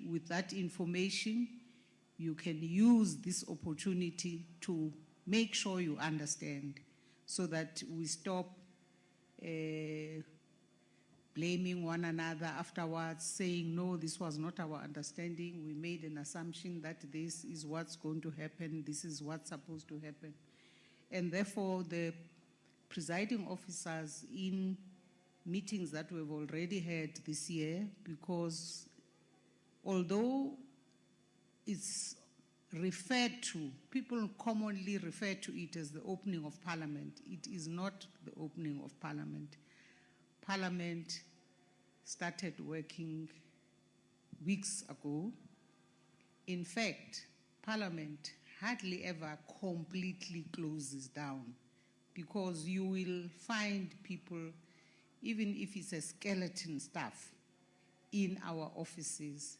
with that information, you can use this opportunity to make sure you understand, so that we stop blaming one another afterwards, saying, no, this was not our understanding. We made an assumption that this is what's going to happen, this is what's supposed to happen. And therefore, the presiding officers in meetings that we've already had this year, because although it's referred to, people commonly refer to it as the opening of Parliament, it is not the opening of Parliament. Parliament started working weeks ago. In fact, Parliament hardly ever completely closes down, because you will find people, even if it's a skeleton staff, in our offices,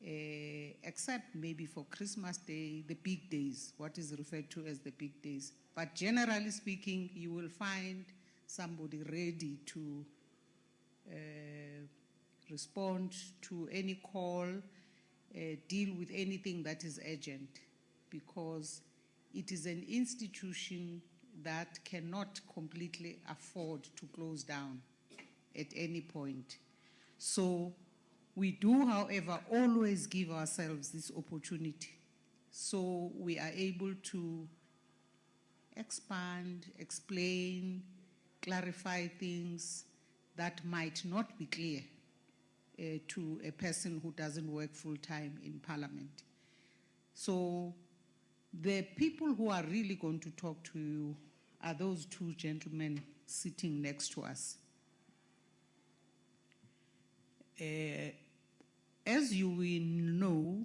except maybe for Christmas Day, the big days, what is referred to as the big days. But generally speaking, you will find somebody ready to respond to any call, deal with anything that is urgent, because it is an institution that cannot completely afford to close down at any point. So we do, however, always give ourselves this opportunity, so we are able to expand, explain, clarify things that might not be clear to a person who doesn't work full-time in Parliament. So the people who are really going to talk to you are those two gentlemen sitting next to us. As you will know,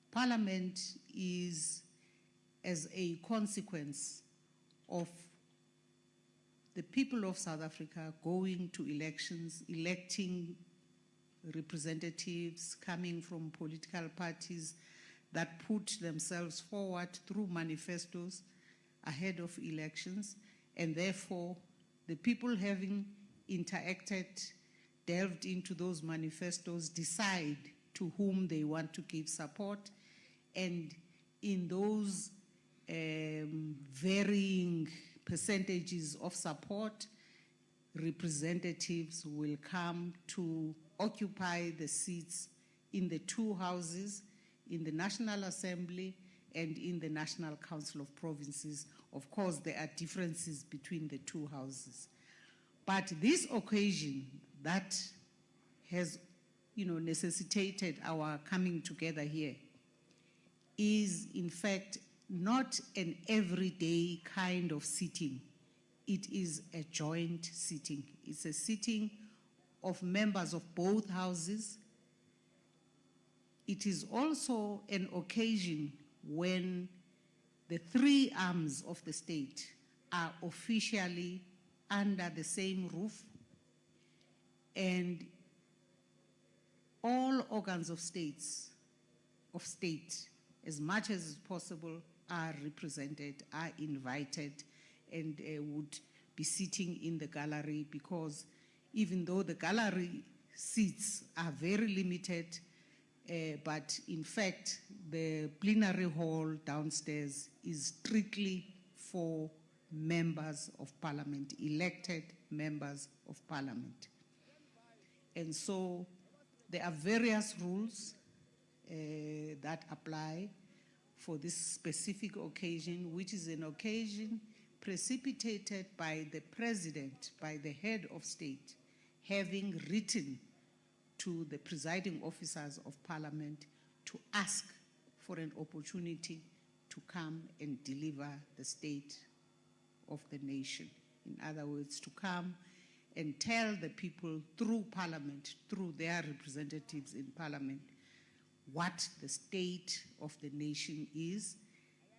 Parliament is as a consequence of the people of South Africa going to elections, electing representatives coming from political parties that put themselves forward through manifestos ahead of elections, and therefore the people having interacted, delved into those manifestos, decide to whom they want to give support, and in those varying percentages of support, representatives will come to occupy the seats in the two houses, in the National Assembly and in the National Council of Provinces. Of course, there are differences between the two houses. But this occasion that has, necessitated our coming together here is, in fact, not an everyday kind of sitting. It is a joint sitting. It's a sitting of members of both houses. It is also an occasion when the three arms of the state are officially under the same roof, and all organs of state, as much as possible, are represented, are invited, and would be sitting in the gallery, because even though the gallery seats are very limited, but in fact, the plenary hall downstairs is strictly for members of Parliament, elected members of Parliament. And so there are various rules that apply for this specific occasion, which is an occasion precipitated by the president, by the head of state, having written to the presiding officers of Parliament to ask for an opportunity to come and deliver the state of the nation. In other words, to come and tell the people through Parliament, through their representatives in Parliament, what the state of the nation is.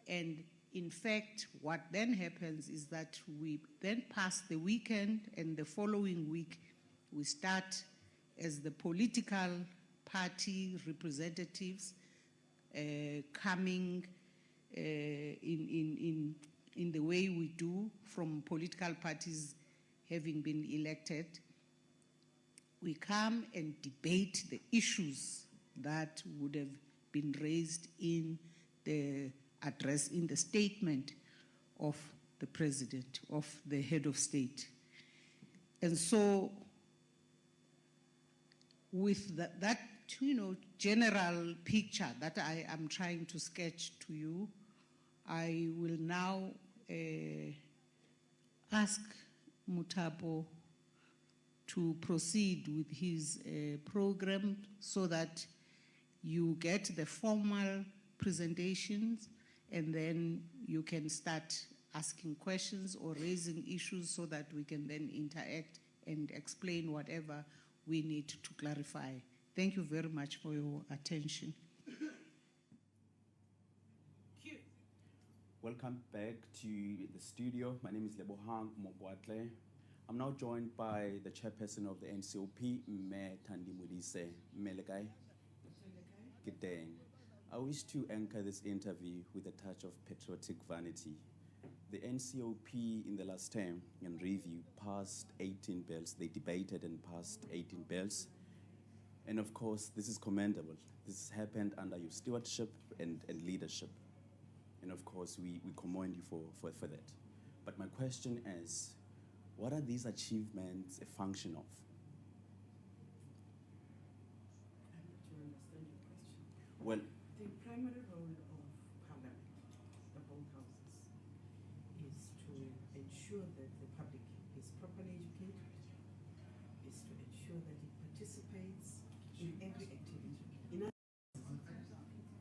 And in fact, what then happens is that we then pass the weekend, and the following week we start as the political party representatives coming in the way we do, from political parties having been elected. We come and debate the issues that would have been raised in the address, in the statement of the president, of the head of state. And so with that general picture that I am trying to sketch to you, I will now ask Mutabo to proceed with his program so that you get the formal presentations and then you can start asking questions or raising issues so that we can then interact and explain whatever we need to clarify. Thank you very much for your attention. Welcome back to the studio. My name is Lebohang Mogwatle. I'm now joined by the chairperson of the NCOP, Mme Thandi Modise. Melekai. Good day. I wish to anchor this interview with a touch of patriotic vanity. The NCOP in the last term, in review, passed 18 bills. They debated and passed 18 bills. And of course, this is commendable. This happened under your stewardship and leadership. And of course, we commend you for that. But my question is, what are these achievements a function of? I'm not sure I understand your question. Well, the primary role of Parliament, the both houses, is to ensure that the public is properly educated, is to ensure that it participates in every activity. In other words,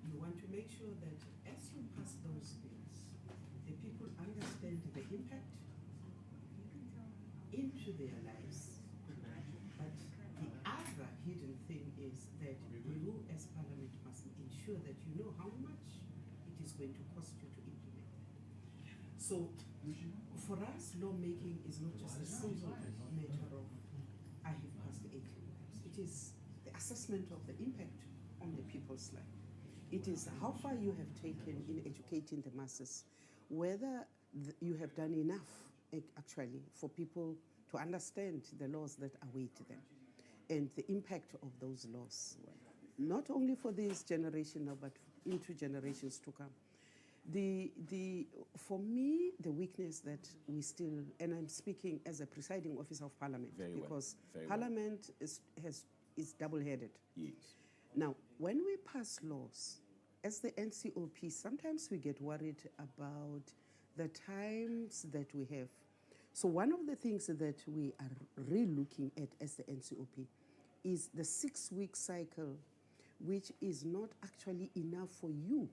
you want to make sure that as you pass those bills, the people understand the impact into their lives. But the other hidden thing is that you as Parliament must ensure that you know how much it is going to cost you to implement that. So for us, lawmaking is not just a simple matter of I have passed 18 laws. It is the assessment of the impact on the people's life. It is how far you have taken in educating the masses, whether you have done enough actually for people to understand the laws that await them and the impact of those laws, not only for this generation now, but into generations to come. For me, the weakness that we still, and I'm speaking as a presiding officer of Parliament, because Parliament is double-headed. Yes. Now, when we pass laws, as the NCOP, sometimes we get worried about the times that we have. So one of the things that we are really looking at as the NCOP is the 6-week cycle, which is not actually enough for you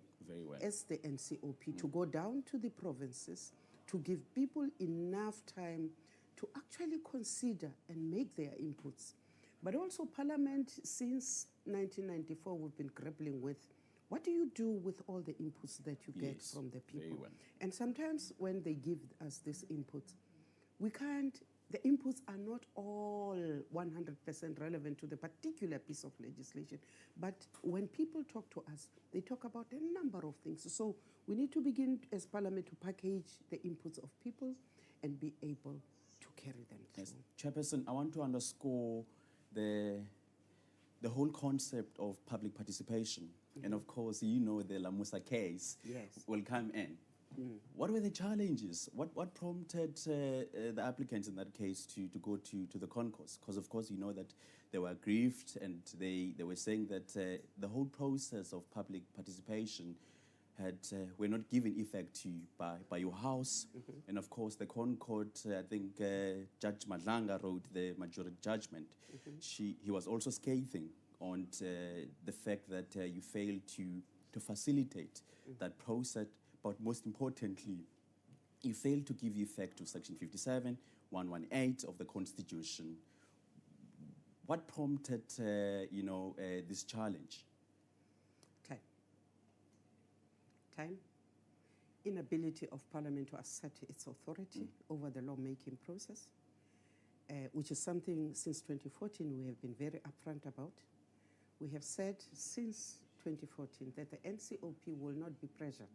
as the NCOP to go down to the provinces, to give people enough time to actually consider and make their inputs. But also Parliament, since 1994, we've been grappling with what do you do with all the inputs that you get from the people? And sometimes when they give us these inputs, we can't, the inputs are not all 100% relevant to the particular piece of legislation. But when people talk to us, they talk about a number of things. So we need to begin as Parliament to package the inputs of people and be able to carry them through. Yes. Chairperson, I want to underscore the whole concept of public participation. And of course, the Lamusa case will come in. What were the challenges? What prompted the applicants in that case to go to the concourse? Because of course, that they were aggrieved and they were saying that the whole process of public participation were not given effect to by your house. And of course, the Concord, I think Judge Madlanga wrote the majority judgment. He was also scathing on the fact that you failed to facilitate that process, but most importantly, you failed to give effect to Section 57, 118 of the Constitution. What prompted, this challenge? Time, inability of Parliament to assert its authority over the lawmaking process, which is something since 2014 we have been very upfront about. We have said since 2014 that the NCOP will not be pressured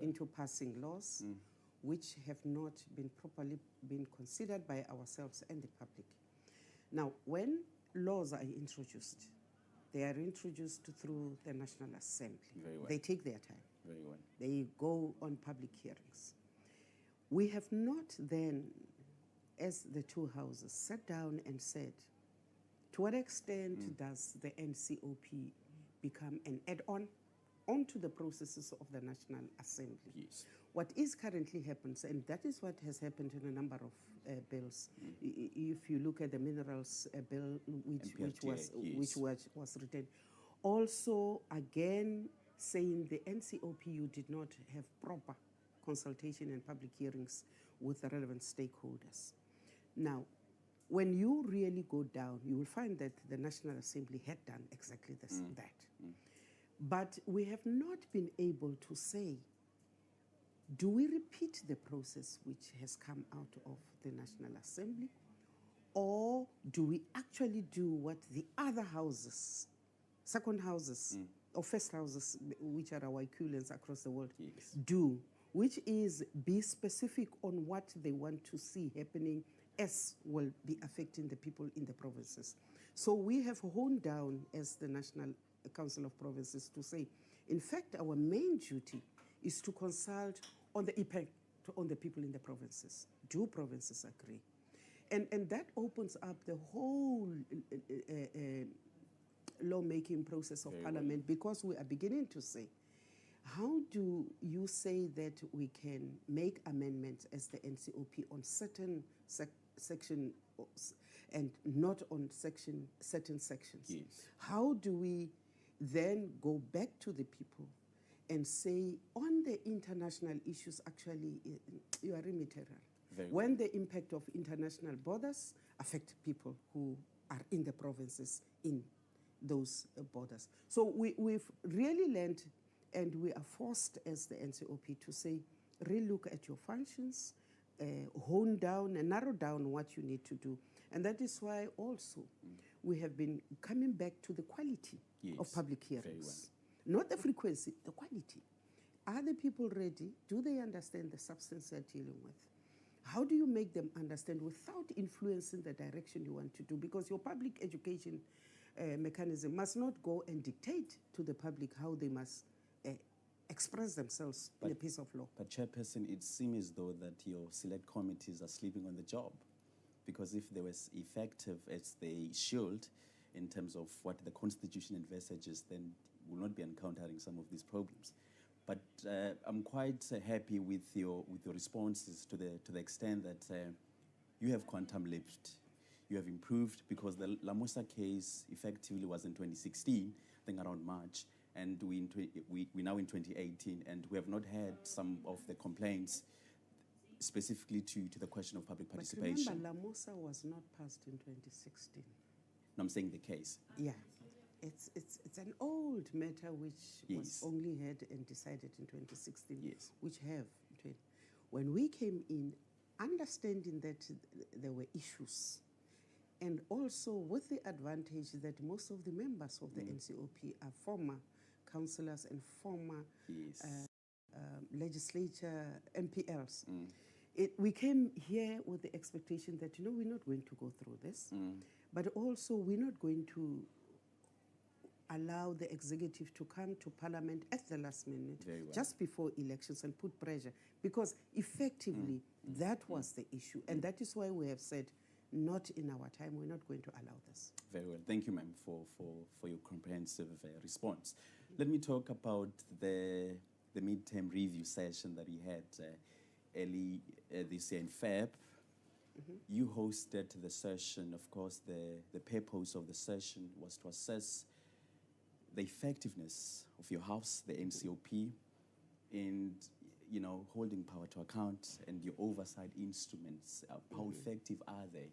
into passing laws which have not been properly been considered by ourselves and the public. Now, when laws are introduced, They are introduced through the National Assembly. Very well. They take their time. Very well. They go on public hearings. We have not then, as the two houses, sat down and said, to what extent does the NCOP become an add-on onto the processes of the National Assembly? Yes. What is currently happens, and that is what has happened in a number of bills. If you look at the minerals bill, which was written, also again saying the NCOPU did not have proper consultation and public hearings with the relevant stakeholders. Now, when you really go down, you will find that the National Assembly had done exactly that. But we have not been able to say, do we repeat the process which has come out of the National Assembly, or do we actually do what the other houses, second houses, or first houses, which are our equivalents across the world, do, which is be specific on what they want to see happening as will be affecting the people in the provinces. So we have honed down as the National Council of Provinces to say, in fact, our main duty is to consult on the impact on the people in the provinces. Do provinces agree? And that opens up the whole lawmaking process of Parliament, because we are beginning to say, how do you say that we can make amendments as the NCOP on certain section and not on certain sections? Yes. How do we then go back to the people and say, on the international issues, actually, you are immaterial. When the impact of international borders affect people who are in the provinces in those borders. So we've really learned, and we are forced as the NCOP to say, relook at your functions, hone down and narrow down what you need to do. And that is why also we have been coming back to the quality of public hearings. Not the frequency, the quality. Are the people ready? Do they understand the substance they're dealing with? How do you make them understand without influencing the direction you want to do? Because your public education mechanism must not go and dictate to the public how they must express themselves in a piece of law. But Chairperson, it seems as though that your select committees are sleeping on the job, because if they were effective as they should in terms of what the Constitution envisages, then we'll not be encountering some of these problems. But I'm quite happy with your responses to the extent that you have quantum leaped. You have improved, because the Lamusa case effectively was in 2016, I think around March, and we're now in 2018, and we have not had some of the complaints specifically to the question of public participation. But remember, Lamusa was not passed in 2016. No, I'm saying the case. Yeah. It's an old matter which was only heard and decided in 2016, which have. When we came in, understanding that there were issues, and also with the advantage that most of the members of the NCOP are former councillors and former legislature MPLs. We came here with the expectation that, we're not going to go through this, but also we're not going to allow the executive to come to Parliament at the last minute, just before elections, and put pressure, because effectively that was the issue. And that is why we have said, not in our time, we're not going to allow this. Very well. Thank you, ma'am, for your comprehensive response. Let me talk about the midterm review session that we had early this year in Feb. You hosted the session. Of course, the purpose of the session was to assess the effectiveness of your house, the NCOP, and holding power to account, and your oversight instruments. How effective are they?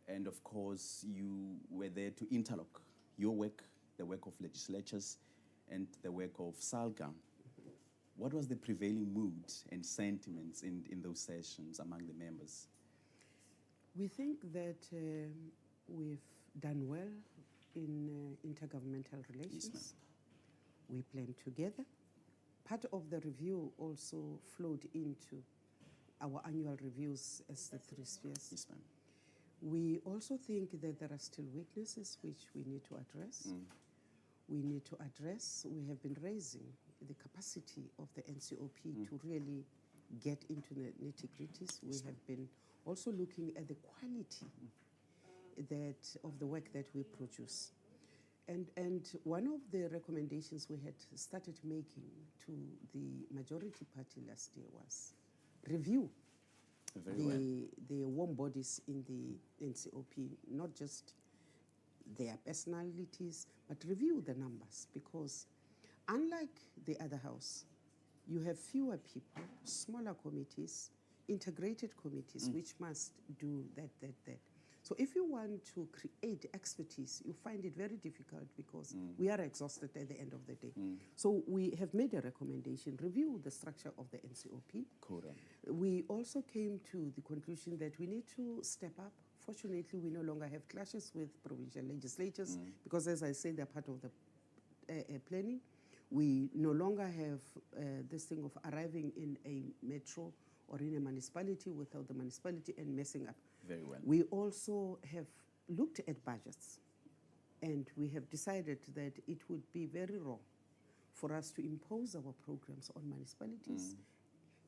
And of course, you were there to interlock your work, the work of legislatures, and the work of SALGA. What was the prevailing mood and sentiments in those sessions among the members? We think that we've done well in intergovernmental relations. Yes, we planned together. Part of the review also flowed into our annual reviews as the three spheres. Yes, ma'am. We also think that there are still weaknesses which we need to address. We need to address, we have been raising the capacity of the NCOP to really get into the nitty-gritties. We have been also looking at the quality of the work that we produce. And one of the recommendations we had started making to the majority party last year was review the warm bodies in the NCOP, not just their personalities, but review the numbers, because unlike the other house, you have fewer people, smaller committees, integrated committees, which must do that. So if you want to create expertise, you find it very difficult because we are exhausted at the end of the day. So we have made a recommendation, review the structure of the NCOP. Correct. We also came to the conclusion that we need to step up. Fortunately, we no longer have clashes with provincial legislatures because, as I say, they're part of the planning. We no longer have this thing of arriving in a metro or in a municipality without the municipality and messing up. Very well. We also have looked at budgets, and we have decided that it would be very wrong for us to impose our programs on municipalities,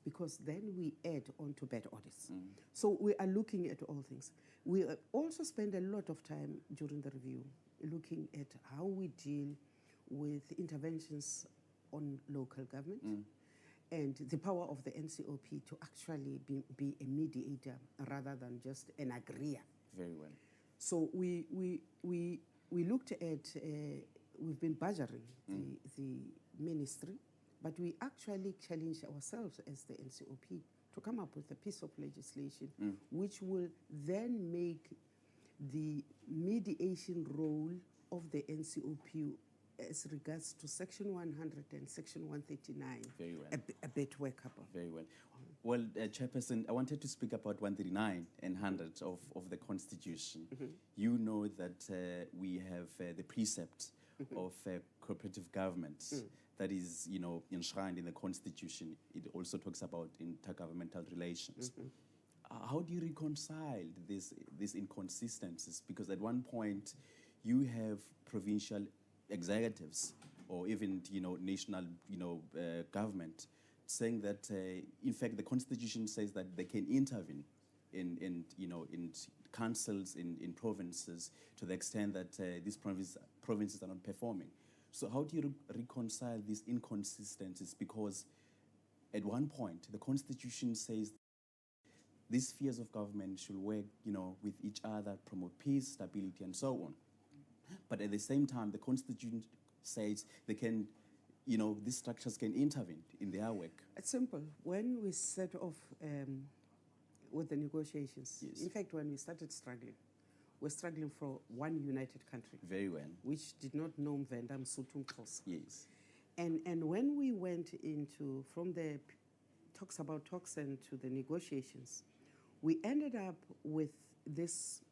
because then we add on to bad audits. So we are looking at all things. We also spend a lot of time during the review looking at how we deal with interventions on local government and the power of the NCOP to actually be a mediator rather than just an agreeer. Very well. So we looked at, we've been badgering the ministry, but we actually challenged ourselves as the NCOP to come up with a piece of legislation which will then make the mediation role of the NCOP as regards to Section 100 and Section 139 Very well. a bit workable. Very well. Well, Chairperson, I wanted to speak about 139 and 100 of the Constitution. You know that we have the precept of cooperative government that is, enshrined in the Constitution. It also talks about intergovernmental relations. How do you reconcile these inconsistencies? Because at one point, you have provincial executives or even national government saying that in fact the Constitution says that they can intervene in councils in provinces to the extent that these provinces are not performing. So how do you reconcile these inconsistencies? Because at one point the Constitution says these spheres of government should work with each other, promote peace, stability, and so on. But at the same time, the Constitution says they can, these structures can intervene in their work. It's simple. When we set off with the negotiations, in fact, when we started struggling, we're struggling for one united country. Very well. Which did not know Mvenda, Msuthu, Xhosa. Yes. And when we went from the talks about talks and to the negotiations, we ended up with this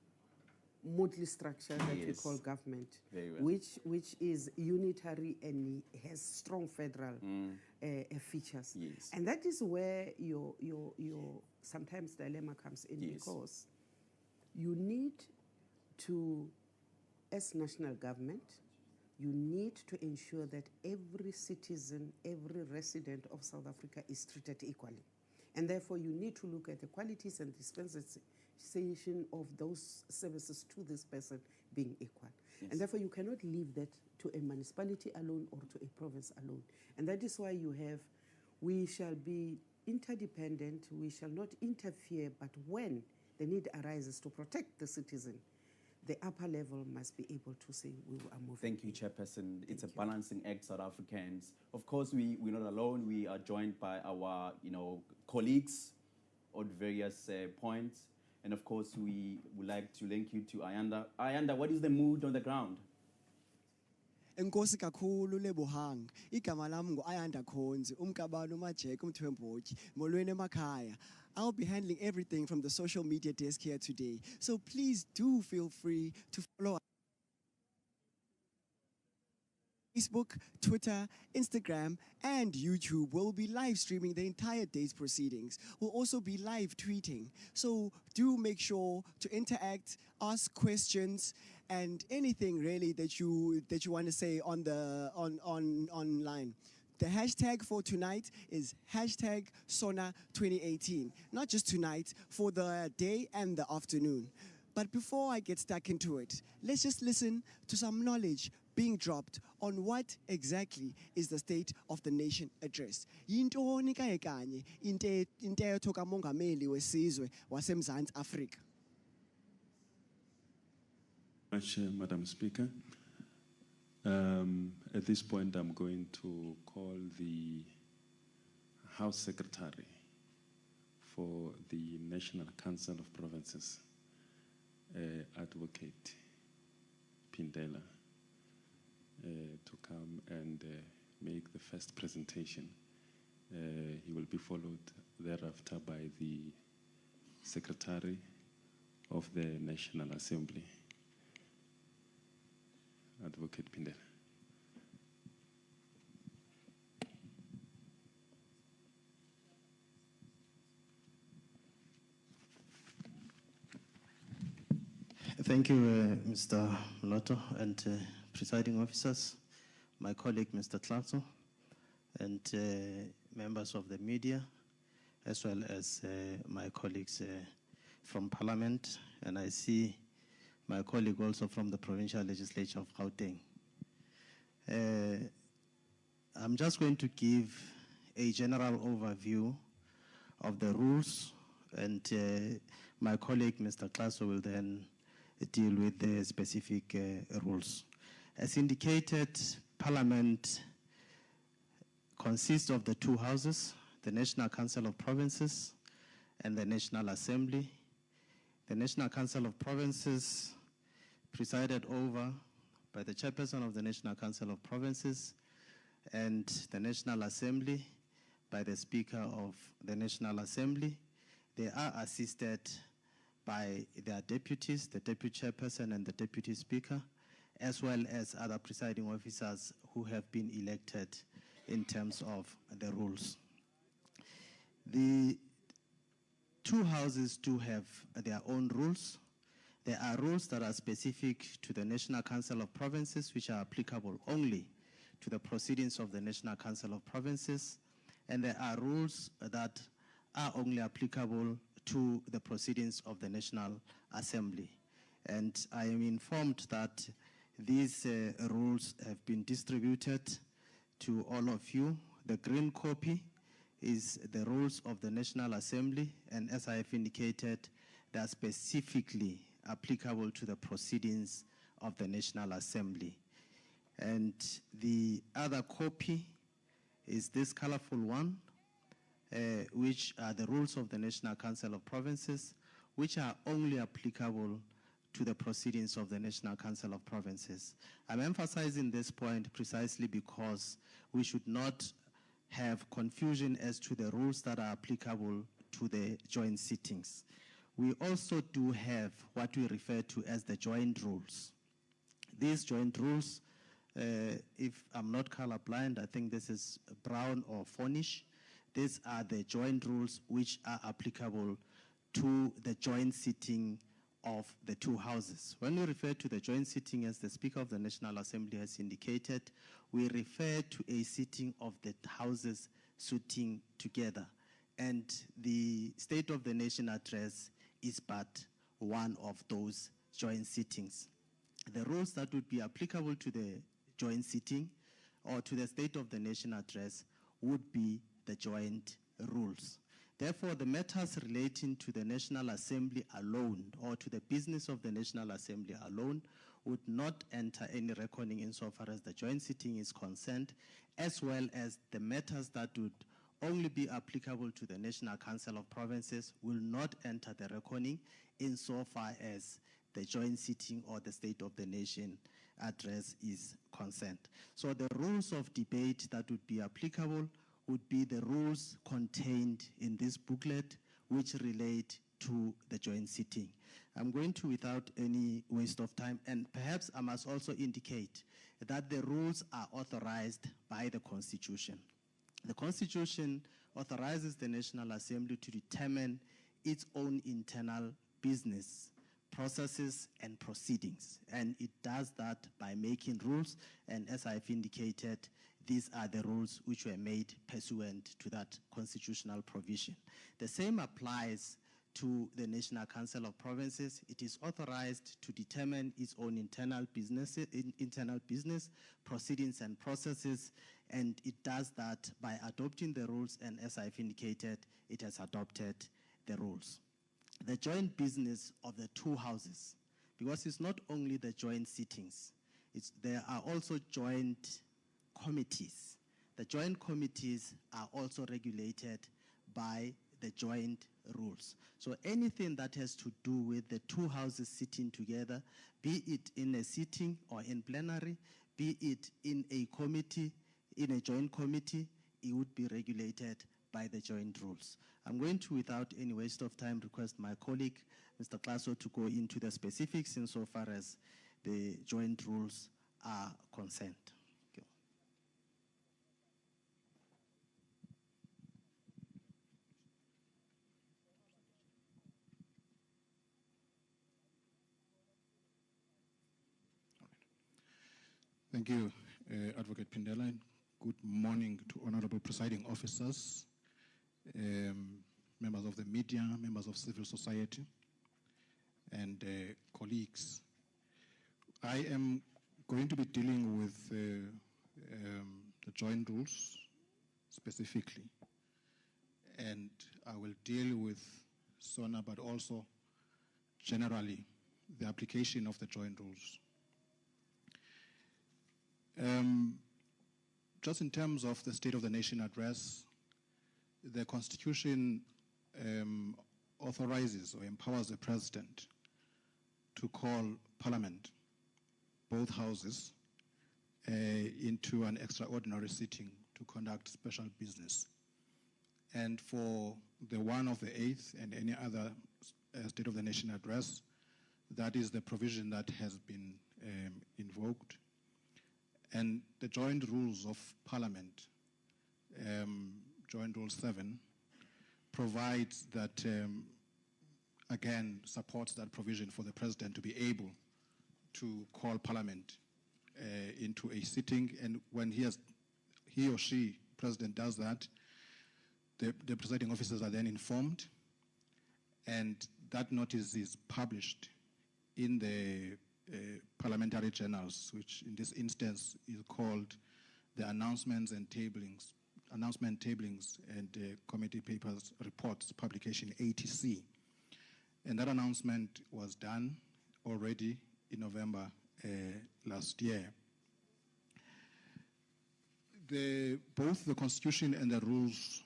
motley structure that we call government, Very well. which is unitary and has strong federal features. Yes. And that is where your sometimes dilemma comes in, because you need to, as national government, you need to ensure that every citizen, every resident of South Africa is treated equally. And therefore you need to look at the qualities and dispensation of those services to this person being equal. Yes. And therefore you cannot leave that to a municipality alone or to a province alone. And that is why we shall be interdependent, we shall not interfere, but when the need arises to protect the citizen, the upper level must be able to say we are moving. Thank you, Chairperson. It's a balancing act, South Africans. Of course, we're not alone. We are joined by our, colleagues on various points. And of course, we would like to link you to Ayanda. Ayanda, what is the mood on the ground? Enkosi kakhulu Lebohang. Igama lami ngu-Ayanda Khonzi, umkabalo Majeke umthwembotyi, molweni emakhaya. I'll be handling everything from the social media desk here today. So please do feel free to follow Facebook, Twitter, Instagram, and YouTube will be live streaming the entire day's proceedings. We'll also be live tweeting. So do make sure to interact, ask questions, and anything really that you want to say on the online. The hashtag for tonight is hashtag Sona 2018. Not just tonight, for the day and the afternoon. But before I get stuck into it, let's just listen to some knowledge being dropped on what exactly is the State of the Nation address. Yintoni kanye intetho kamongameli wesizwe waseMzantsi Afrika. Much, Madam Speaker. At this point, I'm going to call the House Secretary for the National Council of Provinces, Advocate Pindela, to come and make the first presentation. He will be followed thereafter by the Secretary of the National Assembly, Advocate Pindela. Thank you, Mr. Lotto and presiding officers, my colleague, Mr. Tlatso, and members of the media, as well as my colleagues from Parliament, and I see my colleague also from the Provincial Legislature of Gauteng. I'm just going to give a general overview of the rules, and my colleague, Mr. Tlatso, will then deal with the specific rules. As indicated, Parliament consists of the two houses, the National Council of Provinces and the National Assembly. The National Council of Provinces presided over by the chairperson of the National Council of Provinces, and the National Assembly by the Speaker of the National Assembly. They are assisted by their deputies, the deputy chairperson and the deputy speaker, as well as other presiding officers who have been elected in terms of the rules. The two houses do have their own rules. There are rules that are specific to the National Council of Provinces, which are applicable only to the proceedings of the National Council of Provinces, and there are rules that are only applicable to the proceedings of the National Assembly. And I am informed that these rules have been distributed to all of you. The green copy is the rules of the National Assembly, and as I have indicated, they are specifically applicable to the proceedings of the National Assembly. And the other copy is this colorful one, which are the rules of the National Council of Provinces, which are only applicable to the proceedings of the National Council of Provinces. I'm emphasizing this point precisely because we should not have confusion as to the rules that are applicable to the joint sittings. We also do have what we refer to as the joint rules. These joint rules, if I'm not colorblind, I think this is brown or fawnish. These are the joint rules which are applicable to the joint sitting of the two houses. When we refer to the joint sitting, as the Speaker of the National Assembly has indicated, we refer to a sitting of the houses sitting together. And the State of the Nation address is but one of those joint sittings. The rules that would be applicable to the joint sitting or to the State of the Nation address would be the joint rules. Therefore, the matters relating to the National Assembly alone or to the business of the National Assembly alone would not enter any reckoning insofar as the joint sitting is concerned, as well as the matters that would only be applicable to the National Council of Provinces will not enter the reckoning insofar as the joint sitting or the State of the Nation address is concerned. So the rules of debate that would be applicable would be the rules contained in this booklet which relate to the joint sitting. I'm going to, without any waste of time, and perhaps I must also indicate that the rules are authorized by the Constitution. The Constitution authorizes the National Assembly to determine its own internal business, processes, and proceedings. And it does that by making rules, and as I've indicated, these are the rules which were made pursuant to that constitutional provision. The same applies to the National Council of Provinces. It is authorized to determine its own internal business, proceedings and processes, and it does that by adopting the rules, and as I've indicated, it has adopted the rules. The joint business of the two houses, because it's not only the joint sittings, there are also joint committees. The joint committees are also regulated by the joint rules. So anything that has to do with the two houses sitting together, be it in a sitting or in plenary, be it in a committee, in a joint committee, it would be regulated by the joint rules. I'm going to, without any waste of time, request my colleague, Mr. Klaso, to go into the specifics insofar as the joint rules are concerned. Thank you. Thank you, Advocate Pindela. Good morning to honorable presiding officers, members of the media, members of civil society, and colleagues. I am going to be dealing with the joint rules specifically, and I will deal with Sona, but also generally the application of the joint rules. Just in terms of the State of the Nation address, the Constitution authorizes or empowers the President to call Parliament, both houses, into an extraordinary sitting to conduct special business. And for the one of the 8th and any other State of the Nation address, that is the provision that has been invoked. And the joint rules of Parliament, Joint Rule 7, provides that, again, supports that provision for the President to be able to call Parliament into a sitting. And when he or she, President, does that, the presiding officers are then informed, and that notice is published in the parliamentary journals, which in this instance is called the announcement tablings and committee papers reports publication, ATC. And that announcement was done already in November last year. Both the Constitution and the rules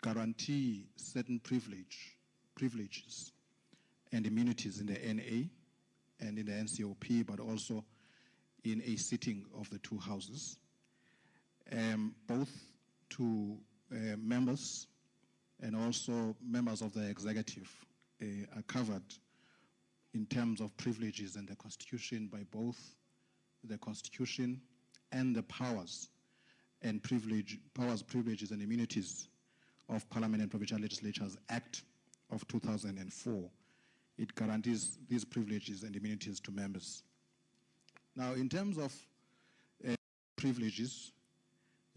guarantee certain privileges and immunities in the NA and in the NCOP, but also in a sitting of the two houses, both to members and also members of the executive are covered in terms of privileges in the Constitution by both the Constitution and the powers, privileges and immunities of Parliament and Provincial Legislatures Act of 2004. It guarantees these privileges and immunities to members. Now, in terms of privileges,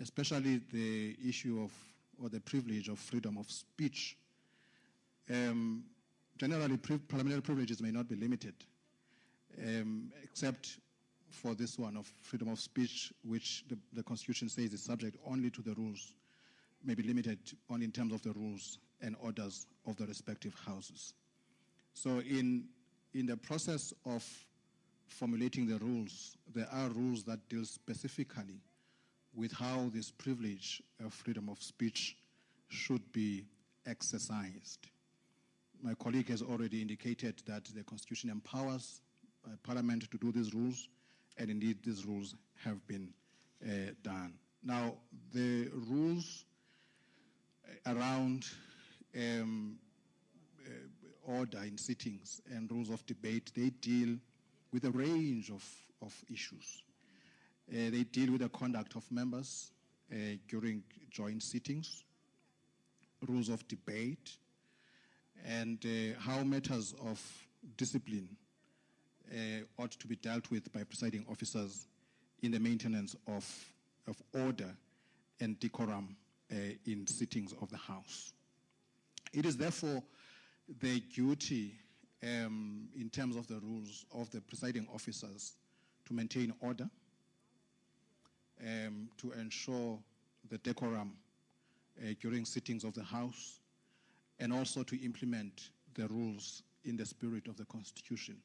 especially the issue of, or the privilege of freedom of speech, generally parliamentary privileges may not be limited, except for this one of freedom of speech, which the Constitution says is subject only to the rules, may be limited only in terms of the rules and orders of the respective houses. So in the process of formulating the rules, there are rules that deal specifically with how this privilege of freedom of speech should be exercised. My colleague has already indicated that the Constitution empowers Parliament to do these rules, and indeed these rules have been done. Now, the rules around order in sittings and rules of debate, they deal with a range of of issues. They deal with the conduct of members during joint sittings, rules of debate, and how matters of discipline ought to be dealt with by presiding officers in the maintenance of order and decorum in sittings of the House. It is therefore the duty in terms of the rules of the presiding officers to maintain order, to ensure the decorum during sittings of the House, and also to implement the rules in the spirit of the Constitution.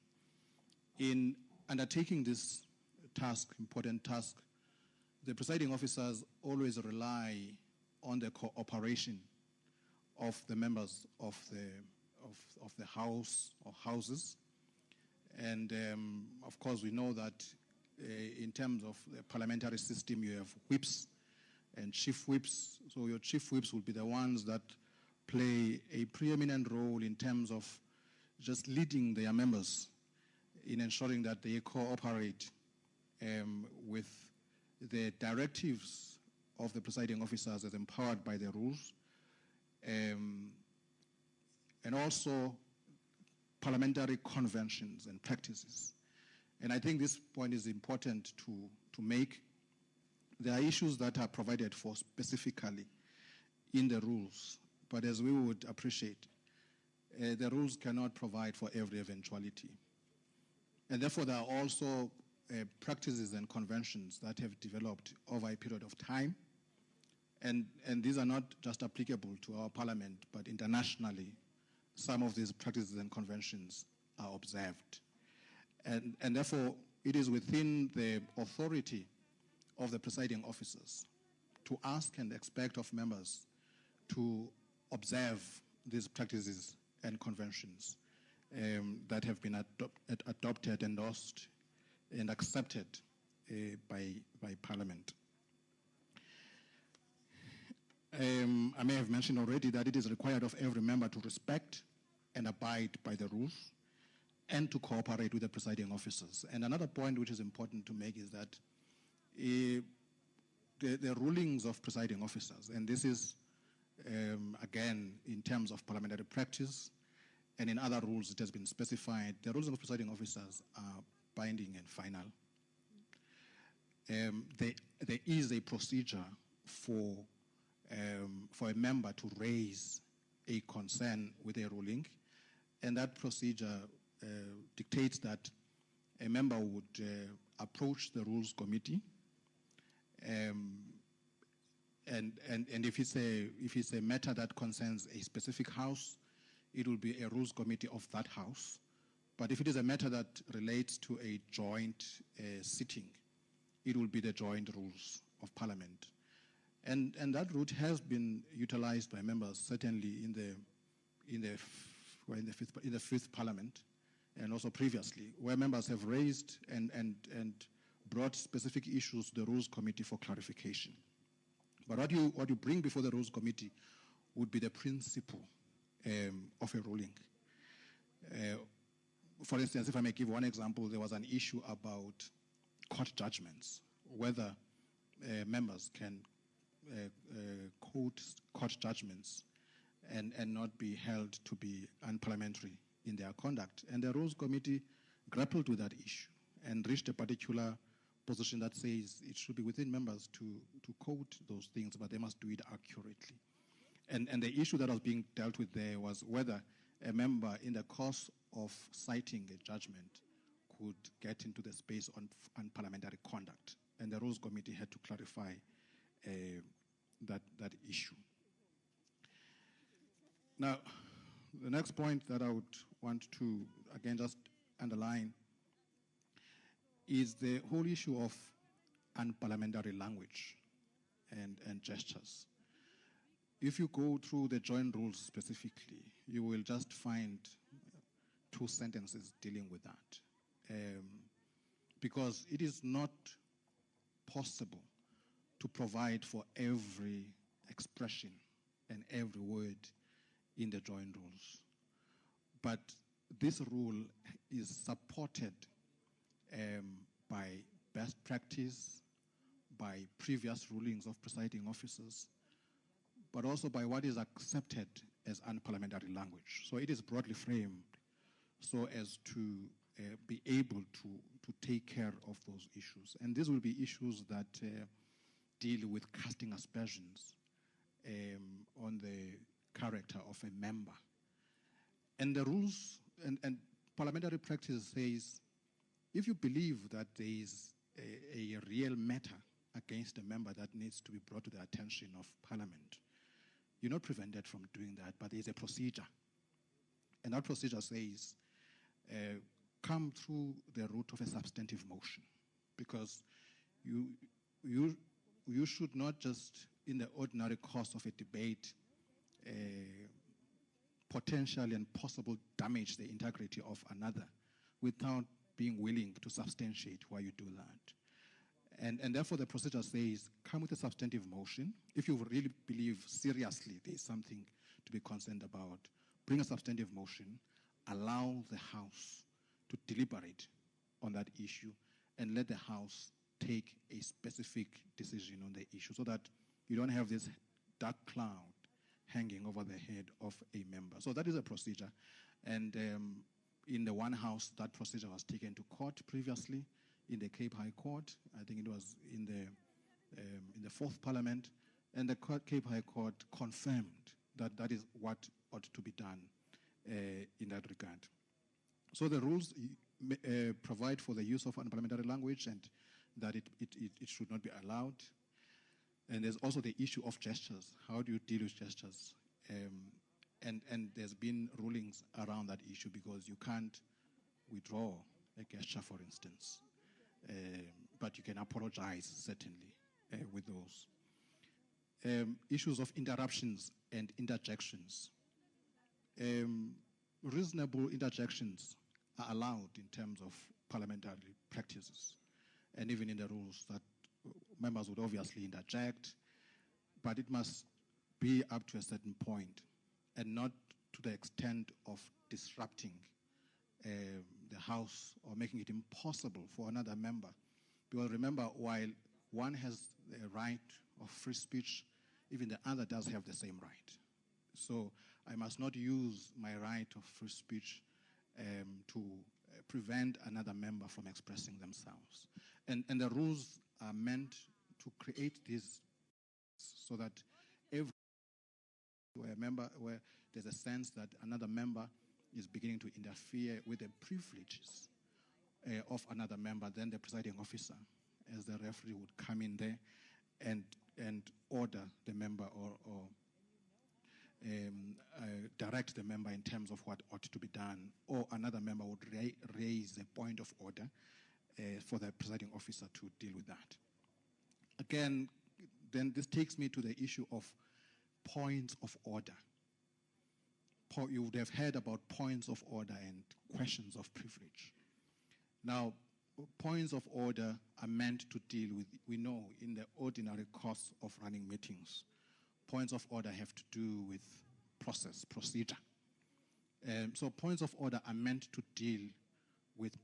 In undertaking this task, important task, the presiding officers always rely on the cooperation of the members of the House or houses. And of course, we know that in terms of the parliamentary system, you have whips and chief whips. So your chief whips will be the ones that play a preeminent role in terms of just leading their members in ensuring that they cooperate with the directives of the presiding officers as empowered by the rules, and also parliamentary conventions and practices. And I think this point is important to make. There are issues that are provided for specifically in the rules, but as we would appreciate, the rules cannot provide for every eventuality. And therefore, there are also practices and conventions that have developed over a period of time. And these are not just applicable to our parliament, but internationally, some of these practices and conventions are observed. And therefore, it is within the authority of the presiding officers to ask and expect of members to observe these practices and conventions that have been adopted, endorsed, and accepted by Parliament. I may have mentioned already that it is required of every member to respect and abide by the rules and to cooperate with the presiding officers. And another point which is important to make is that the rulings of presiding officers, and this is, again, in terms of parliamentary practice, and in other rules it has been specified, the rules of presiding officers are binding and final. There is a procedure for a member to raise a concern with a ruling, and that procedure dictates that a member would approach the Rules Committee, and if it's a matter that concerns a specific house, it will be a Rules Committee of that house. But if it is a matter that relates to a joint sitting, it will be the joint rules of Parliament. And that route has been utilized by members, certainly in the fifth Parliament, and also previously, where members have raised and brought specific issues to the Rules Committee for clarification. But what you bring before the Rules Committee would be the principle of a ruling. For instance, if I may give one example, there was an issue about court judgments, whether members can quote court judgments and not be held to be unparliamentary in their conduct. And the Rules Committee grappled with that issue and reached a particular position that says it should be within members to quote those things, but they must do it accurately. And the issue that was being dealt with there was whether a member, in the course of citing a judgment, could get into the space on parliamentary conduct. And the Rules Committee had to clarify that issue. Now, the next point that I would want to, again, just underline is the whole issue of unparliamentary language and gestures. If you go through the joint rules specifically, you will just find 2 sentences dealing with that. Because it is not possible to provide for every expression and every word in the joint rules. But this rule is supported by best practice, by previous rulings of presiding officers, but also by what is accepted as unparliamentary language. So it is broadly framed so as to be able to take care of those issues. And these will be issues that deal with casting aspersions on the character of a member. And the rules and parliamentary practice says, if you believe that there is a real matter against a member that needs to be brought to the attention of Parliament, you're not prevented from doing that, but there's a procedure. And that procedure says, come through the route of a substantive motion, because you should not just, in the ordinary course of a debate, potentially and possible damage the integrity of another without being willing to substantiate why you do that. And therefore the procedure says, come with a substantive motion. If you really believe seriously there is something to be concerned about, bring a substantive motion, allow the House to deliberate on that issue, and let the House take a specific decision on the issue so that you don't have this dark cloud hanging over the head of a member. So that is a procedure. And in the one House, that procedure was taken to court previously in the Cape High Court. I think it was in the Fourth Parliament. And the Cape High Court confirmed that that is what ought to be done in that regard. So the rules provide for the use of unparliamentary language and that it should not be allowed. And there's also the issue of gestures. How do you deal with gestures? And there's been rulings around that issue because you can't withdraw a gesture, for instance. But you can apologize, certainly, with those. Issues of interruptions and interjections. Reasonable interjections are allowed in terms of parliamentary practices, and even in the rules that members would obviously interject, but it must be up to a certain point and not to the extent of disrupting the House or making it impossible for another member. Because remember, while one has the right of free speech, even the other does have the same right. So I must not use my right of free speech to prevent another member from expressing themselves. And the rules are meant to create this so that every member, where there's a sense that another member is beginning to interfere with the privileges of another member, then the presiding officer, as the referee, would come in there and order the member or direct the member in terms of what ought to be done, or another member would raise a point of order for the presiding officer to deal with that. Again, then this takes me to the issue of points of order. You would have heard about points of order and questions of privilege. Now, points of order are meant to deal with, we know, in the ordinary course of running meetings, points of order have to do with procedure. So points of order are meant to deal with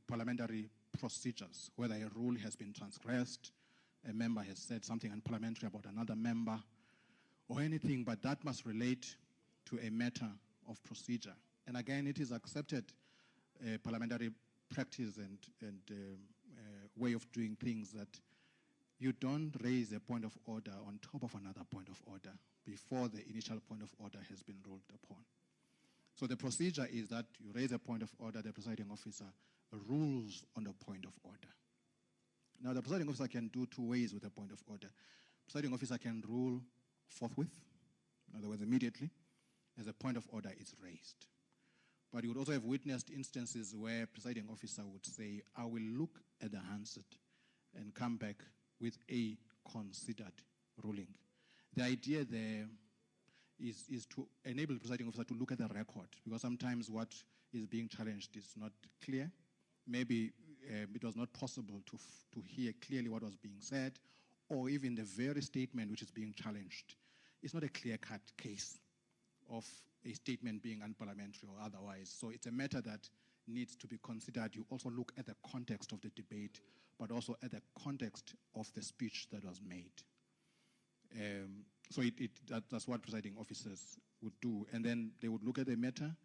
parliamentary procedures, whether a rule has been transgressed, a member has said something unparliamentary about another member, or anything, but that must relate to a matter of procedure. And again, it is accepted parliamentary practice and way of doing things that you don't raise a point of order on top of another point of order before the initial point of order has been ruled upon. So the procedure is that you raise a point of order, the presiding officer rules on the point of order. Now, the presiding officer can do two ways with a point of order. Presiding officer can rule forthwith, in other words, immediately, as a point of order is raised. But you would also have witnessed instances where presiding officer would say, I will look at the handset and come back with a considered ruling. The idea there is to enable the presiding officer to look at the record, because sometimes what is being challenged is not clear. Maybe it was not possible to hear clearly what was being said, or even the very statement which is being challenged. It's not a clear-cut case of a statement being unparliamentary or otherwise. So it's a matter that needs to be considered, you also look at the context of the debate, but also at the context of the speech that was made. So that's what presiding officers would do. And then they would look at the matter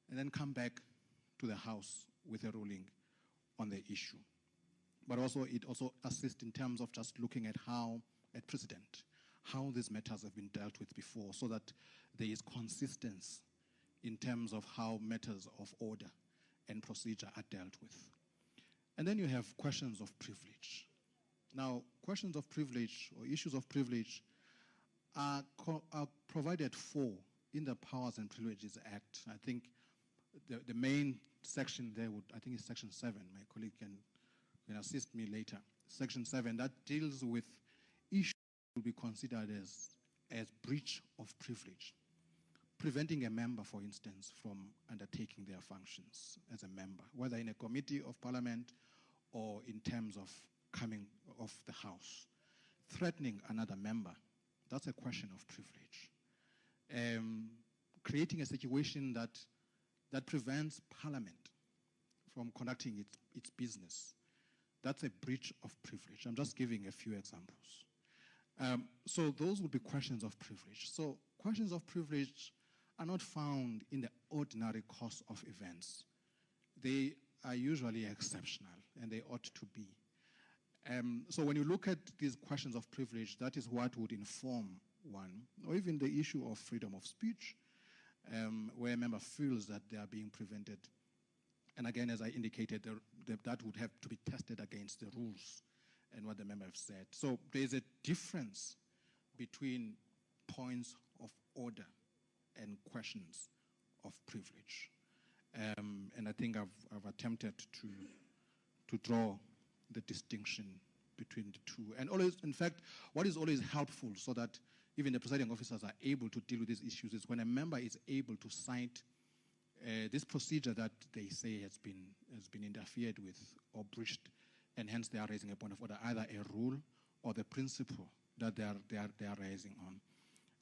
and then come back to the House with a ruling on the issue. But also it also assists in terms of just looking at at precedent, how these matters have been dealt with before, so that there is consistency in terms of how matters of order and procedure are dealt with. And then you have questions of privilege. Now, questions of privilege or issues of privilege are provided for in the Powers and Privileges Act. I think the main section there I think is Section 7. My colleague can assist me later. Section 7, that deals with issues to be considered as breach of privilege, preventing a member, for instance, from undertaking their functions as a member, whether in a committee of parliament or in terms of coming off the House. Threatening another member, that's a question of privilege. Creating a situation that prevents parliament from conducting its business, that's a breach of privilege. I'm just giving a few examples. So those would be questions of privilege. So questions of privilege are not found in the ordinary course of events. They are usually exceptional, and they ought to be. So when you look at these questions of privilege, that is what would inform one, or even the issue of freedom of speech, where a member feels that they are being prevented. And again, as I indicated, that would have to be tested against the rules and what the member has said. So there's a difference between points of order and questions of privilege. And I think I've attempted to draw the distinction between the two. And always, in fact, what is always helpful so that even the presiding officers are able to deal with these issues is when a member is able to cite this procedure that they say has been interfered with or breached, and hence they are raising a point of order, either a rule or the principle that they are raising on.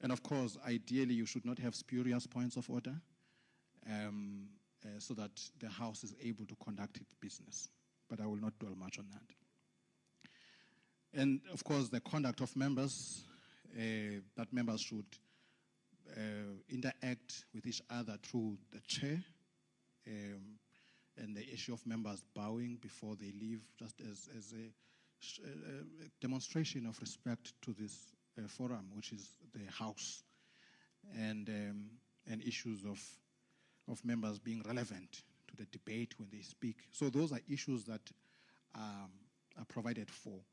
And of course, ideally, you should not have spurious points of order, so that the House is able to conduct its business. But I will not dwell much on that. And of course, the conduct of members, that members should interact with each other through the chair, and the issue of members bowing before they leave, just as a demonstration of respect to this forum, which is the House, and issues of members being relevant to the debate when they speak. So those are issues that are provided for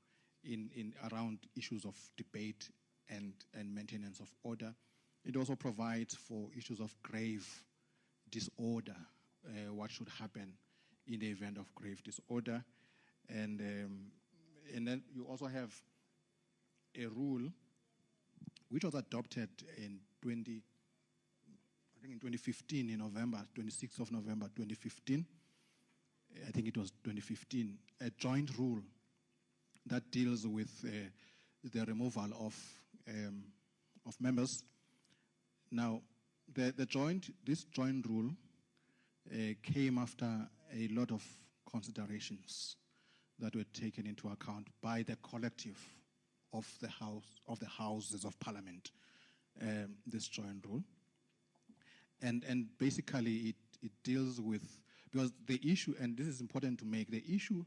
in around issues of debate and maintenance of order. It also provides for issues of grave disorder, what should happen in the event of grave disorder. And then you also have a rule which was adopted in 2015 in November, 26th of November 2015. I think it was 2015, a joint rule that deals with the removal of members. Now, this joint rule came after a lot of considerations that were taken into account by the collective of the Houses of Parliament, this joint rule. And basically it deals with, because the issue, and this is important to make, the issue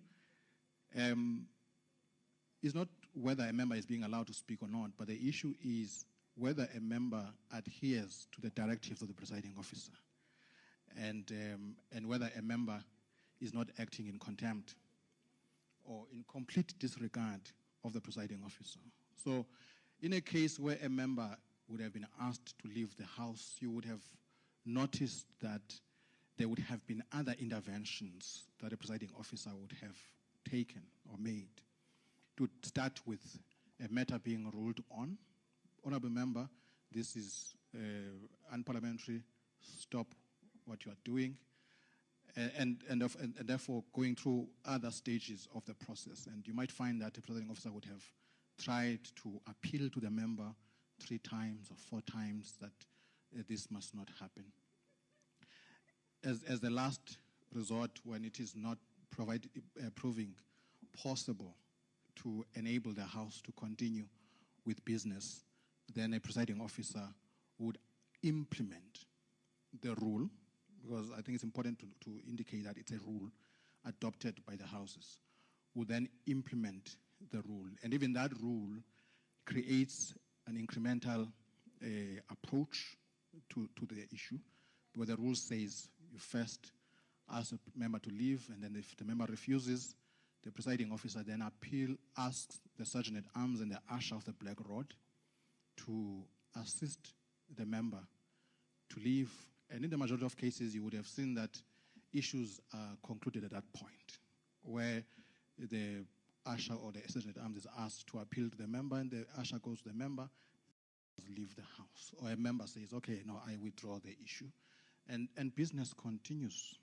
is not whether a member is being allowed to speak or not, but the issue is whether a member adheres to the directives of the presiding officer, and whether a member is not acting in contempt or in complete disregard of the presiding officer. So in a case where a member would have been asked to leave the House, you would have noticed that there would have been other interventions that the presiding officer would have taken or made, to start with a matter being ruled on. Honorable member, this is unparliamentary, stop what you are doing, and therefore going through other stages of the process. And you might find that the presiding officer would have tried to appeal to the member 3 times or 4 times that this must not happen. As the last resort when it is not proving possible to enable the House to continue with business, then a presiding officer would implement the rule, because I think it's important to indicate that it's a rule adopted by the Houses, would then implement the rule. And even that rule creates an incremental approach to the issue, where the rule says you first ask a member to leave, and then if the member refuses, the presiding officer then asks the sergeant at arms and the usher of the Black Rod to assist the member to leave. And in the majority of cases, you would have seen that issues are concluded at that point, where the usher or the sergeant at arms is asked to appeal to the member, and the usher goes to the member, leave the house. Or a member says, okay, no, I withdraw the issue. And business continues.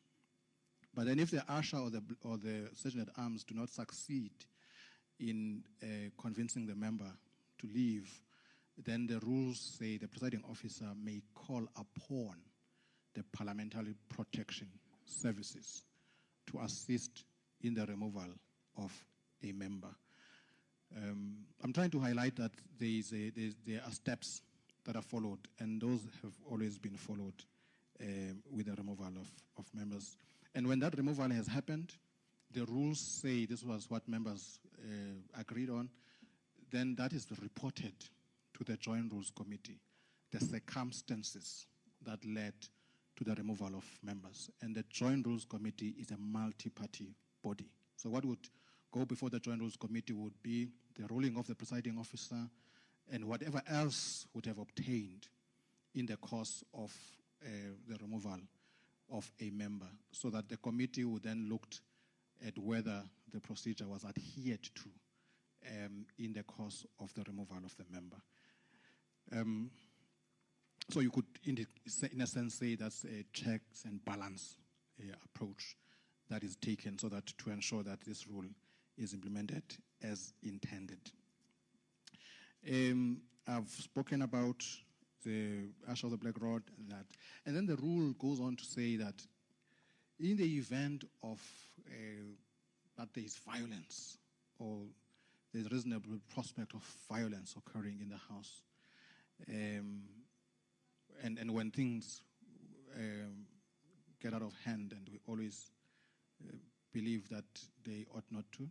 But then if the usher or the sergeant at arms do not succeed in convincing the member to leave, then the rules say the presiding officer may call upon the Parliamentary Protection Services to assist in the removal of a member. I'm trying to highlight that there are steps that are followed, and those have always been followed with the removal of members. And when that removal has happened, the rules say this was what members agreed on, then that is reported to the Joint Rules Committee, the circumstances that led to the removal of members. And the Joint Rules Committee is a multi-party body. So what would go before the Joint Rules Committee would be the ruling of the presiding officer and whatever else would have obtained in the course of the removal of a member, so that the committee would then look at whether the procedure was adhered to in the course of the removal of the member. So you could, in a sense, say that's a checks and balance approach that is taken, so that to ensure that this rule is implemented as intended. I've spoken about the Ash of the Black Rod, and then the rule goes on to say that in the event of that there is violence or there's reasonable prospect of violence occurring in the house, and when things get out of hand, and we always believe that they ought not to,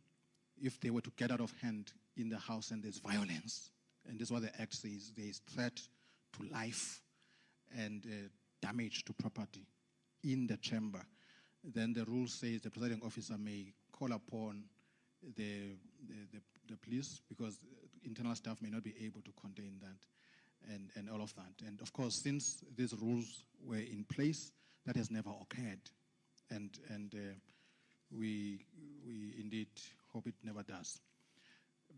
if they were to get out of hand in the house and there's violence, and this is what the Act says, there is threat to life and damage to property in the chamber, then the rule says the presiding officer may call upon the police, because internal staff may not be able to contain that and all of that. And of course, since these rules were in place, that has never occurred. And we indeed hope it never does,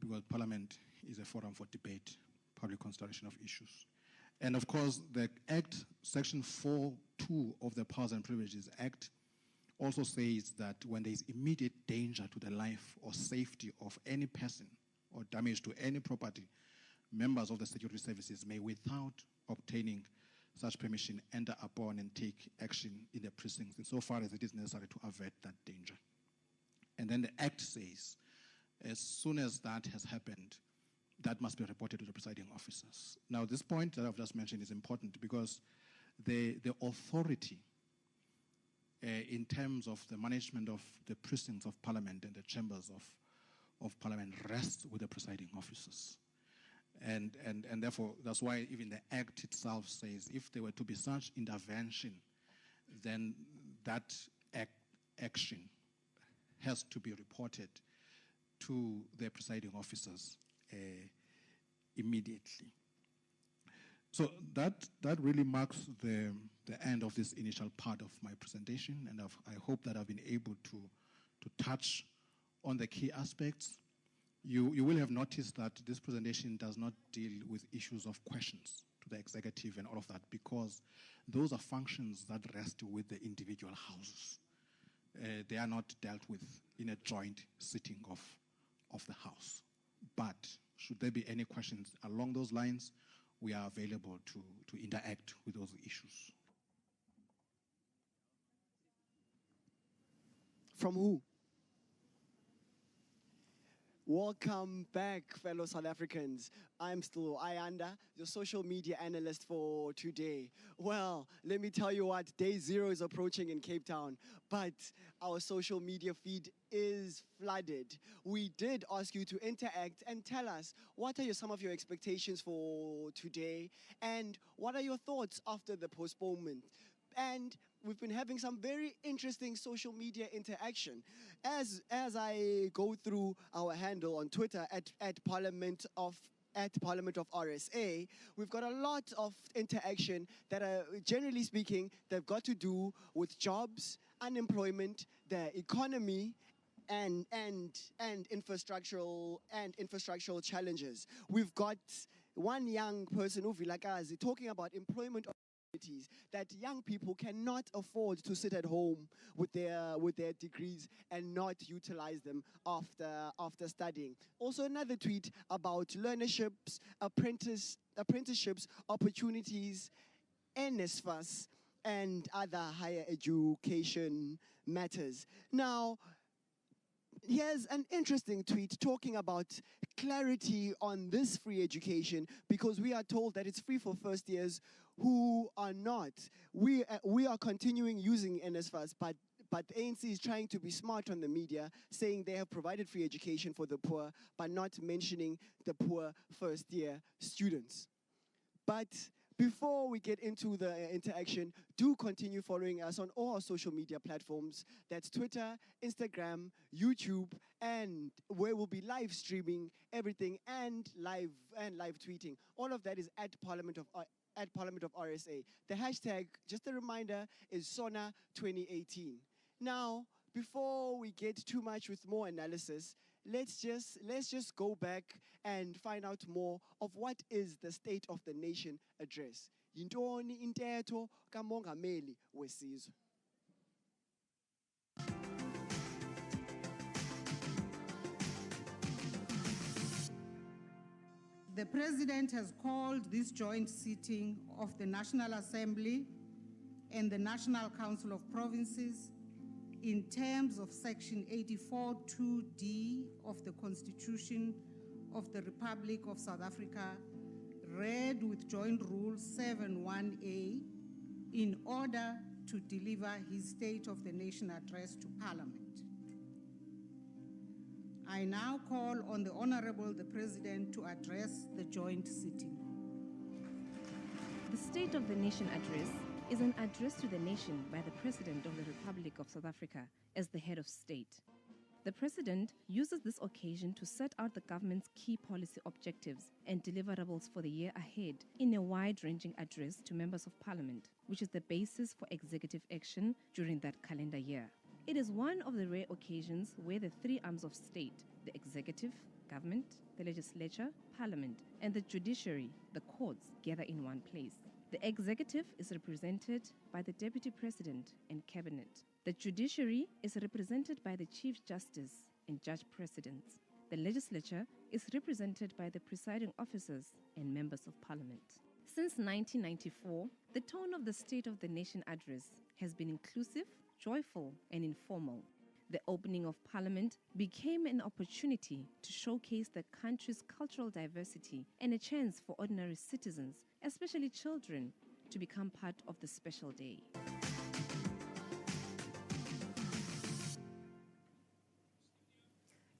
because Parliament is a forum for debate, public consideration of issues. And of course, the Act, Section 4.2 of the Powers and Privileges Act, also says that when there is immediate danger to the life or safety of any person or damage to any property, members of the security services may, without obtaining such permission, enter upon and take action in the precincts insofar as it is necessary to avert that danger. And then the Act says, as soon as that has happened, that must be reported to the presiding officers. Now, this point that I've just mentioned is important, because the authority in terms of the management of the precincts of Parliament and the chambers of Parliament rests with the presiding officers. And therefore, that's why even the Act itself says if there were to be such intervention, then that action has to be reported to the presiding officers immediately. So that really marks the end of this initial part of my presentation, and I hope that I've been able to touch on the key aspects. You will have noticed that this presentation does not deal with issues of questions to the executive and all of that, because those are functions that rest with the individual houses. They are not dealt with in a joint sitting of the House. But should there be any questions along those lines, we are available to interact with those issues. From who? Welcome back, fellow South Africans. I'm still Ayanda, your social media analyst for today. Well, let me tell you what, day 0 is approaching in Cape Town, but our social media feed is flooded. We did ask you to interact and tell us what are some of your expectations for today and what are your thoughts after the postponement. And we've been having some very interesting social media interaction. As I go through our handle on Twitter at Parliament of RSA, we've got a lot of interaction that are, generally speaking, they've got to do with jobs, unemployment, the economy, and infrastructural challenges. We've got one young person, Uvilakazi, talking about employment opportunities that young people cannot afford to sit at home with their degrees and not utilize them after studying. Also another tweet about learnerships, apprenticeships, opportunities, NSFAS, and other higher education matters. Now, here's an interesting tweet talking about clarity on this free education, because we are told that it's free for first years who are not. We are continuing using NSFAS, but the ANC is trying to be smart on the media, saying they have provided free education for the poor, but not mentioning the poor first-year students. But before we get into the interaction, do continue following us on all our social media platforms. That's Twitter, Instagram, YouTube, and where we'll be live streaming everything and live tweeting. All of that is at Parliament of RSA. The hashtag, just a reminder, is Sona 2018. Now, before we get too much with more analysis, let's just go back and find out more of what is the State of the Nation address. Yintoni intetho kamongameli wesizwe. The President has called this joint sitting of the National Assembly and the National Council of Provinces in terms of Section 84(2)(d) of the Constitution of the Republic of South Africa, read with Joint Rule 7(1)(a), in order to deliver his State of the Nation address to Parliament. I now call on the Honorable the President to address the joint sitting. The State of the Nation address is an address to the nation by the President of the Republic of South Africa as the head of state. The President uses this occasion to set out the government's key policy objectives and deliverables for the year ahead in a wide-ranging address to members of Parliament, which is the basis for executive action during that calendar year. It is one of the rare occasions where the three arms of state, the executive, government, the legislature, Parliament, and the judiciary, the courts, gather in one place. The executive is represented by the Deputy President and Cabinet. The judiciary is represented by the Chief Justice and Judge Presidents. The legislature is represented by the presiding officers and members of Parliament. Since 1994, the tone of the State of the Nation address has been inclusive, joyful, and informal. The opening of Parliament became an opportunity to showcase the country's cultural diversity and a chance for ordinary citizens, especially children, to become part of the special day.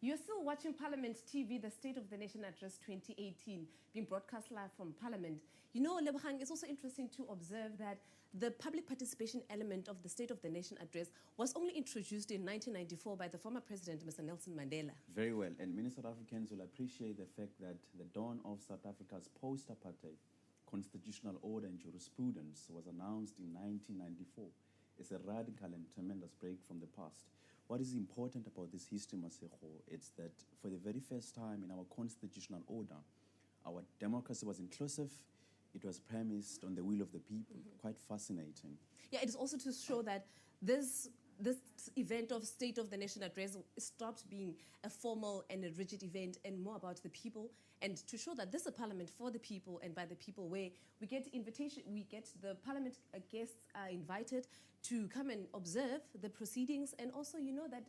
You're still watching Parliament TV, the State of the Nation Address 2018, being broadcast live from Parliament. You know, Lebogang, it's also interesting to observe that the public participation element of the State of the Nation Address was only introduced in 1994 by the former President, Mr. Nelson Mandela. Very well, and many South Africans will appreciate the fact that the dawn of South Africa's post-apartheid constitutional order and jurisprudence was announced in 1994. It's a radical and tremendous break from the past. What is important about this history, Masego, it's that for the very first time in our constitutional order, our democracy was inclusive, it was premised on the will of the people. Quite fascinating. Yeah, it is also to show that this event of State of the Nation Address stopped being a formal and a rigid event and more about the people and to show that this is a parliament for the people and by the people, where we get the parliament guests are invited to come and observe the proceedings, and also that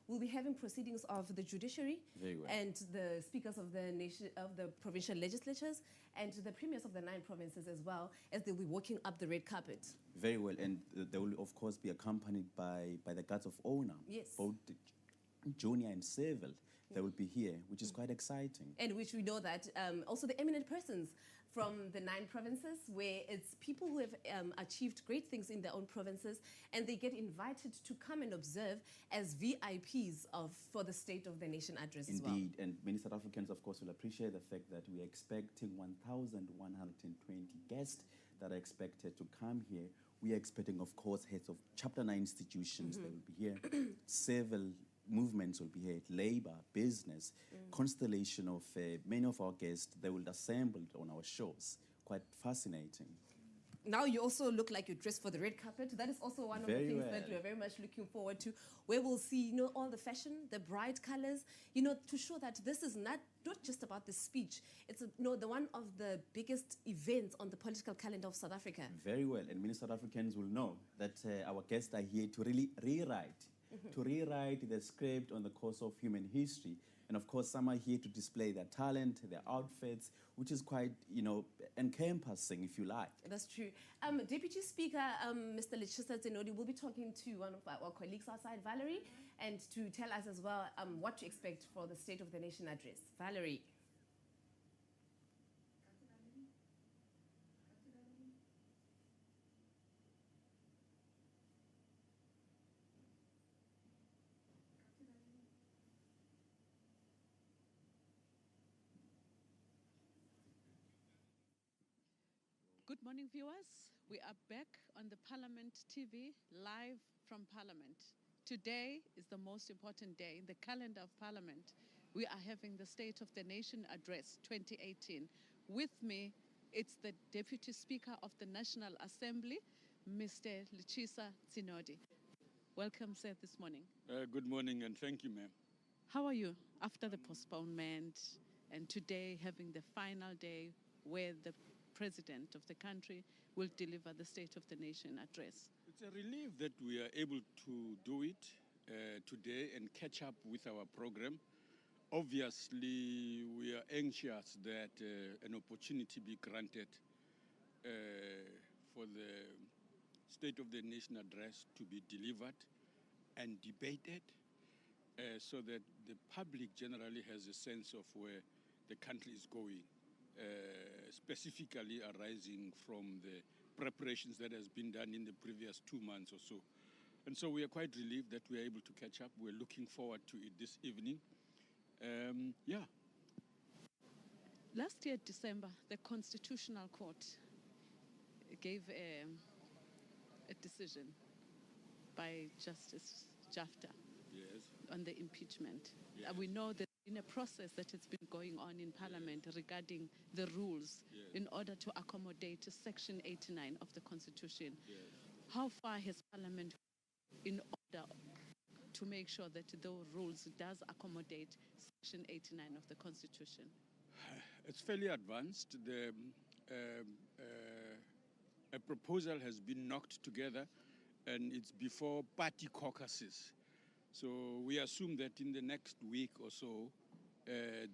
we'll be having proceedings of the judiciary. Very well. And the speakers of the provincial legislatures and the premiers of the 9 provinces, as well as they'll be walking up the red carpet. Very well, and they will of course be accompanied by the guards of honor. Yes. Both junior and civil. They will be here, which is quite exciting. And which we know that also the eminent persons from the 9 provinces, where it's people who have achieved great things in their own provinces, and they get invited to come and observe as VIPs for the State of the Nation address as well. Indeed, and many South Africans, of course, will appreciate the fact that we are expecting 1,120 guests that are expected to come here. We are expecting, of course, heads of Chapter 9 institutions. They will be here. Civil movements will be here, labor, business, constellation of many of our guests. They will assemble on our shows. Quite fascinating. Now you also look like you're dressed for the red carpet. That is also one of the things that we're very much looking forward to, where we'll see, all the fashion, the bright colors, to show that this is not just about the speech. It's the one of the biggest events on the political calendar of South Africa. Very well, and many South Africans will know that our guests are here to really rewrite the script on the course of human history. And of course, some are here to display their talent, their outfits, which is quite, encompassing, if you like. That's true. Deputy Speaker, Mr. Lechisa Zenodi, will be talking to one of our colleagues outside, Valerie, and to tell us as well what to expect for the State of the Nation address. Valerie. Good morning, viewers. We are back on the Parliament TV, live from Parliament. Today is the most important day in the calendar of Parliament. We are having the State of the Nation Address 2018. With me, it's the Deputy Speaker of the National Assembly, Mr. Lechisa Zenodi. Welcome, sir, this morning. Good morning, and thank you, ma'am. How are you after the postponement and today having the final day where the President of the country will deliver the State of the Nation address? It's a relief that we are able to do it today and catch up with our program. Obviously, we are anxious that an opportunity be granted for the State of the Nation address to be delivered and debated so that the public generally has a sense of where the country is going. Specifically arising from the preparations that has been done in the previous 2 months or so. And so we are quite relieved that we are able to catch up. We're looking forward to it this evening. Last year, December, the Constitutional Court gave a decision by Justice Jafta on the impeachment. We know that in a process that has been going on in Parliament regarding the rules in order to accommodate Section 89 of the Constitution. How far has Parliament in order to make sure that those rules does accommodate Section 89 of the Constitution? It's fairly advanced. A proposal has been knocked together and it's before party caucuses. So we assume that in the next week or so,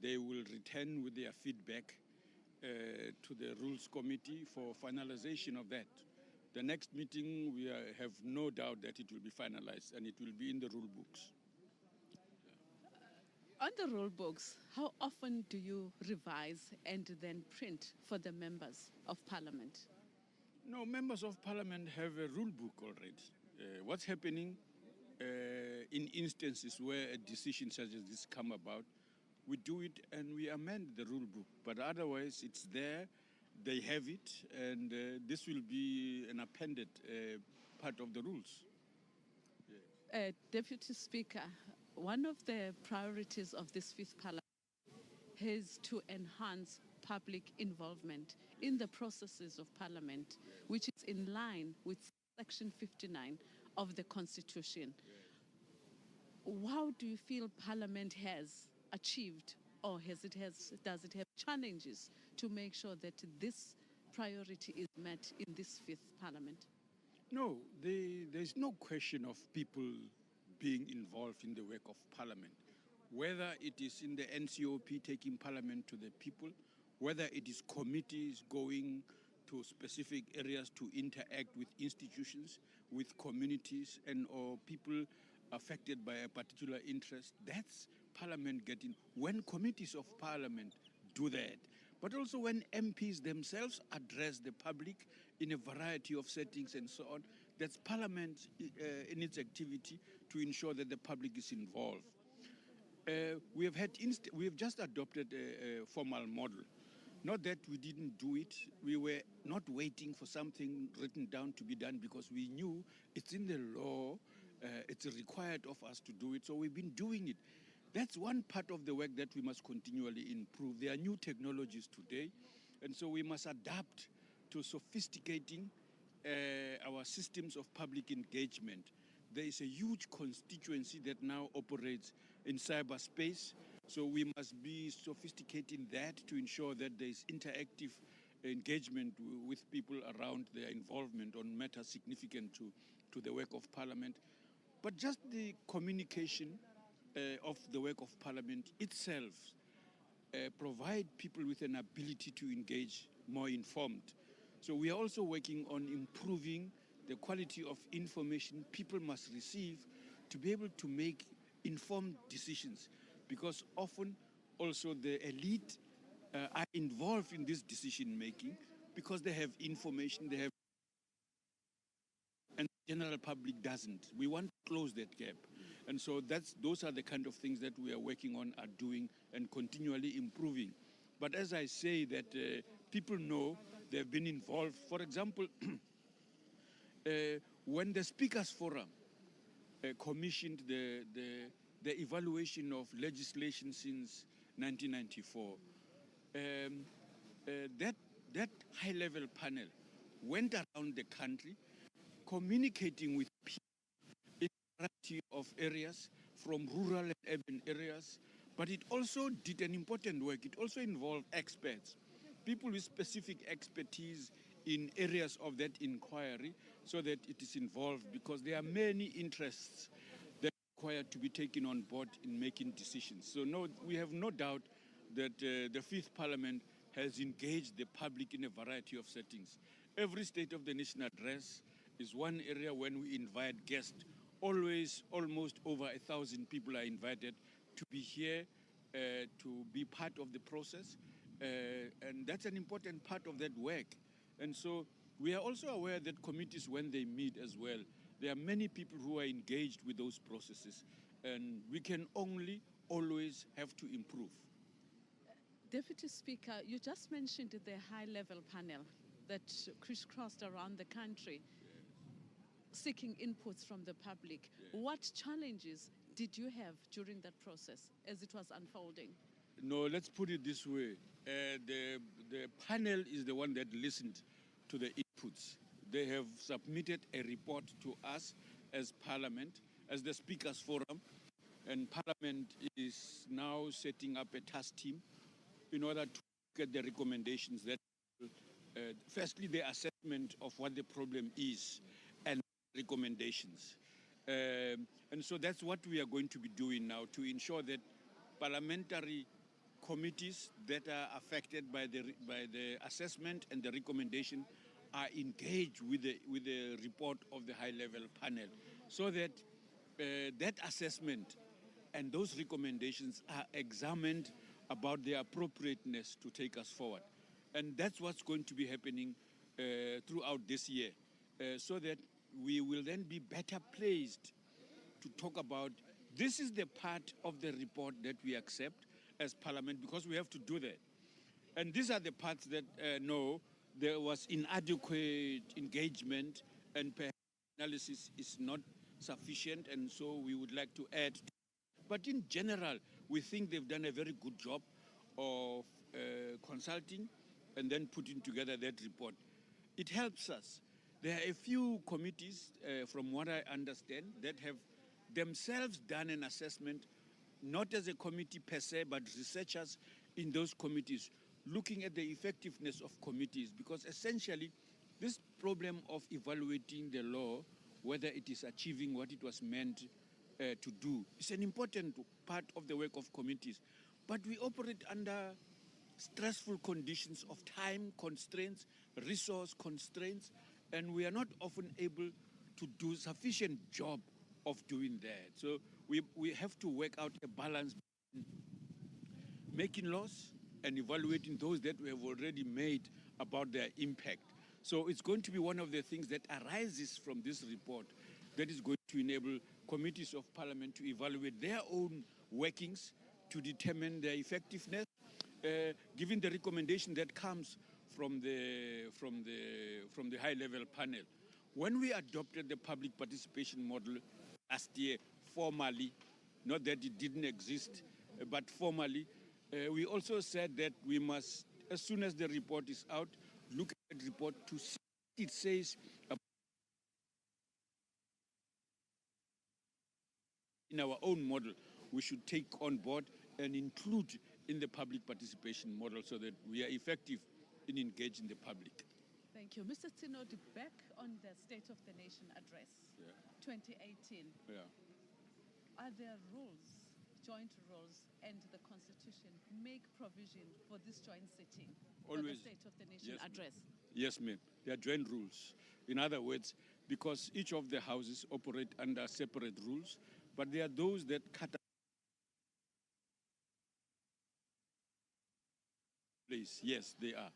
they will return with their feedback to the Rules Committee for finalization of that. The next meeting, we have no doubt that it will be finalized and it will be in the rule books. On the rule books, how often do you revise and then print for the members of Parliament? No, members of Parliament have a rule book already. What's happening in instances where a decision such as this come about, we do it and we amend the rule book. But otherwise, it's there, they have it, and this will be an appended part of the rules. Deputy Speaker, one of the priorities of this fifth Parliament is to enhance public involvement in the processes of Parliament, which is in line with Section 59 of the Constitution. How do you feel Parliament has achieved or does it have challenges to make sure that this priority is met in this fifth parliament? No, there's no question of people being involved in the work of parliament, whether it is in the NCOP taking parliament to the people, whether it is committees going to specific areas to interact with institutions, with communities, and or people affected by a particular interest. That's parliament getting, when committees of parliament do that, but also when MPs themselves address the public in a variety of settings and so on. That's parliament in its activity to ensure that the public is involved. We have just adopted a formal model. Not that we didn't do it. We were not waiting for something written down to be done because we knew it's in the law. It's required of us to do it. So we've been doing it. That's one part of the work that we must continually improve. There are new technologies today, and so we must adapt to sophisticating our systems of public engagement. There is a huge constituency that now operates in cyberspace, so we must be sophisticating that to ensure that there is interactive engagement with people around their involvement on matters significant to the work of Parliament. But just the communication of the work of Parliament itself provide people with an ability to engage more informed. So we are also working on improving the quality of information people must receive to be able to make informed decisions, because often also the elite are involved in this decision making because they have information, and the general public doesn't. We want to close that gap. And so those are the kind of things that we are working on, are doing, and continually improving. But as I say, that people know they've been involved. For example, when the Speakers Forum commissioned the evaluation of legislation since 1994, that high-level panel went around the country communicating with people in a variety of areas, from rural and urban areas, but it also did an important work. It also involved experts, people with specific expertise in areas of that inquiry, so that it is involved, because there are many interests that are required to be taken on board in making decisions. So no, we have no doubt that the Fifth Parliament has engaged the public in a variety of settings. Every State of the Nation address is one area when we invite guests. Always, almost over 1,000 people are invited to be here, to be part of the process. And that's an important part of that work. And so we are also aware that committees, when they meet as well, there are many people who are engaged with those processes. And we can only always have to improve. Deputy Speaker, you just mentioned the high-level panel that crisscrossed around the country, seeking inputs from the public. Yeah. What challenges did you have during that process as it was unfolding? No, let's put it this way. The panel is the one that listened to the inputs. They have submitted a report to us as Parliament, as the Speakers Forum, and Parliament is now setting up a task team in order to get the recommendations that, firstly, the assessment of what the problem is, and recommendations. And so that's what we are going to be doing now, to ensure that parliamentary committees that are affected by the assessment and the recommendation are engaged with the report of the high-level panel, so that that assessment and those recommendations are examined about their appropriateness to take us forward. And that's what's going to be happening throughout this year, so that we will then be better placed to talk about, this is the part of the report that we accept as Parliament, because we have to do that. And these are the parts that, no, there was inadequate engagement and perhaps analysis is not sufficient, and so we would like to add. But in general, we think they've done a very good job of consulting and then putting together that report. It helps us. There are a few committees, from what I understand, that have themselves done an assessment not as a committee per se, but researchers in those committees, looking at the effectiveness of committees, because essentially this problem of evaluating the law, whether it is achieving what it was meant to do, is an important part of the work of committees. But we operate under stressful conditions of time constraints, resource constraints, and we are not often able to do sufficient job of doing that. So we have to work out a balance between making laws and evaluating those that we have already made about their impact. So it's going to be one of the things that arises from this report that is going to enable committees of parliament to evaluate their own workings to determine their effectiveness, given the recommendation that comes from the high-level panel. When we adopted the public participation model last year, formally, not that it didn't exist, but formally, we also said that we must, as soon as the report is out, look at the report to see what it says about in our own model. We should take on board and include in the public participation model so that we are effective in engaging the public. Thank you. Mr. Tsinodi, back on the State of the Nation address, 2018. Yeah. Are there rules, joint rules, and the Constitution make provision for this joint sitting for the Always. State of the Nation address? Yes, ma'am. They are joint rules. In other words, because each of the houses operate under separate rules, but there are those that cut place. Yes, they are.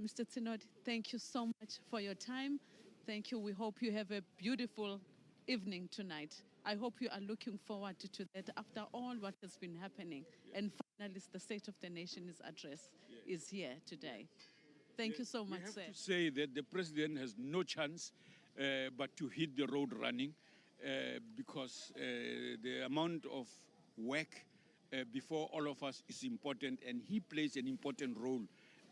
Mr. Tsinodi, thank you so much for your time. Thank you. We hope you have a beautiful evening tonight. I hope you are looking forward to that after all what has been happening. And finally, the State of the Nation's address is here today. Thank you so much, we have sir. to say that the president has no chance but to hit the road running because the amount of work before all of us is important, and he plays an important role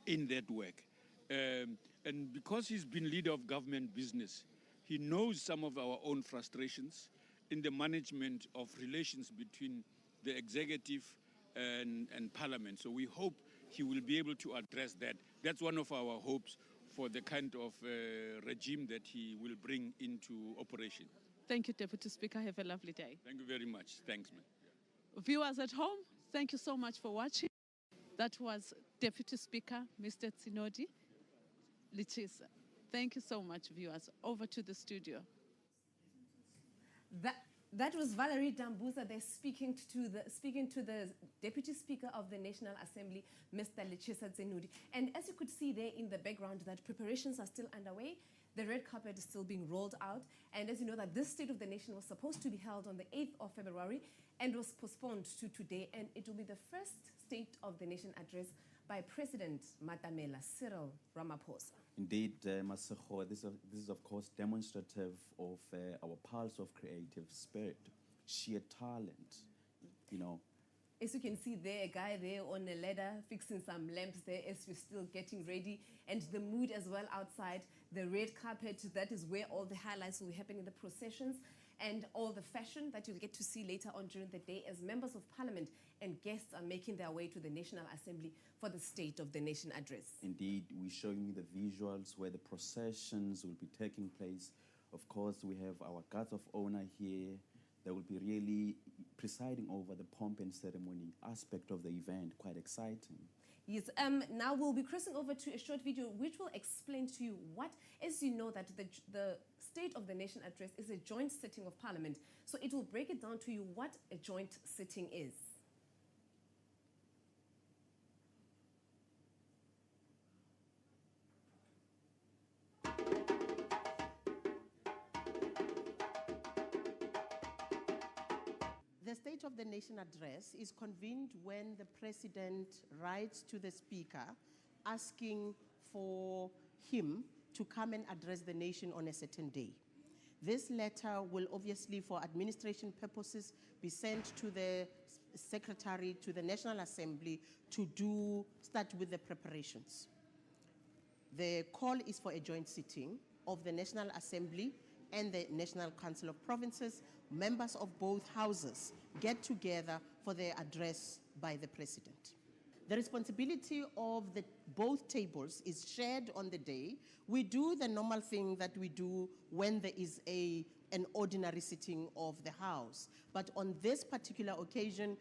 in that work. And because he's been leader of government business, he knows some of our own frustrations in the management of relations between the executive and parliament. So we hope he will be able to address that. That's one of our hopes for the kind of regime that he will bring into operation. Thank you, Deputy Speaker. Have a lovely day. Thank you very much. Thanks, man. Viewers at home, thank you so much for watching. That was Deputy Speaker, Mr. Tsinodi Lichisa. Thank you so much, viewers. Over to the studio. That was Valerie Dambuza there speaking to the Deputy Speaker of the National Assembly, Mr. Lichisa Tsinodi. And as you could see there in the background, that preparations are still underway. The red carpet is still being rolled out. And as you know, that this State of the Nation was supposed to be held on the 8th of February and was postponed to today. And it will be the first State of the Nation address by President Matamela Cyril Ramaphosa. Indeed, Masego, this is of course demonstrative of our pulse of creative spirit, sheer talent, you know. As you can see there, a guy there on a ladder fixing some lamps there as we're still getting ready, and the mood as well outside, the red carpet, that is where all the highlights will be happening in the processions, and all the fashion that you'll get to see later on during the day as members of parliament and guests are making their way to the National Assembly for the State of the Nation address. Indeed, we're showing you the visuals where the processions will be taking place. Of course, we have our guards of honor here. They will be really presiding over the pomp and ceremony aspect of the event. Quite exciting. Yes, now we'll be crossing over to a short video which will explain to you what, as you know that the State of the Nation address is a joint sitting of Parliament. So it will break it down to you what a joint sitting is. The State of the Nation address is convened when the President writes to the Speaker asking for him to come and address the nation on a certain day. This letter will obviously, for administration purposes, be sent to the Secretary to the National Assembly to start with the preparations. The call is for a joint sitting of the National Assembly and the National Council of Provinces. Members of both houses get together for their address by the President. The responsibility of both tables is shared on the day. We do the normal thing that we do when there is an ordinary sitting of the House. But on this particular occasion,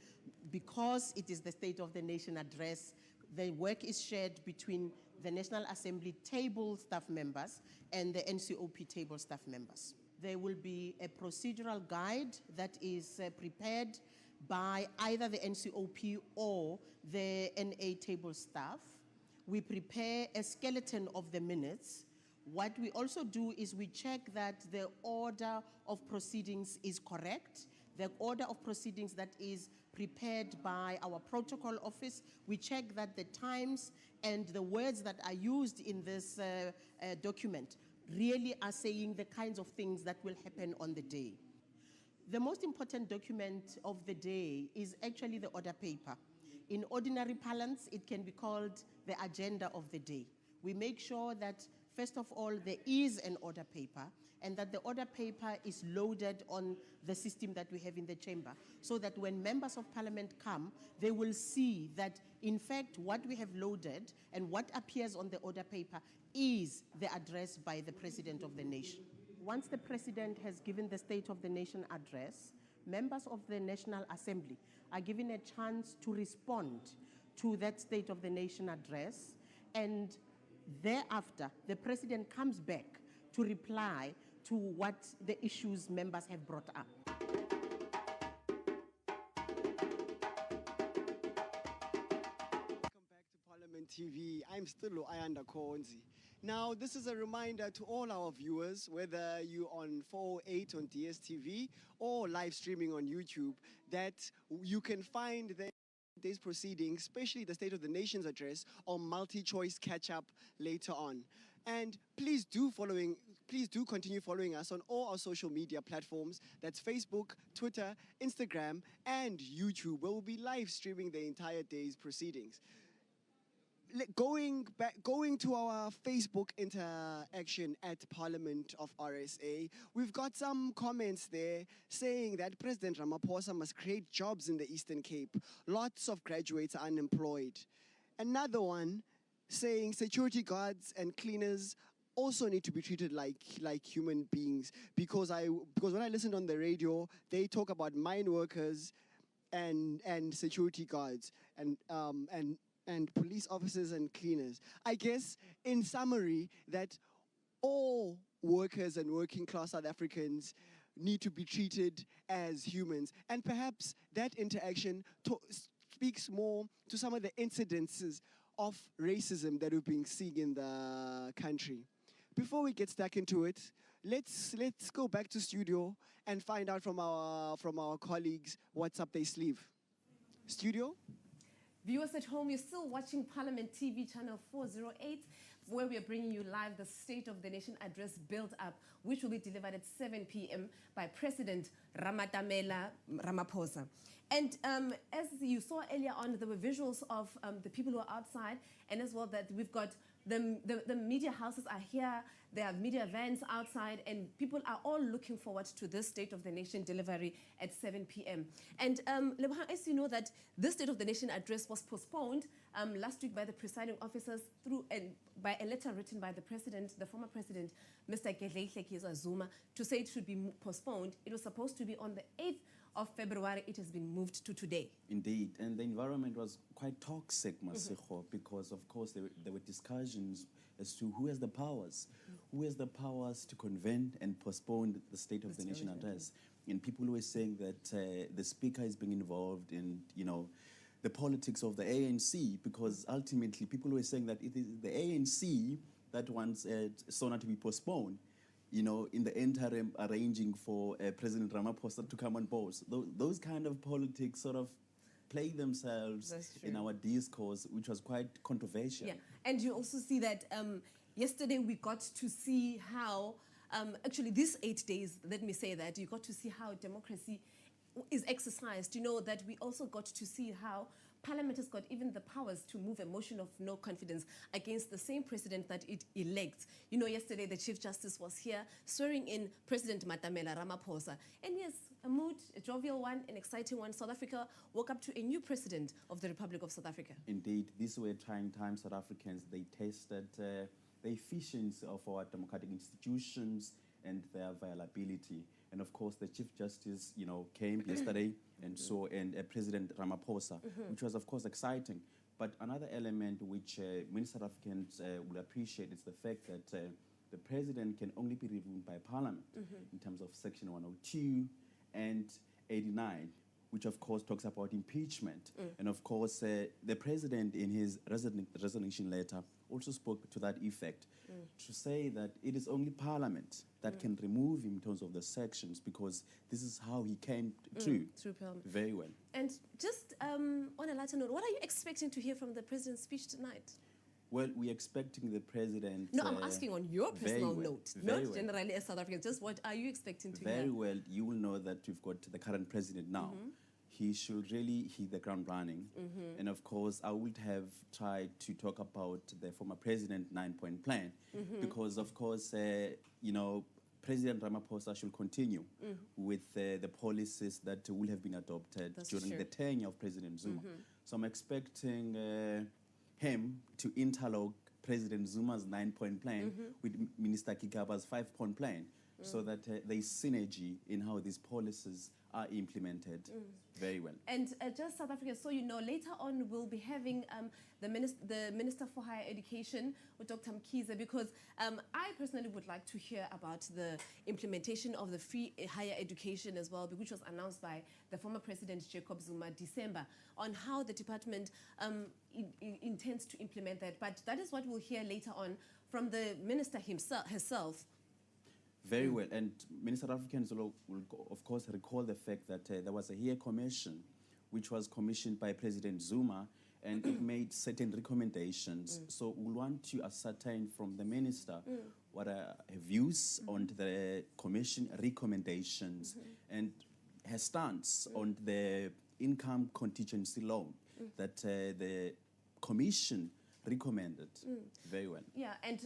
because it is the State of the Nation address, the work is shared between the National Assembly table staff members and the NCOP table staff members. There will be a procedural guide that is prepared by either the NCOP or the NA table staff. We prepare a skeleton of the minutes. What we also do is we check that the order of proceedings is correct, the order of proceedings that is prepared by our protocol office. We check that the times and the words that are used in this document really are saying the kinds of things that will happen on the day. The most important document of the day is actually the order paper. In ordinary parlance, it can be called the agenda of the day. We make sure that, first of all, there is an order paper and that the order paper is loaded on the system that we have in the chamber, so that when members of parliament come, they will see that, in fact, what we have loaded and what appears on the order paper is the address by the President of the Nation. Once the President has given the State of the Nation address, members of the National Assembly are given a chance to respond to that State of the Nation address, and thereafter, the President comes back to reply to what the issues members have brought up. Welcome back to Parliament TV. I'm still Ayanda Konzi. Now, this is a reminder to all our viewers, whether you're on 408 on DSTV or live streaming on YouTube, that you can find these proceedings, especially the State of the Nation's address, on multi-choice catch-up later on. And please do continue following us on all our social media platforms. That's Facebook, Twitter, Instagram, and YouTube, where we'll be live streaming the entire day's proceedings. Going to our Facebook interaction at Parliament of RSA, we've got some comments there saying that President Ramaphosa must create jobs in the Eastern Cape. Lots of graduates are unemployed. Another one saying security guards and cleaners also need to be treated like human beings, because when I listened on the radio, they talk about mine workers and security guards and police officers and cleaners. I guess, in summary, that all workers and working class South Africans need to be treated as humans. And perhaps that interaction speaks more to some of the incidences of racism that we've been seeing in the country. Before we get stuck into it, let's go back to studio and find out from our colleagues what's up their sleeve. Studio? Viewers at home, you're still watching Parliament TV channel 408, where we are bringing you live the State of the Nation address Build Up, which will be delivered at 7 p.m. by President Ramatamela Ramaphosa. And as you saw earlier on, there were visuals of the people who are outside, and as well that we've got the media houses are here, there are media vans outside, and people are all looking forward to this State of the Nation delivery at 7 p.m. And Lebohang, as you know, that this State of the Nation address was postponed last week by the presiding officers by a letter written by the president, the former president, Mr. Gedleyihlekisa Zuma, to say it should be postponed. It was supposed to be on the 8th of February. It has been moved to today. Indeed, and the environment was quite toxic, Masiko, because of course there were discussions as to who has the powers, who has the powers to convene and postpone the State of the Nation address. And people were saying that the speaker is being involved in, the politics of the ANC, because ultimately people were saying that it is the ANC that wants Sona to be postponed, in the interim arranging for President Ramaphosa to come on board. Those kind of politics sort of play themselves in our discourse, which was quite controversial. Yeah, and you also see that yesterday we got to see how, actually these 8 days, let me say that, you got to see how democracy is exercised. That we also got to see how Parliament has got even the powers to move a motion of no confidence against the same president that it elects. You know, yesterday the Chief Justice was here swearing in President Matamela Ramaphosa. And yes, a mood, a jovial one, an exciting one. South Africa woke up to a new president of the Republic of South Africa. Indeed, these were trying times. South Africans, they tested the efficiency of our democratic institutions and their viability. And of course, the Chief Justice, you know, came yesterday and President Ramaphosa, which was of course exciting. But another element which many South Africans will appreciate is the fact that the president can only be reviewed by Parliament in terms of Section 102 and 89, which of course talks about impeachment. And of course, the president in his resignation letter also spoke to that effect, to say that it is only Parliament that can remove him in terms of the sections, because this is how he came through Parliament. Very well. And just on a lighter note, what are you expecting to hear from the president's speech tonight? Well, we're expecting the president... No, I'm asking on your personal note, not well. generally as South Africans. Just what are you expecting to hear? Very well. You will know that we've got the current president now. He should really hit the ground running. And of course, I would have tried to talk about the former president 9-point plan, because of course, you know, President Ramaphosa should continue with the policies that will have been adopted during the tenure of President Zuma. So I'm expecting him to interlock President Zuma's 9-point plan with Minister Kikaba's 5-point plan, so that there is synergy in how these policies are implemented very well. And just South Africa, so you know, later on we'll be having the Minister for Higher Education, with Dr. Mkhize, because I personally would like to hear about the implementation of the free higher education as well, which was announced by the former President Jacob Zuma December, on how the department intends to implement that. But that is what we'll hear later on from the minister herself. Very well, and many South Africans will of course recall the fact that there was a HEAR commission which was commissioned by President Zuma, and it made certain recommendations. So we want to ascertain from the minister what are her views on the commission recommendations and her stance on the income contingency loan that the commission recommended. Very well. Yeah, and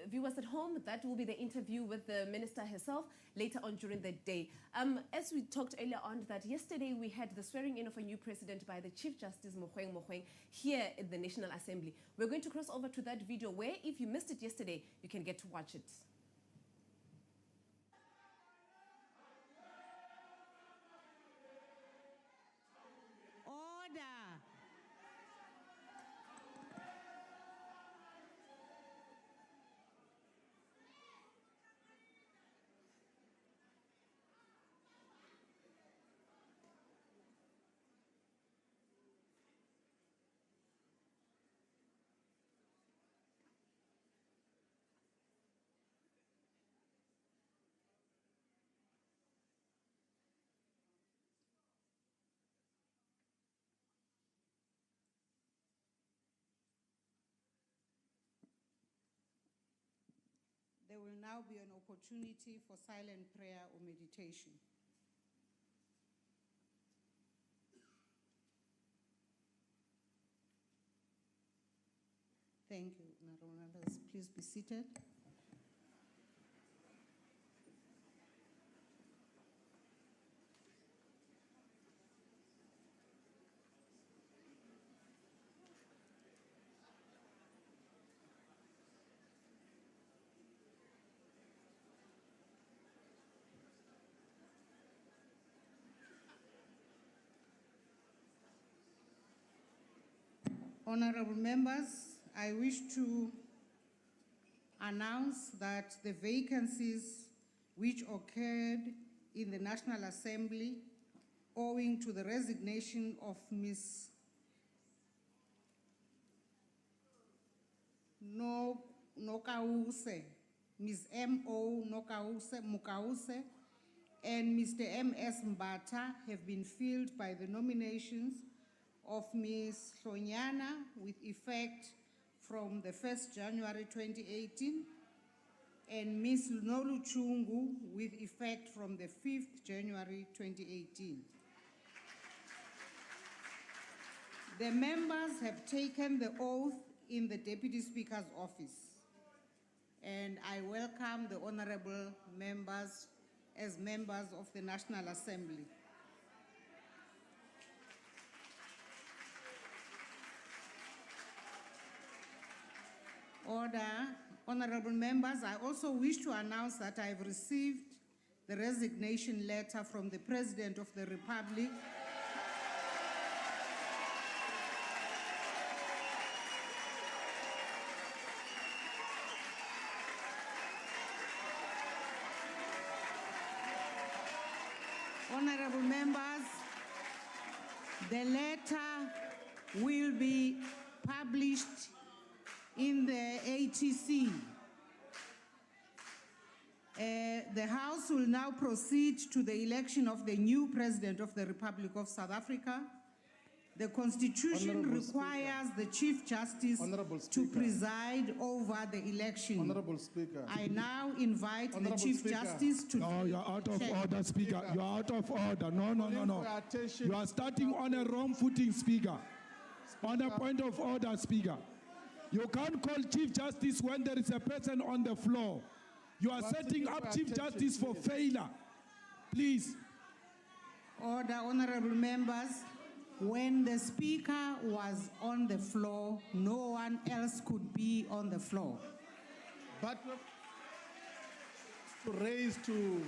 viewers at home, that will be the interview with the minister herself later on during the day. As we talked earlier on, that yesterday we had the swearing in of a new president by the Chief Justice Mogoeng here in the National Assembly. We're going to cross over to that video where, if you missed it yesterday, you can get to watch it. There will now be an opportunity for silent prayer or meditation. Thank you, Narona. Please be seated. Honorable members, I wish to announce that the vacancies which occurred in the National Assembly owing to the resignation of Ms. Nokause, Ms. M.O. Mukause, and Mr. M.S. Mbata have been filled by the nominations of Ms. Hlonyana with effect from the 1st January 2018 and Ms. Noluchungu with effect from the 5th January 2018. The members have taken the oath in the Deputy Speaker's office, and I welcome the honorable members as members of the National Assembly. Order. Honorable members, I also wish to announce that I have received the resignation letter from the President of the Republic Honorable members, the letter will be published in the ATC. The House will now proceed to the election of the new President of the Republic of South Africa. The Constitution Honorable requires the Chief Justice to preside over the election. Honorable Speaker. I now invite Honorable the Chief Speaker. Justice to... No, you're out of order, Speaker. You're out of order. No. You are starting on a wrong footing, Speaker. On a point of order, Speaker. You can't call Chief Justice when there is a person on the floor. You are setting up Chief Justice for failure. Please. Order, honorable members. When the Speaker was on the floor, no one else could be on the floor. But to raise to...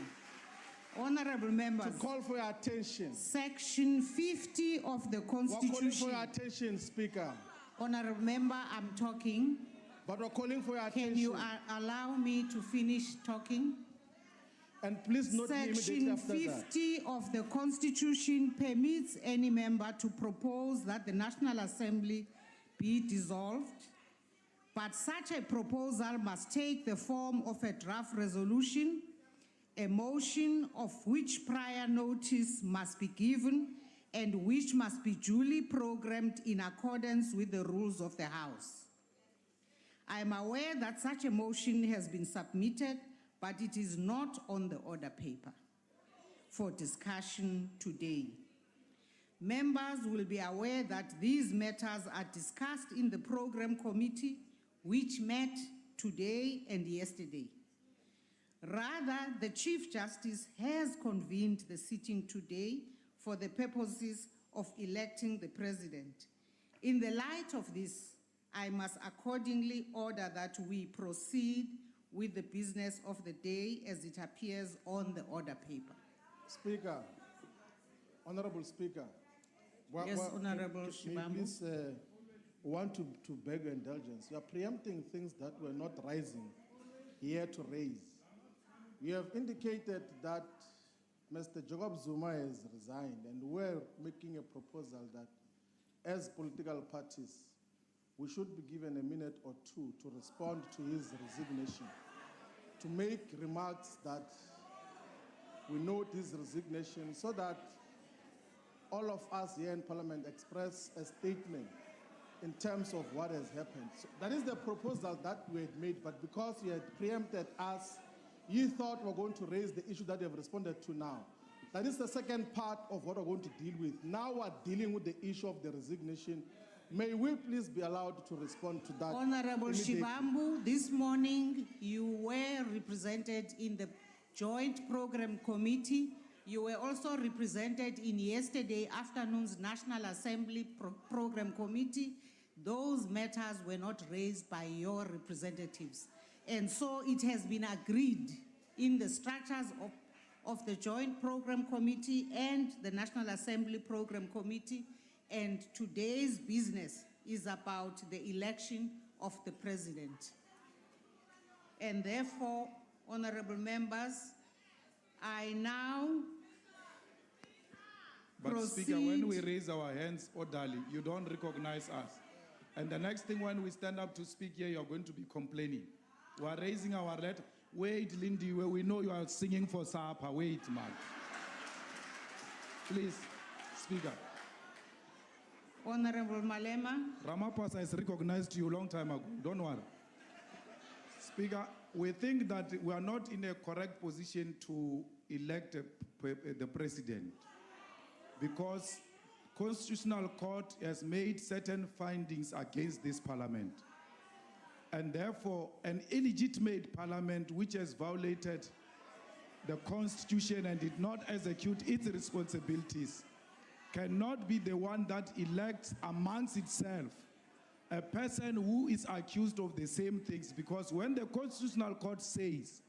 Honorable members. To call for your attention. Section 50 of the Constitution. We're calling for your attention, Speaker. Honorable member, I'm talking. But we're calling for your attention. Can you allow me to finish talking? And please note Section 50 of the Constitution permits any member to propose that the National Assembly be dissolved, but such a proposal must take the form of a draft resolution, a motion of which prior notice must be given and which must be duly programmed in accordance with the rules of the House. I am aware that such a motion has been submitted, but it is not on the order paper for discussion today. Members will be aware that these matters are discussed in the program committee, which met today and yesterday. Rather, the Chief Justice has convened the sitting today for the purposes of electing the President. In the light of this, I must accordingly order that we proceed with the business of the day as it appears on the order paper. Speaker, Honorable Speaker. Yes, Honorable Shibambu. Please want to beg your indulgence. You are preempting things that were not rising here to raise. You have indicated that Mr. Jacob Zuma has resigned, and we're making a proposal that as political parties, we should be given a minute or two to respond to his resignation, to make remarks that we note his resignation so that all of us here in Parliament express a statement in terms of what has happened. So that is the proposal that we had made, but because you had preempted us, you thought we're going to raise the issue that you have responded to now. That is the second part of what we're going to deal with. Now we're dealing with the issue of the resignation. May we please be allowed to respond to that? Honorable Shibambu, this morning you were represented in the Joint Program Committee. You were also represented in yesterday afternoon's National Assembly Program Committee. Those matters were not raised by your representatives. And so it has been agreed in the structures of the Joint Program Committee and the National Assembly Program Committee. And today's business is about the election of the President. And therefore, honorable members, I now proceed. Speaker, when we raise our hands orderly, you don't recognize us. And the next thing, when we stand up to speak here, you're going to be complaining. We are raising our letter. Wait, Lindy, we know you are singing for supper. Wait, man. Please, Speaker. Honorable Malema. Ramaphosa has recognized you a long time ago. Don't worry. Speaker, we think that we are not in a correct position to elect the president because Constitutional Court has made certain findings against this parliament. And therefore, an illegitimate parliament which has violated the Constitution and did not execute its responsibilities cannot be the one that elects amongst itself a person who is accused of the same things, because when the Constitutional Court says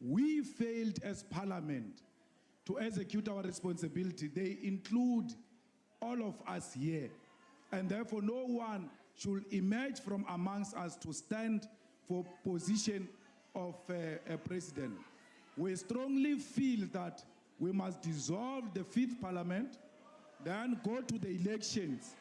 we failed as parliament to execute our responsibility, they include all of us here. And therefore no one should emerge from amongst us to stand for position of a president. We strongly feel that we must dissolve the 5th parliament, then go to the elections.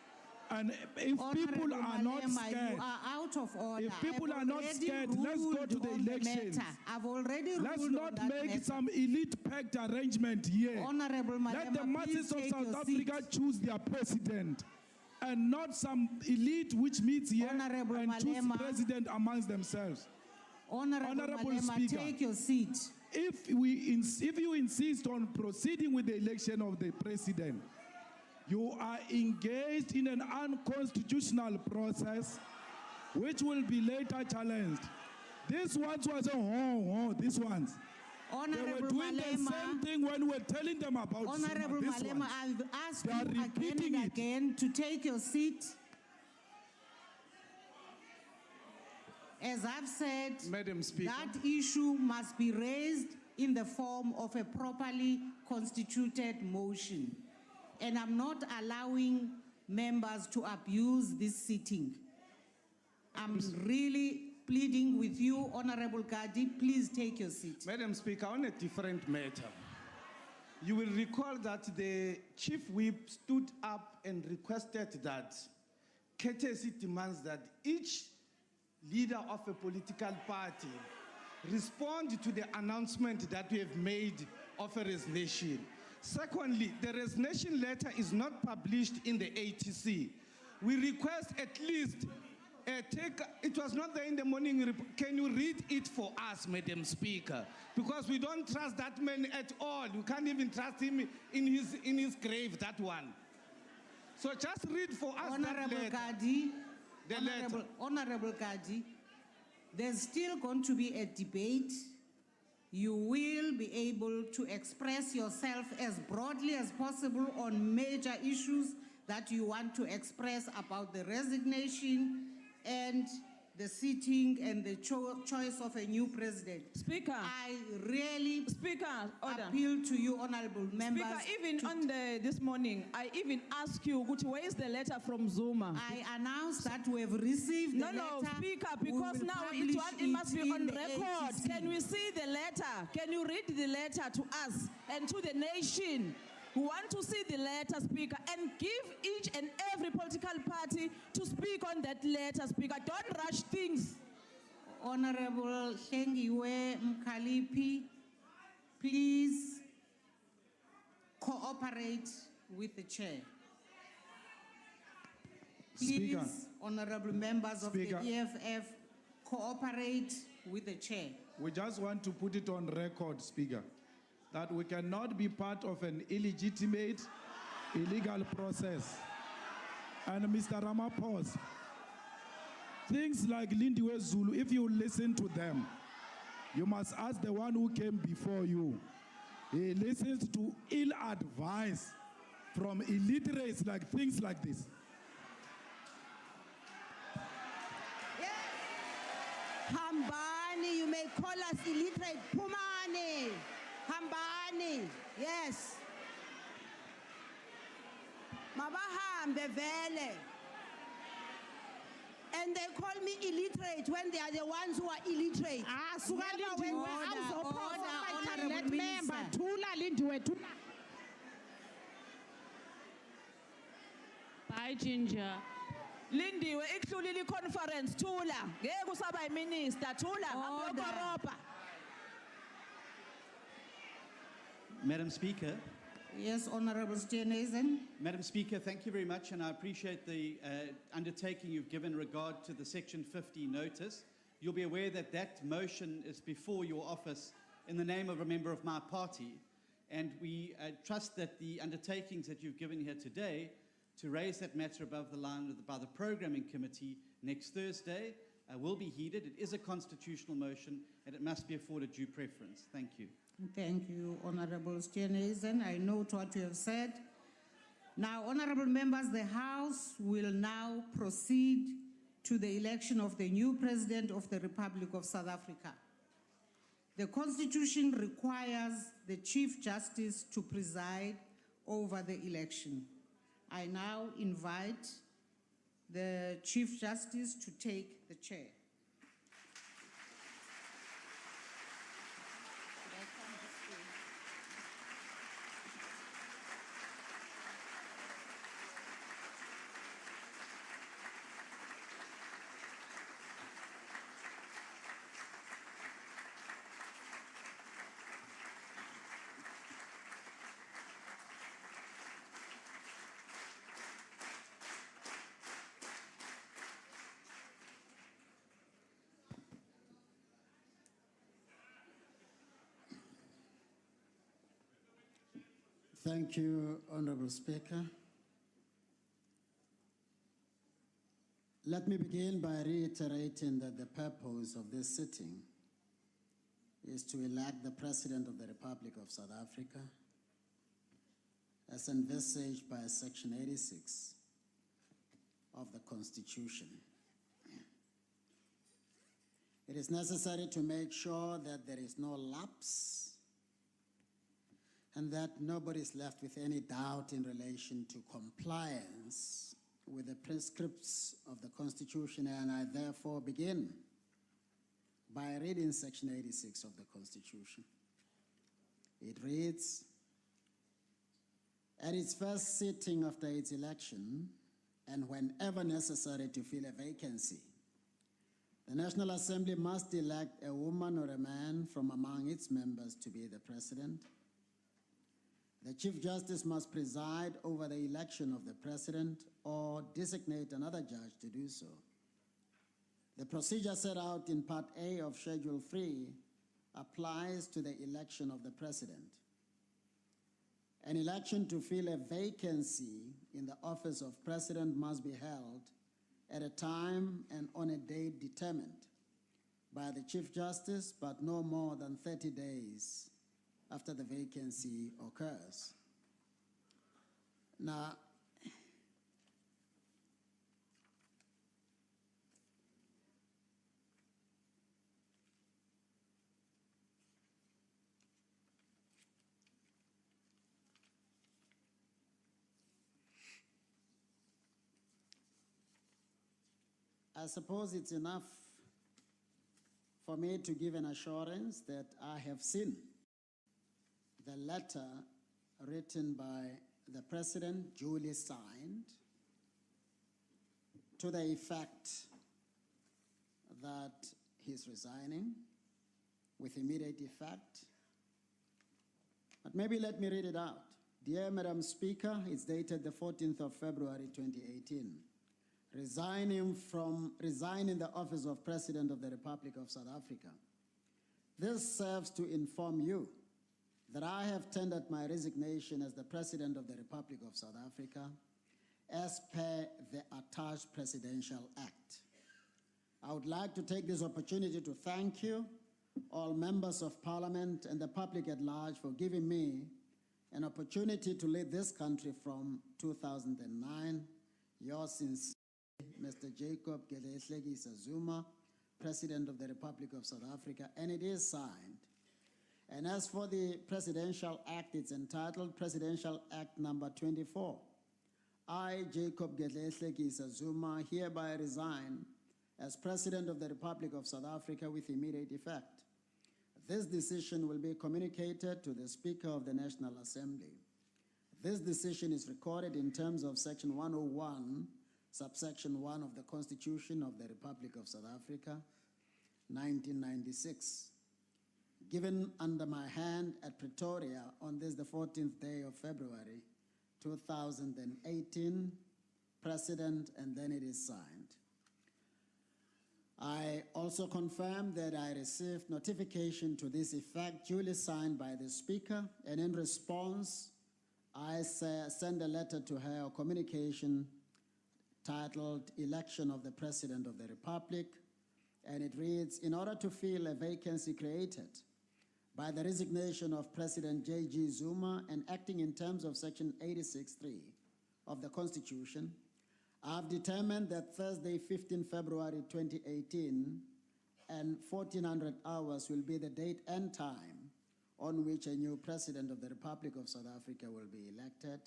And if people are not scared, you are out of order. If people are not scared, let's go to the elections. I've already Let's ruled not on that make matter. some elite-packed arrangement here. Honorable Let the Malema, masses please of take South your Africa seat. choose their president, and not some elite which meets here Honorable and choose Malema. president amongst themselves. Honorable Malema, Speaker, take your seat. if you insist on proceeding with the election of the president, you are engaged in an unconstitutional process which will be later challenged. This ones was these ones. They were doing the same thing when we were telling them about Honorable Sona, this Malema, one. I've asked They you are again repeating and it. again to take your seat. As I've said, Madam Speaker. that issue must be raised in the form of a properly constituted motion. And I'm not allowing members to abuse this sitting. I'm really pleading with you, Honorable Gadi, please take your seat. Madam Speaker, on a different matter, you will recall that the Chief Whip stood up and requested that courtesy demands that each leader of a political party respond to the announcement that we have made of a resignation. Secondly, the resignation letter is not published in the ATC. We request at least it was not there in the morning. Can you read it for us, Madam Speaker? Because we don't trust that man at all. You can't even trust him in his grave, that one. So just read for us Honorable that letter. Gadi, The letter. Honorable Gadi, there's still going to be a debate. You will be able to express yourself as broadly as possible on major issues that you want to express about the resignation and the sitting and the choice of a new president. Speaker. I really order. appeal to you, honorable members. Speaker, even on this morning, I even asked you, where is the letter from Zuma? I announced that we have received the letter. No, Speaker, We because will now publish it must be in on the record. ATC. Can we see the letter? Can you read the letter to us and to the nation? We want to see the letter, Speaker, and give each and every political party to speak on that letter, Speaker. Don't rush things. Honorable Hlengiwe Mkhalipi, please cooperate with the chair. Please, Speaker. honorable members Speaker. of the EFF, cooperate with the chair. We just want to put it on record, Speaker, that we cannot be part of an illegitimate, illegal process. And Mr. Ramaphosa, things like Lindiwe Zulu, if you listen to them, you must ask the one who came before you. He listens to ill advice from illiterates, like things like this. Hambani, you may call us illiterate. Pumani. Hambani. Yes. Mabahambe vele. And they call me illiterate when they are the ones who are illiterate. Never when we're Honorable member. Bye, Ginger. Lindiwe ikhulile conference thula ngeke usaba yiminister thula ngiyokoropa. Madam Speaker. Yes, Honorable Steenhuisen. Madam Speaker, thank you very much, and I appreciate the undertaking you've given regard to the Section 50 notice. You'll be aware that that motion is before your office in the name of a member of my party, and we trust that the undertakings that you've given here today to raise that matter above the line by the programming committee next Thursday will be heeded. It is a constitutional motion and it must be afforded due preference. Thank you. Thank you, Honorable Steenhuisen. I note what you have said. Now, honorable members, the House will now proceed to the election of the new President of the Republic of South Africa. The Constitution requires the Chief Justice to preside over the election. I now invite the Chief Justice to take the chair. Thank you, Honorable Speaker. Let me begin by reiterating that the purpose of this sitting is to elect the President of the Republic of South Africa as envisaged by Section 86 of the Constitution. It is necessary to make sure that there is no lapse and that nobody is left with any doubt in relation to compliance with the prescripts of the Constitution, and I therefore begin by reading Section 86 of the Constitution. It reads, "At its first sitting after its election, and whenever necessary to fill a vacancy, the National Assembly must elect a woman or a man from among its members to be the President. The Chief Justice must preside over the election of the President or designate another judge to do so. The procedure set out in Part A of Schedule 3 applies to the election of the President. An election to fill a vacancy in the office of President must be held at a time and on a date determined by the Chief Justice, but no more than 30 days after the vacancy occurs." Now, I suppose it's enough for me to give an assurance that I have seen the letter written by the President, duly signed, to the effect that he's resigning with immediate effect. But maybe let me read it out. "Dear Madam Speaker," it's dated the 14th of February 2018, resigning the office of President of the Republic of South Africa. This serves to inform you that I have tendered my resignation as the President of the Republic of South Africa as per the attached Presidential Act. I would like to take this opportunity to thank you, all members of Parliament and the public at large, for giving me an opportunity to lead this country from 2009. Yours sincerely, Mr. Jacob Gedleyihlekisa Zuma, President of the Republic of South Africa, and it is signed. And as for the Presidential Act, it's entitled Presidential Act number 24. I, Jacob Gedleyihlekisa Zuma, hereby resign as President of the Republic of South Africa with immediate effect. This decision will be communicated to the Speaker of the National Assembly. This decision is recorded in terms of Section 101, subsection 1 of the Constitution of the Republic of South Africa, 1996. Given under my hand at Pretoria on this, the 14th day of February, 2018, President, and then it is signed. I also confirm that I received notification to this effect duly signed by the Speaker, and in response, I send a letter to her, a communication titled Election of the President of the Republic, and it reads, in order to fill a vacancy created by the resignation of President J.G. Zuma and acting in terms of Section 86(3) of the Constitution, I have determined that Thursday, 15 February 2018, and 1400 hours will be the date and time on which a new President of the Republic of South Africa will be elected.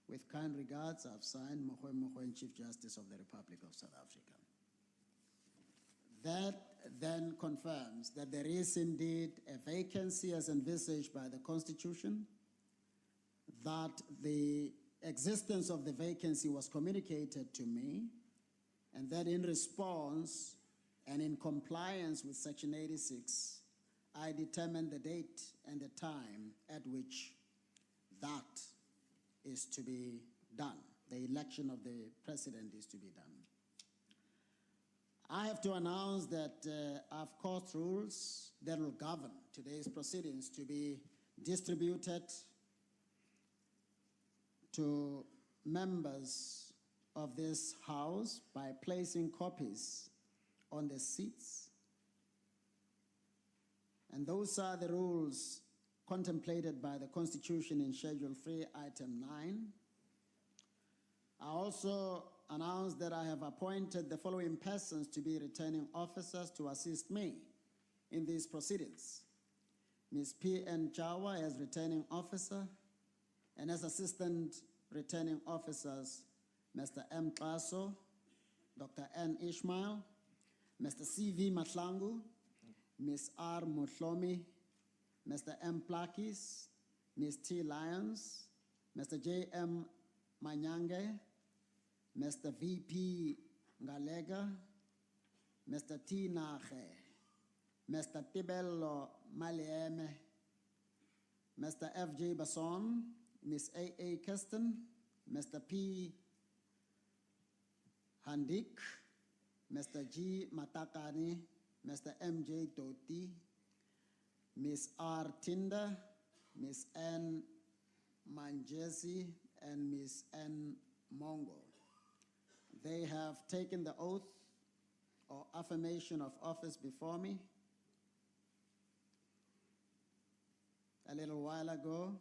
With kind regards, I've signed, Mogoeng Mogoeng, Chief Justice of the Republic of South Africa. That then confirms that there is indeed a vacancy as envisaged by the Constitution, that the existence of the vacancy was communicated to me, and that in response and in compliance with Section 86, I determined the date and the time at which that is to be done. The election of the president is to be done. I have to announce that I've caused rules that will govern today's proceedings to be distributed to members of this House by placing copies on the seats. And those are the rules contemplated by the Constitution in Schedule 3, Item 9. I also announced that I have appointed the following persons to be returning officers to assist me in these proceedings. Ms. P.N. Chawa as returning officer, and as assistant returning officers, Mr. M. Klaso, Dr. N. Ishmael, Mr. C.V. Matlangu, Ms. R. Mutlomi, Mr. M. Plakis, Ms. T. Lyons, Mr. J. M. Manyange, Mr. V.P. Ngalega, Mr. T. Nache, Mr. Tibello Malieme, Mr. F.J. Basson, Ms. A.A. Kirsten, Mr. P. Handik, Mr. G. Matakani, Mr. M.J. Toti, Ms. R. Tinder, Ms. N. Manjesi, and Ms. N. Mongo. They have taken the oath or affirmation of office before me a little while ago.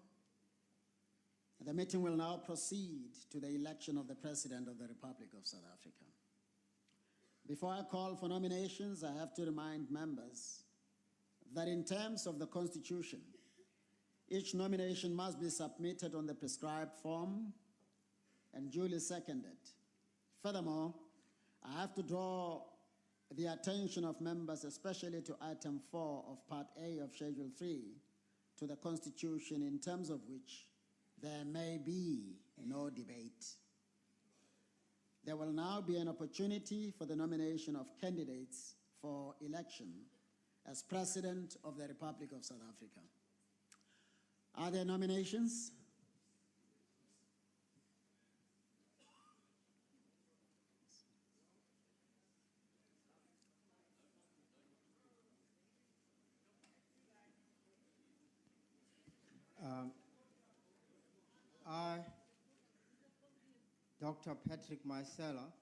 The meeting will now proceed to the election of the President of the Republic of South Africa. Before I call for nominations, I have to remind members that in terms of the Constitution, each nomination must be submitted on the prescribed form and duly seconded. Furthermore, I have to draw the attention of members, especially to Item 4 of Part A of Schedule 3 to the Constitution, in terms of which there may be no debate. There will now be an opportunity for the nomination of candidates for election as President of the Republic of South Africa. Are there nominations? I, Dr. Patrick Marcella,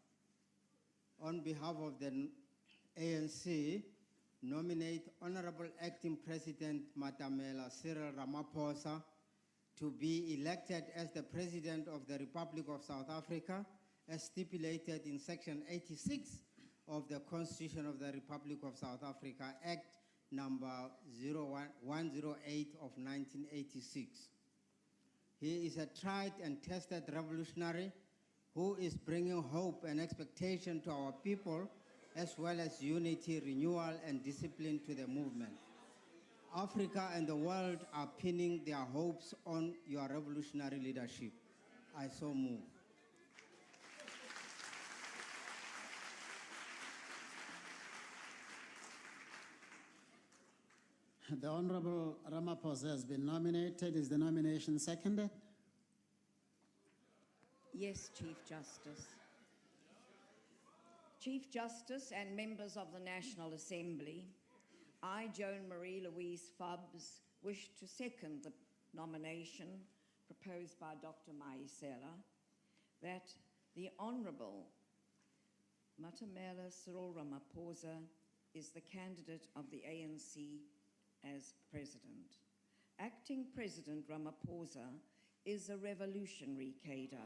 on behalf of the ANC, nominate Honorable Acting President Matamela Cyril Ramaphosa to be elected as the President of the Republic of South Africa, as stipulated in Section 86 of the Constitution of the Republic of South Africa, Act number 108 of 1986. He is a tried and tested revolutionary who is bringing hope and expectation to our people, as well as unity, renewal, and discipline to the movement. Africa and the world are pinning their hopes on your revolutionary leadership. I so move. The Honorable Ramaphosa has been nominated. Is the nomination seconded? Yes, Chief Justice. Chief Justice and members of the National Assembly, I, Joan Marie Louise Fubbs, wish to second the nomination proposed by Dr. Maisela, that the Honourable Matamela Cyril Ramaphosa is the candidate of the ANC as president. Acting President Ramaphosa is a revolutionary cadre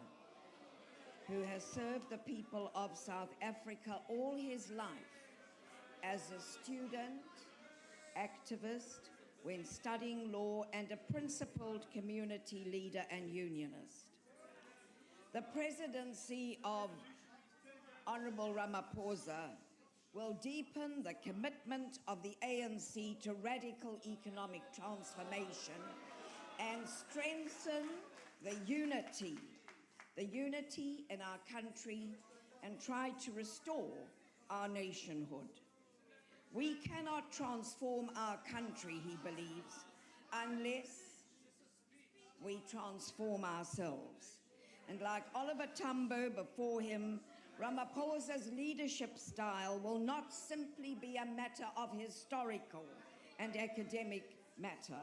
who has served the people of South Africa all his life as a student, activist, when studying law, and a principled community leader and unionist. The presidency of Honourable Ramaphosa will deepen the commitment of the ANC to radical economic transformation and strengthen the unity in our country and try to restore our nationhood. We cannot transform our country, he believes, unless we transform ourselves. And like Oliver Tambo before him, Ramaphosa's leadership style will not simply be a matter of historical and academic matter.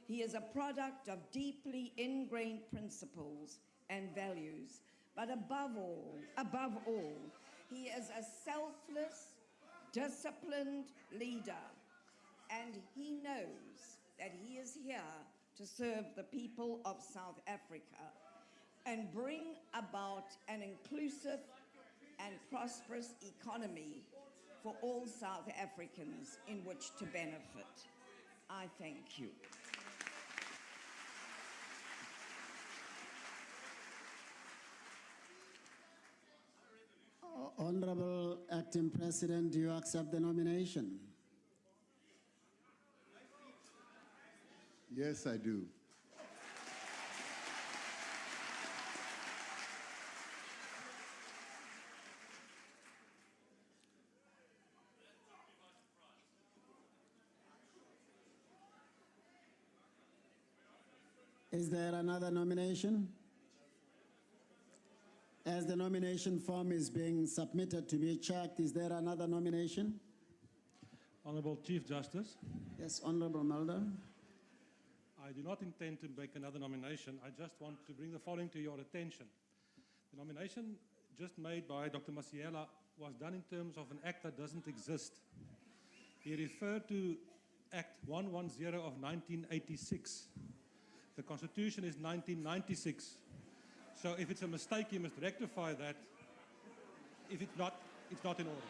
He is a product of deeply ingrained principles and values, but above all, he is a selfless, disciplined leader, and he knows that he is here to serve the people of South Africa and bring about an inclusive and prosperous economy for all South Africans in which to benefit. I thank you. Honorable Acting President, do you accept the nomination? Yes, I do. Is there another nomination? As the nomination form is being submitted to be checked, is there another nomination? Honourable Chief Justice. Yes, Honourable Mulder. I do not intend to make another nomination. I just want to bring the following to your attention. The nomination just made by Dr. Masiela was done in terms of an act that doesn't exist. He referred to Act 110 of 1986. The Constitution is 1996. So if it's a mistake, you must rectify that. If it's not in order.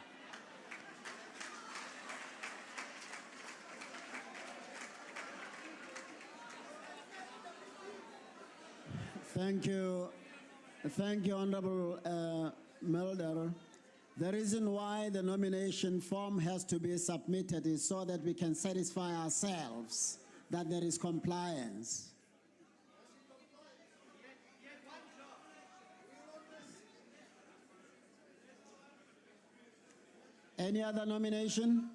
Thank you, Honourable Mulder. The reason why the nomination form has to be submitted is so that we can satisfy ourselves that there is compliance. Any other nomination?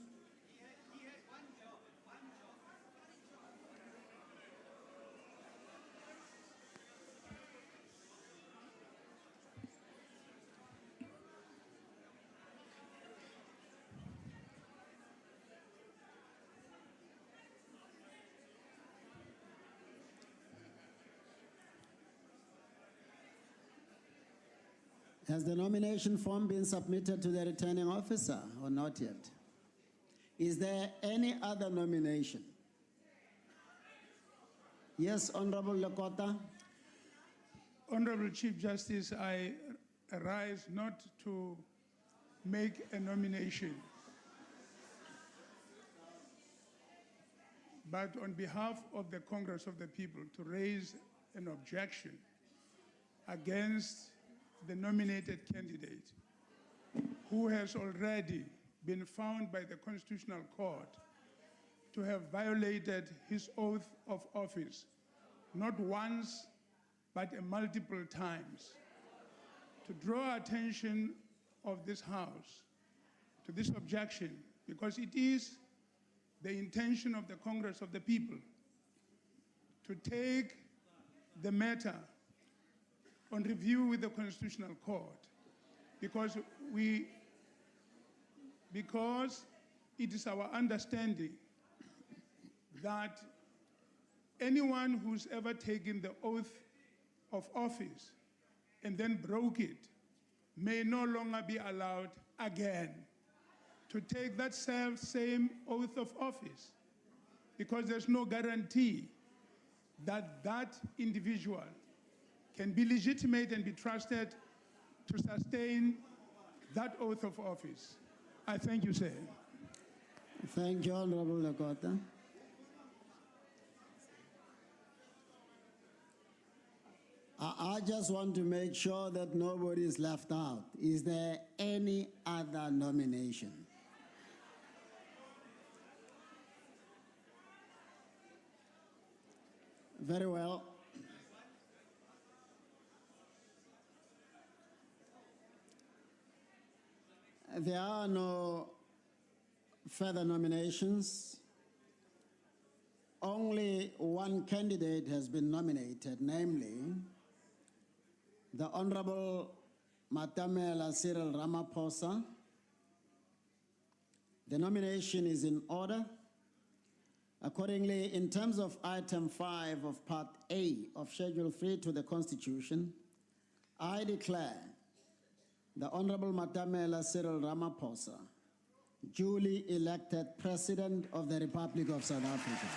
Has the nomination form been submitted to the returning officer or not yet? Is there any other nomination? Yes, Honorable Lekota. Honorable Chief Justice, I arise not to make a nomination, but on behalf of the Congress of the People to raise an objection against the nominated candidate who has already been found by the Constitutional Court to have violated his oath of office, not once, but multiple times. To draw attention of this House to this objection, because it is the intention of the Congress of the People to take the matter on review with the Constitutional Court, because it is our understanding that anyone who's ever taken the oath of office and then broke it may no longer be allowed again to take that same oath of office, because there's no guarantee that that individual can be legitimate and be trusted to sustain that oath of office. I thank you, sir. Thank you, Honorable Lakota. I just want to make sure that nobody is left out. Is there any other nomination? Very well. There are no further nominations. Only one candidate has been nominated, namely the Honorable Matamela Cyril Ramaphosa. The nomination is in order. Accordingly, in terms of item 5 of Part A of Schedule 3 to the Constitution, I declare the Honorable Matamela Cyril Ramaphosa duly elected President of the Republic of South Africa.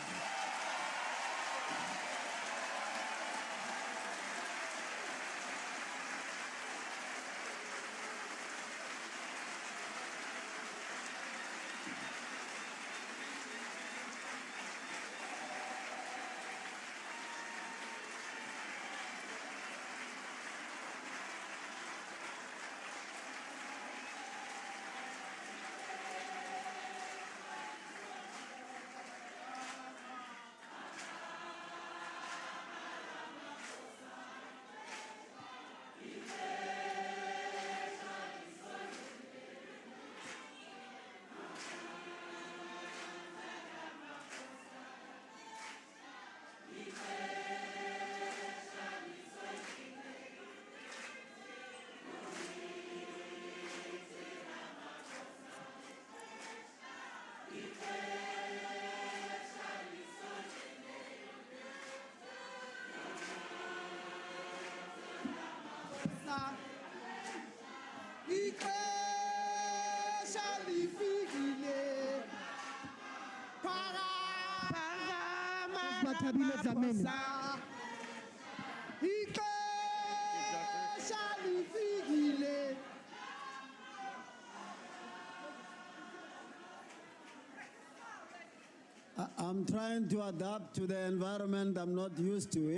I'm trying to adapt to the environment I'm not used to.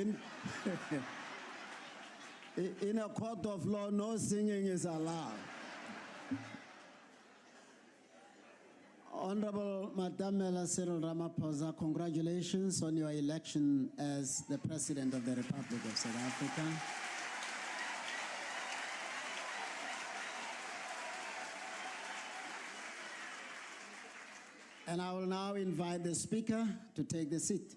In a court of law, no singing is allowed. Honorable Matamela Cyril Ramaphosa, congratulations on your election as the President of the Republic of South Africa. And I will now invite the Speaker to take the seat.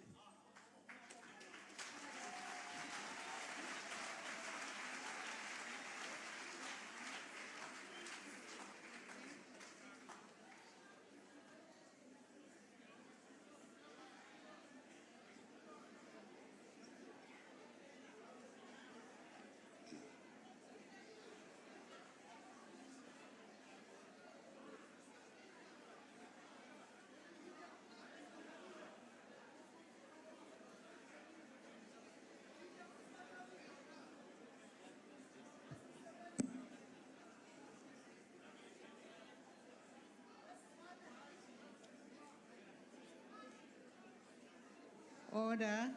Order.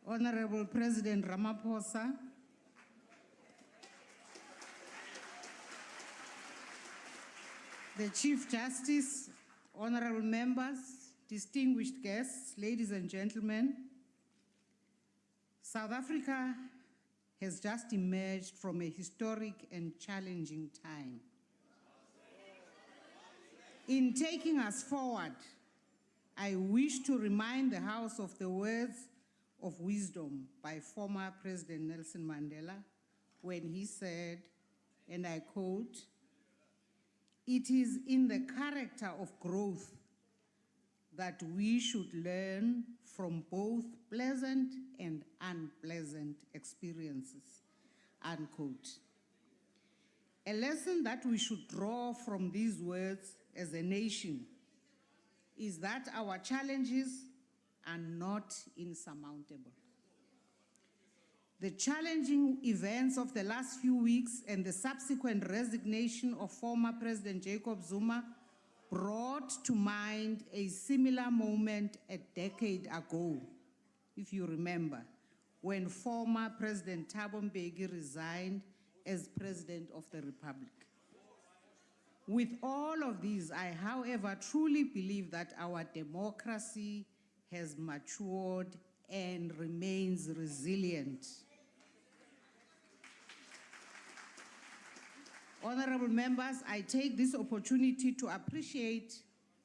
Honorable President Ramaphosa, the Chief Justice, honorable members, distinguished guests, ladies and gentlemen, South Africa has just emerged from a historic and challenging time. In taking us forward, I wish to remind the House of the words of wisdom by former President Nelson Mandela when he said, and I quote, it is in the character of growth that we should learn from both pleasant and unpleasant experiences, unquote. A lesson that we should draw from these words as a nation is that our challenges are not insurmountable. The challenging events of the last few weeks and the subsequent resignation of former President Jacob Zuma brought to mind a similar moment a decade ago, if you remember, when former President Thabo Mbeki resigned as President of the Republic. With all of these, I, however, truly believe that our democracy has matured and remains resilient. Honorable members, I take this opportunity to appreciate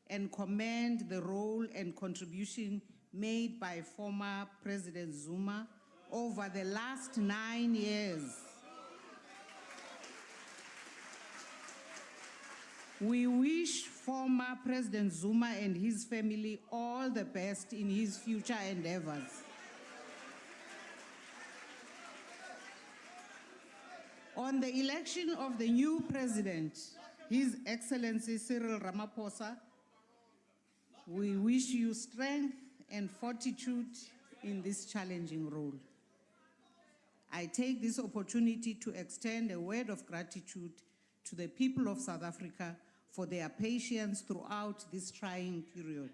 and commend the role and contribution made by former President Zuma over the last 9 years. We wish former President Zuma and his family all the best in his future endeavors. On the election of the new president, His Excellency Cyril Ramaphosa, we wish you strength and fortitude in this challenging role. I take this opportunity to extend a word of gratitude to the people of South Africa for their patience throughout this trying period.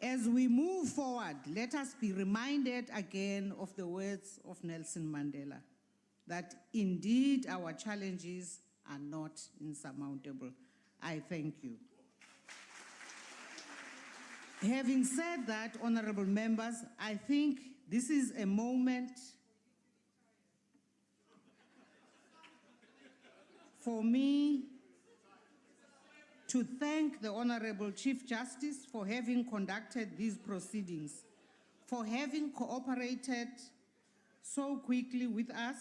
As we move forward, let us be reminded again of the words of Nelson Mandela, that indeed our challenges are not insurmountable. I thank you. Having said that, honorable members, I think this is a moment for me to thank the Honorable Chief Justice for having conducted these proceedings, for having cooperated so quickly with us,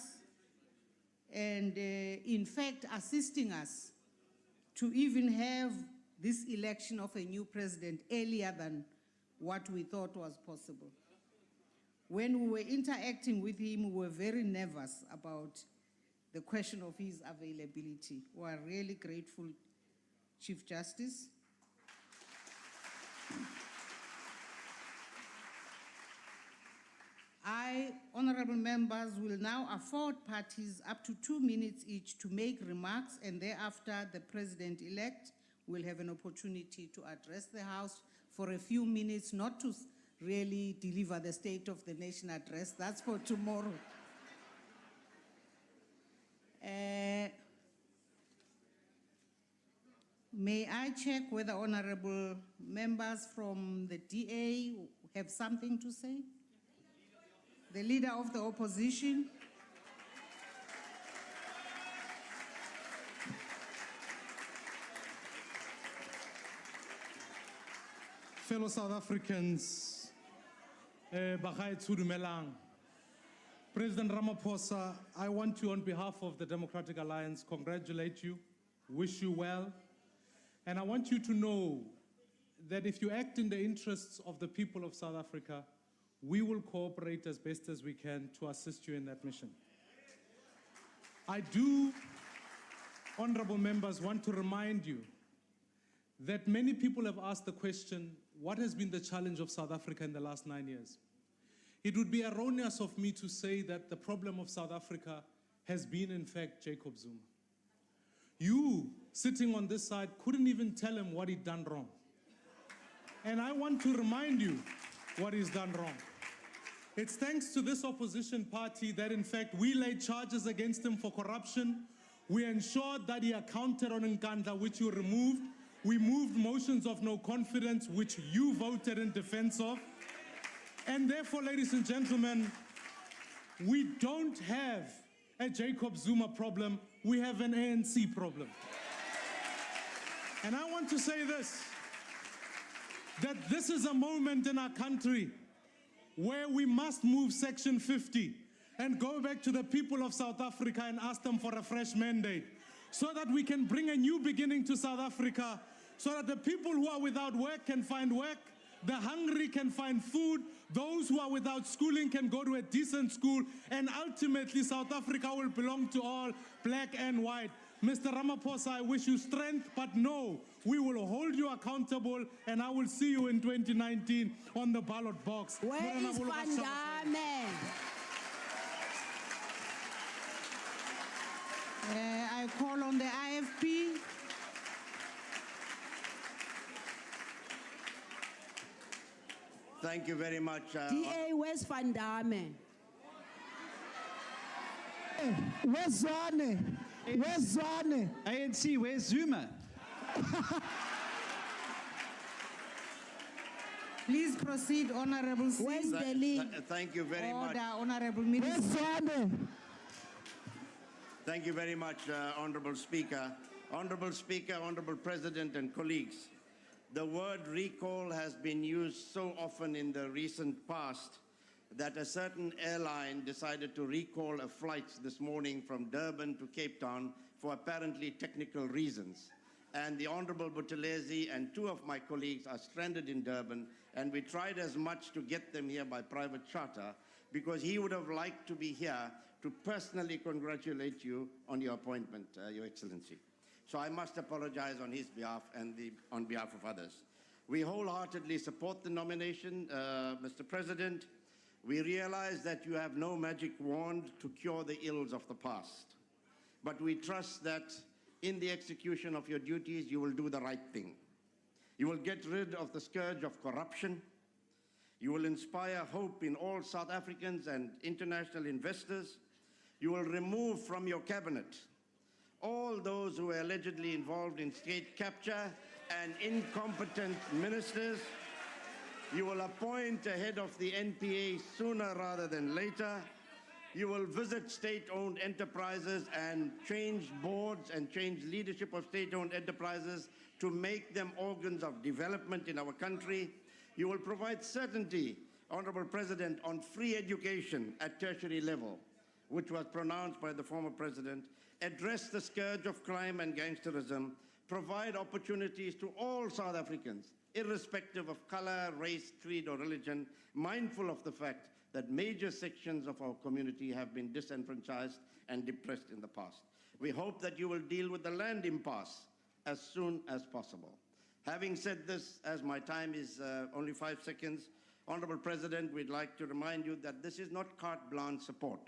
and in fact assisting us to even have this election of a new president earlier than what we thought was possible. When we were interacting with him, we were very nervous about the question of his availability. We are really grateful, Chief Justice. I, honorable members, will now afford parties up to 2 minutes each to make remarks, and thereafter the president-elect will have an opportunity to address the House for a few minutes, not to really deliver the State of the Nation address. That's for tomorrow. May I check whether honorable members from the DA have something to say? The Leader of the Opposition. Fellow South Africans, Bagaetsho dumelang. President Ramaphosa, I want to, on behalf of the Democratic Alliance, congratulate you, wish you well, and I want you to know that if you act in the interests of the people of South Africa, we will cooperate as best as we can to assist you in that mission. I do, honorable members, want to remind you that many people have asked the question, what has been the challenge of South Africa in the last 9 years? It would be erroneous of me to say that the problem of South Africa has been, in fact, Jacob Zuma. You, sitting on this side, couldn't even tell him what he'd done wrong. And I want to remind you what he's done wrong. It's thanks to this opposition party that, in fact, we laid charges against him for corruption. We ensured that he accounted on Nkandla, which you removed. We moved motions of no confidence, which you voted in defense of. And therefore, ladies and gentlemen, we don't have a Jacob Zuma problem, we have an ANC problem. And I want to say this, that this is a moment in our country where we must move Section 50 and go back to the people of South Africa and ask them for a fresh mandate. so that we can bring a new beginning to South Africa, so that the people who are without work can find work, the hungry can find food, those who are without schooling can go to a decent school, and ultimately South Africa will belong to all, black and white. Mr. Ramaphosa, I wish you strength, but no, we will hold you accountable, and I will see you in 2019 on the ballot box. Where is Van Damme? I call on the IFP. Thank you very much. DA, where's Van Damme? Where's Zwane? Where's Zwane? ANC, where's Zuma? Please proceed, Honorable Singh. Where's the league? Thank you very much. Order, Honorable Minister. Thank you very much, Honorable Speaker. Honorable Speaker, Honorable President, and colleagues. The word recall has been used so often in the recent past that a certain airline decided to recall a flight this morning from Durban to Cape Town for apparently technical reasons. And the Honorable Buthelezi and two of my colleagues are stranded in Durban, and we tried as much to get them here by private charter because he would have liked to be here to personally congratulate you on your appointment, Your Excellency. So I must apologize on his behalf and on behalf of others. We wholeheartedly support the nomination, Mr. President. We realize that you have no magic wand to cure the ills of the past, but we trust that in the execution of your duties, you will do the right thing. You will get rid of the scourge of corruption. You will inspire hope in all South Africans and international investors. You will remove from your cabinet all those who were allegedly involved in state capture and incompetent ministers. You will appoint a head of the NPA sooner rather than later. You will visit state-owned enterprises and change boards and change leadership of state-owned enterprises to make them organs of development in our country. You will provide certainty, Honorable President, on free education at tertiary level, which was pronounced by the former president, address the scourge of crime and gangsterism, provide opportunities to all South Africans, irrespective of color, race, creed, or religion, mindful of the fact that major sections of our community have been disenfranchised and depressed in the past. We hope that you will deal with the land impasse as soon as possible. Having said this, as my time is only 5 seconds, Honorable President, we'd like to remind you that this is not carte blanche support.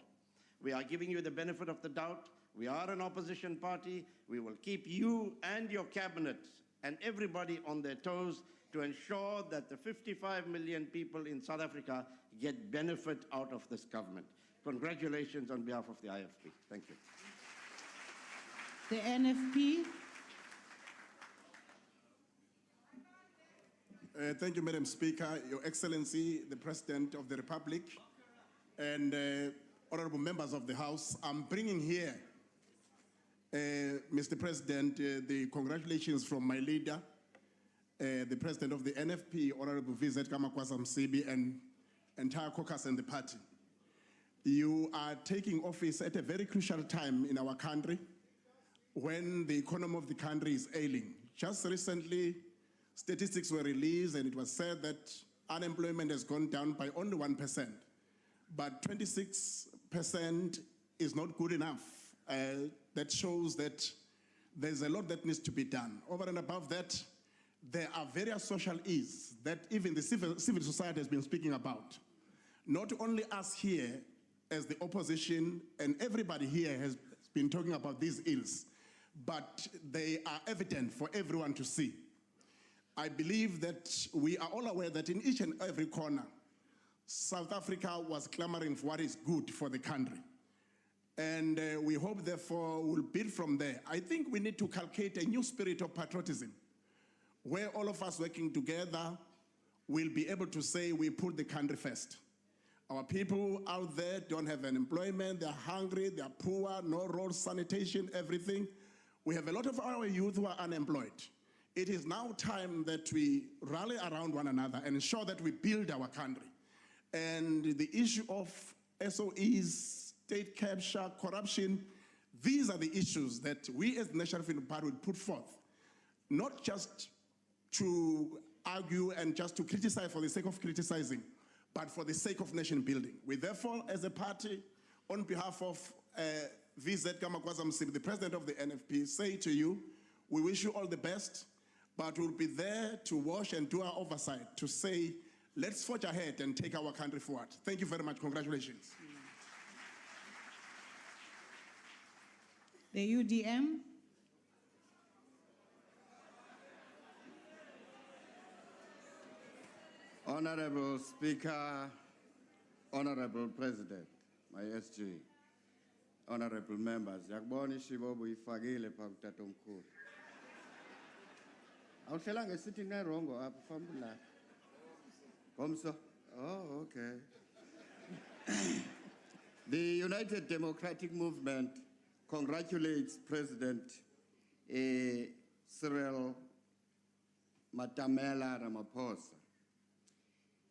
We are giving you the benefit of the doubt. We are an opposition party. We will keep you and your cabinet and everybody on their toes to ensure that the 55 million people in South Africa get benefit out of this government. Congratulations on behalf of the IFP. Thank you. The NFP. Thank you, Madam Speaker, Your Excellency, the President of the Republic, and honorable members of the House. I'm bringing here, Mr. President, the congratulations from my leader, the President of the NFP, Honorable VZ Kamakwasa Msibi, and entire caucus and the party. You are taking office at a very crucial time in our country when the economy of the country is ailing. Just recently, statistics were released and it was said that unemployment has gone down by only 1%, but 26% is not good enough. That shows that there's a lot that needs to be done. Over and above that, there are various social ills that even the civil society has been speaking about. Not only us here as the opposition, and everybody here has been talking about these ills, but they are evident for everyone to see. I believe that we are all aware that in each and every corner, South Africa was clamoring for what is good for the country. And we hope, therefore, we'll build from there. I think we need to cultivate a new spirit of patriotism, where all of us working together will be able to say we put the country first. Our people out there don't have an employment, they're hungry, they're poor, no roads, sanitation, everything. We have a lot of our youth who are unemployed. It is now time that we rally around one another and ensure that we build our country. And the issue of SOEs, state capture, corruption, These are the issues that we as the National Freedom Party would put forth, not just to argue and just to criticize for the sake of criticizing, but for the sake of nation building. We therefore, as a party, on behalf of VZ Kamakwaza Msibi, the president of the NFP, say to you, we wish you all the best, but we'll be there to watch and do our oversight, to say, let's forge ahead and take our country forward. Thank you very much. Congratulations. The UDM. Honorable Speaker, Honorable President, my SG, honorable members, yakubona ishibobo ifakile pha kutatomkhulu. Awuhlela ngesithi nerongo apha fambula. Komso? Oh, okay. The United Democratic Movement congratulates President Cyril Matamela Ramaphosa.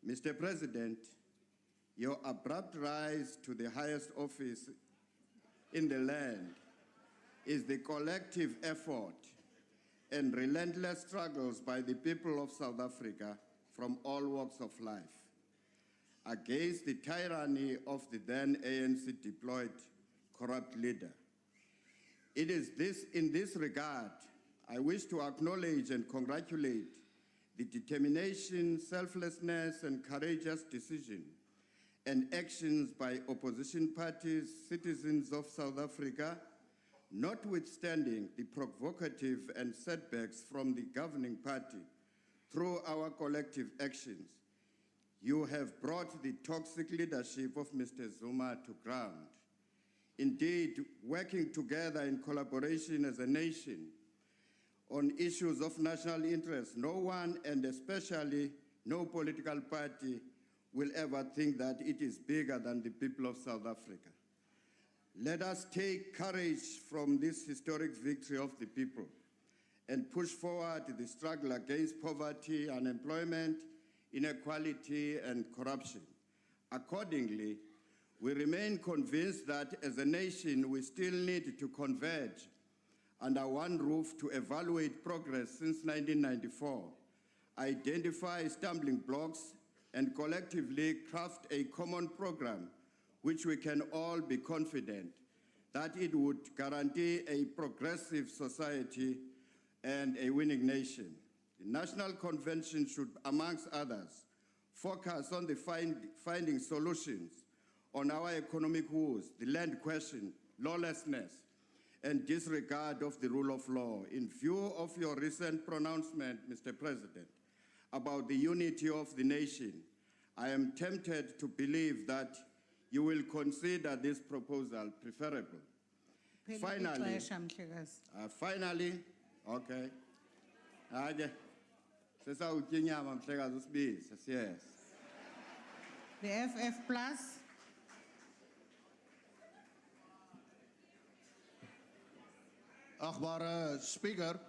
Mr. President, your abrupt rise to the highest office in the land is the collective effort and relentless struggles by the people of South Africa from all walks of life against the tyranny of the then ANC deployed corrupt leader. It is in this regard, I wish to acknowledge and congratulate the determination, selflessness, and courageous decision and actions by opposition parties, citizens of South Africa, notwithstanding the provocative and setbacks from the governing party through our collective actions. You have brought the toxic leadership of Mr. Zuma to ground. Indeed, working together in collaboration as a nation on issues of national interest, no one, and especially no political party, will ever think that it is bigger than the people of South Africa. Let us take courage from this historic victory of the people and push forward the struggle against poverty, unemployment, inequality, and corruption. Accordingly, we remain convinced that as a nation, we still need to converge under one roof to evaluate progress since 1994, identify stumbling blocks, and collectively craft a common program which we can all be confident that it would guarantee a progressive society and a winning nation. The National Convention should, amongst others, focus on the finding solutions on our economic woes, the land question, lawlessness, and disregard of the rule of law. In view of your recent pronouncement, Mr. President, about the unity of the nation, I am tempted to believe that you will consider this proposal preferable. Finally, okay. Yes. The FF Plus. Achtbare Speaker,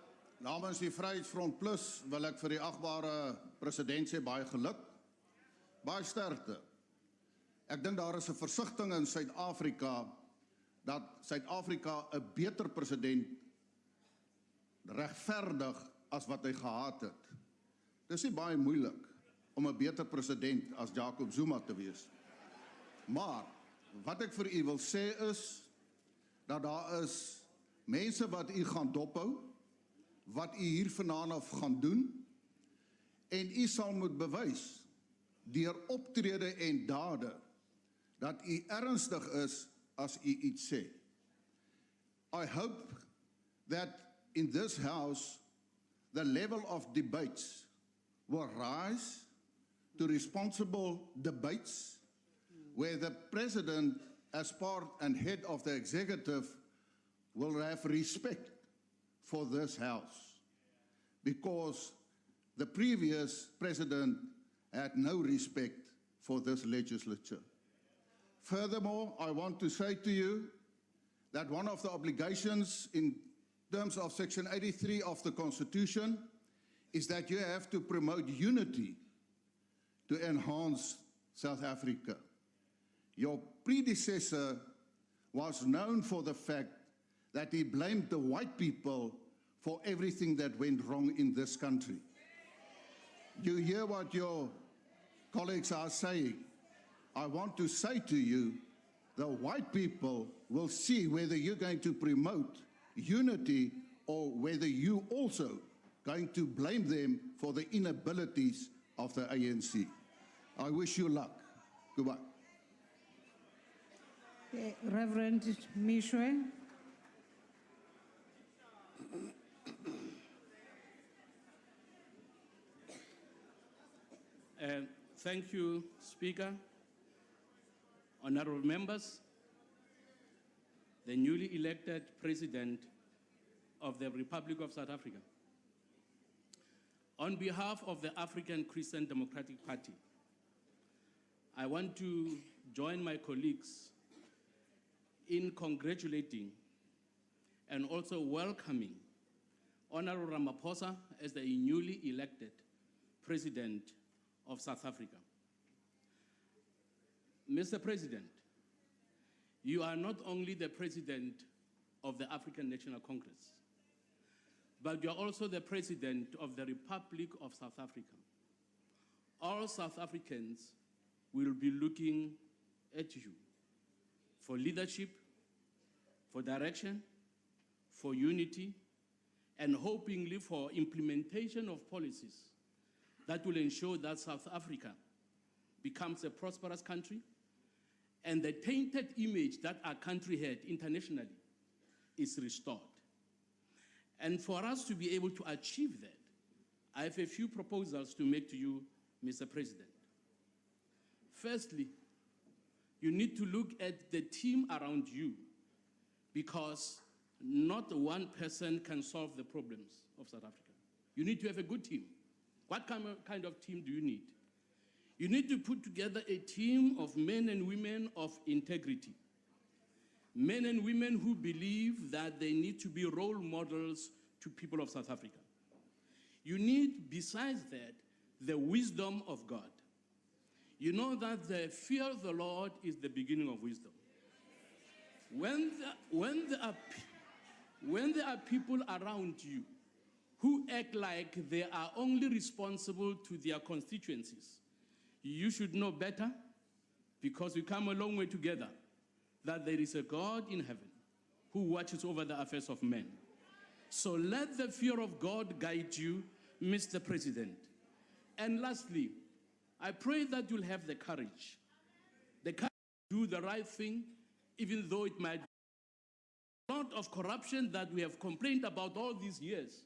namens die Vryheidsfront Plus wil ek vir die achtbare president sê baie geluk, baie sterkte. Ek dink daar is 'n versigtiging in Suid-Afrika dat Suid-Afrika 'n beter president regverdig as wat hy gehad het. Dis nie baie moeilik om 'n beter president as Jacob Zuma te wees. Maar wat ek vir u wil sê is dat daar is mense wat u gaan dophou, wat u hier vandaan af gaan doen, en u sal moet bewys deur optrede en dade dat u ernstig is as u iets sê. I hope that in this house the level of debates will rise to responsible debates where the president as part and head of the executive will have respect for this house, because the previous president had no respect for this legislature. Furthermore, I want to say to you that one of the obligations in terms of Section 83 of the Constitution is that you have to promote unity to enhance South Africa. Your predecessor was known for the fact that he blamed the white people for everything that went wrong in this country. You hear what your colleagues are saying. I want to say to you, the white people will see whether you're going to promote unity or whether you also going to blame them for the inabilities of the ANC. I wish you luck. Goodbye. Reverend Mishwe. Thank you, Speaker. Honorable members, the newly elected President of the Republic of South Africa. On behalf of the African Christian Democratic Party, I want to join my colleagues in congratulating and also welcoming Honorable Ramaphosa as the newly elected President of South Africa. Mr. President, you are not only the President of the African National Congress, but you are also the President of the Republic of South Africa. All South Africans will be looking at you for leadership, for direction, for unity, and hopingly for implementation of policies that will ensure that South Africa becomes a prosperous country and the tainted image that our country had internationally is restored. And for us to be able to achieve that, I have a few proposals to make to you, Mr. President. Firstly, you need to look at the team around you, because not one person can solve the problems of South Africa. You need to have a good team. What kind of team do you need? You need to put together a team of men and women of integrity. Men and women who believe that they need to be role models to people of South Africa. You need, besides that, the wisdom of God. You know that the fear of the Lord is the beginning of wisdom. When there are people around you who act like they are only responsible to their constituencies, you should know better, because we come a long way together, that there is a God in heaven who watches over the affairs of men. So let the fear of God guide you, Mr. President. And lastly, I pray that you'll have the courage to do the right thing, even though it might be a lot of corruption that we have complained about all these years.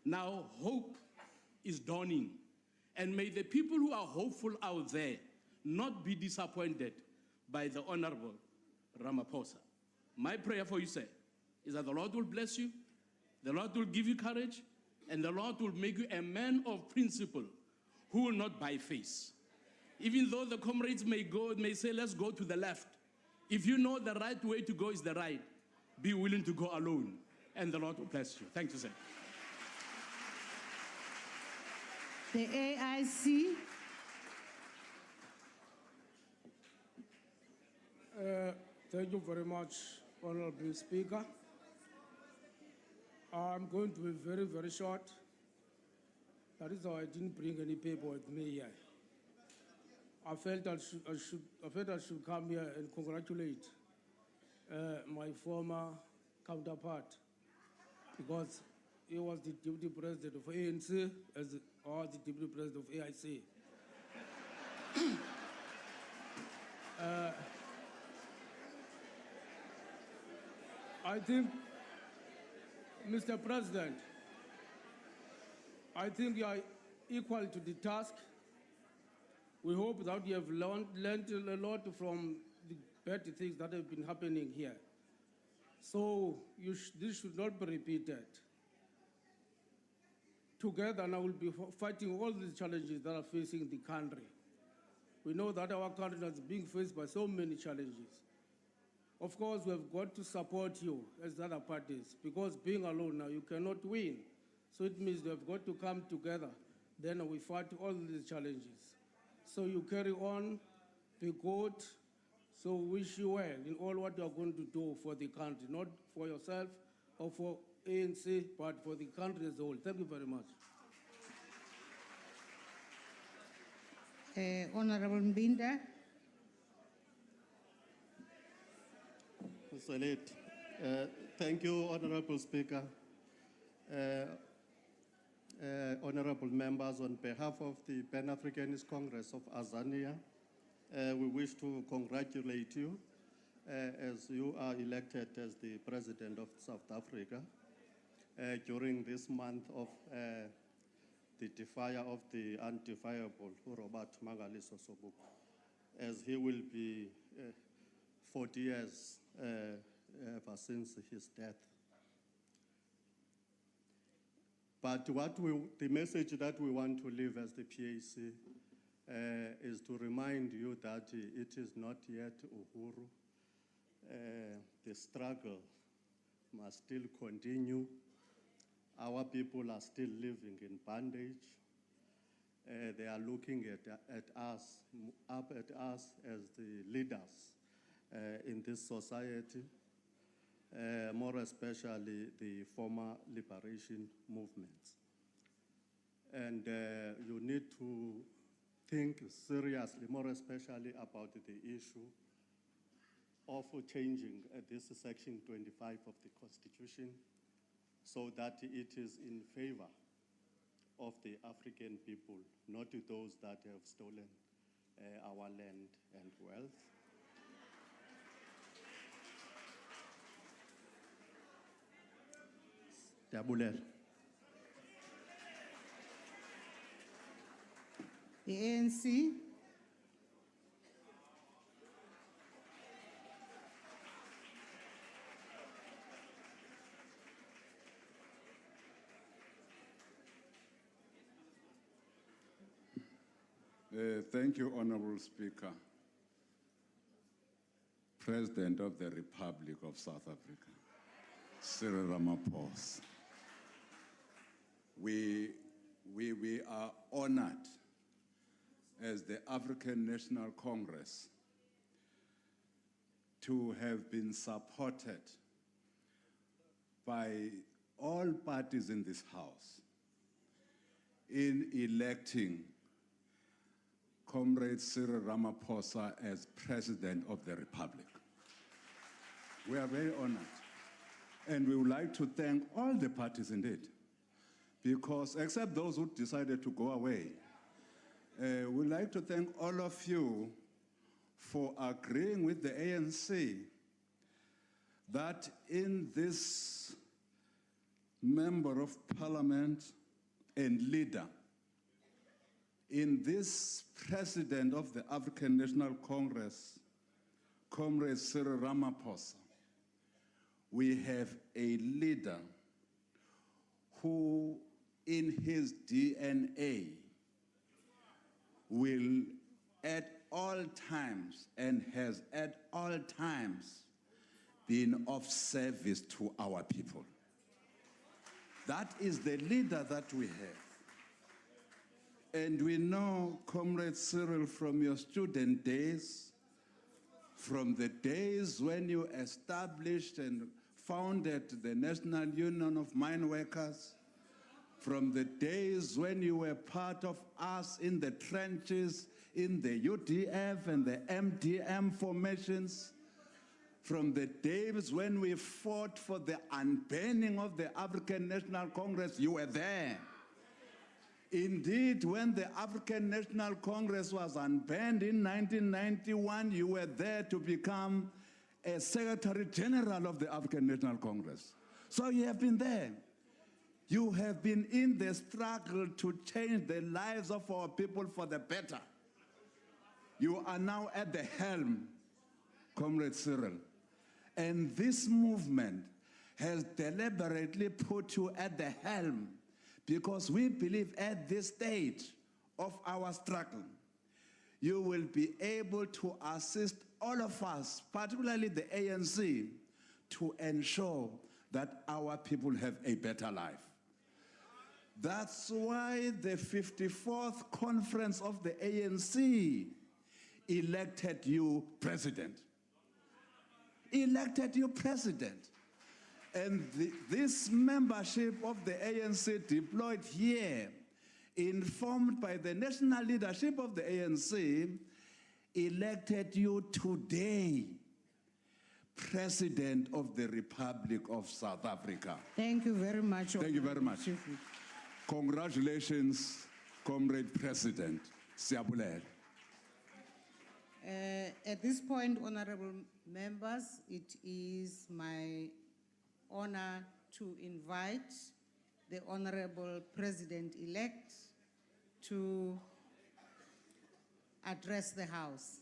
Now hope is dawning. And may the people who are hopeful out there not be disappointed by the Honorable Ramaphosa. My prayer for you, sir, is that the Lord will bless you, the Lord will give you courage, and the Lord will make you a man of principle who will not by face. Even though the comrades may say, let's go to the left. If you know the right way to go is the right, be willing to go alone, and the Lord will bless you. Thank you, sir. The AIC. Thank you very much, Honorable Speaker. I'm going to be very, very short. That is why I didn't bring any paper with me here. I felt I should come here and congratulate my former counterpart, because he was the deputy president of ANC or the deputy president of AIC. I think, Mr. President, I think you are equal to the task. We hope that you have learned a lot from the bad things that have been happening here. So this should not be repeated. Together now we'll be fighting all the challenges that are facing the country. We know that our country is being faced by so many challenges. Of course, we have got to support you as the other parties, because being alone now, you cannot win. So it means we have got to come together. Then we fight all these challenges. So you carry on, be good, So we wish you well in all what you are going to do for the country, not for yourself or for ANC, but for the country as a whole. Thank you very much. Honorable Mbinda. Mr. Elite, thank you, Honorable Speaker. Honorable members, on behalf of the Pan-Africanist Congress of Azania, we wish to congratulate you as you are elected as the President of South Africa during this month of the defier of the undefiable, Robert Mangaliso Sobukwe, as he will be 40 years ever since his death. But the message that we want to leave as the PAC is to remind you that it is not yet Uhuru. The struggle must still continue. Our people are still living in bondage. They are looking up at us as the leaders in this society, more especially the former liberation movements. And you need to think seriously, more especially about the issue of changing this Section 25 of the Constitution so that it is in favor of the African people, not to those that have stolen our land and wealth. Dabuler. The ANC. Thank you, Honorable Speaker. President of the Republic of South Africa, Cyril Ramaphosa. We are honored as the African National Congress to have been supported by all parties in this House in electing Comrade Cyril Ramaphosa as President of the Republic. We are very honored. And we would like to thank all the parties indeed, because except those who decided to go away, we'd like to thank all of you for agreeing with the ANC that in this member of parliament and leader, in this president of the African National Congress, Comrade Cyril Ramaphosa, we have a leader who in his DNA will at all times and has at all times been of service to our people. That is the leader that we have. And we know, Comrade Cyril, from your student days, from the days when you established and founded the National Union of Mine Workers, from the days when you were part of us in the trenches, in the UDF and the MDM formations, from the days when we fought for the unbanning of the African National Congress, you were there. Indeed, when the African National Congress was unbanned in 1991, you were there to become a Secretary General of the African National Congress. So you have been there. You have been in the struggle to change the lives of our people for the better. You are now at the helm, Comrade Cyril. And this movement has deliberately put you at the helm because we believe at this stage of our struggle, you will be able to assist all of us, particularly the ANC, to ensure that our people have a better life. That's why the 54th conference of the ANC elected you president. elected you president. And this membership of the ANC deployed here, informed by the national leadership of the ANC, elected you today President of the Republic of South Africa. Thank you very much. Thank you very much. Congratulations, Comrade President. Siyabulela. At this point, honorable members, it is my honor to invite the Honorable President-elect to address the House.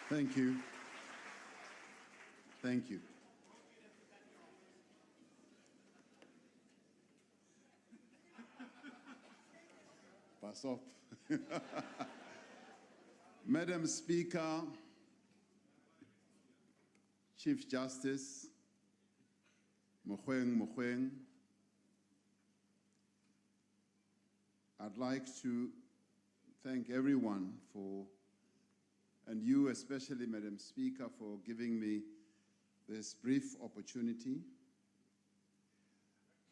Thank you. Thank you. Pass up. Madam Speaker, Chief Justice, Mogoeng, I'd like to thank everyone for, and you especially, Madam Speaker, for giving me this brief opportunity.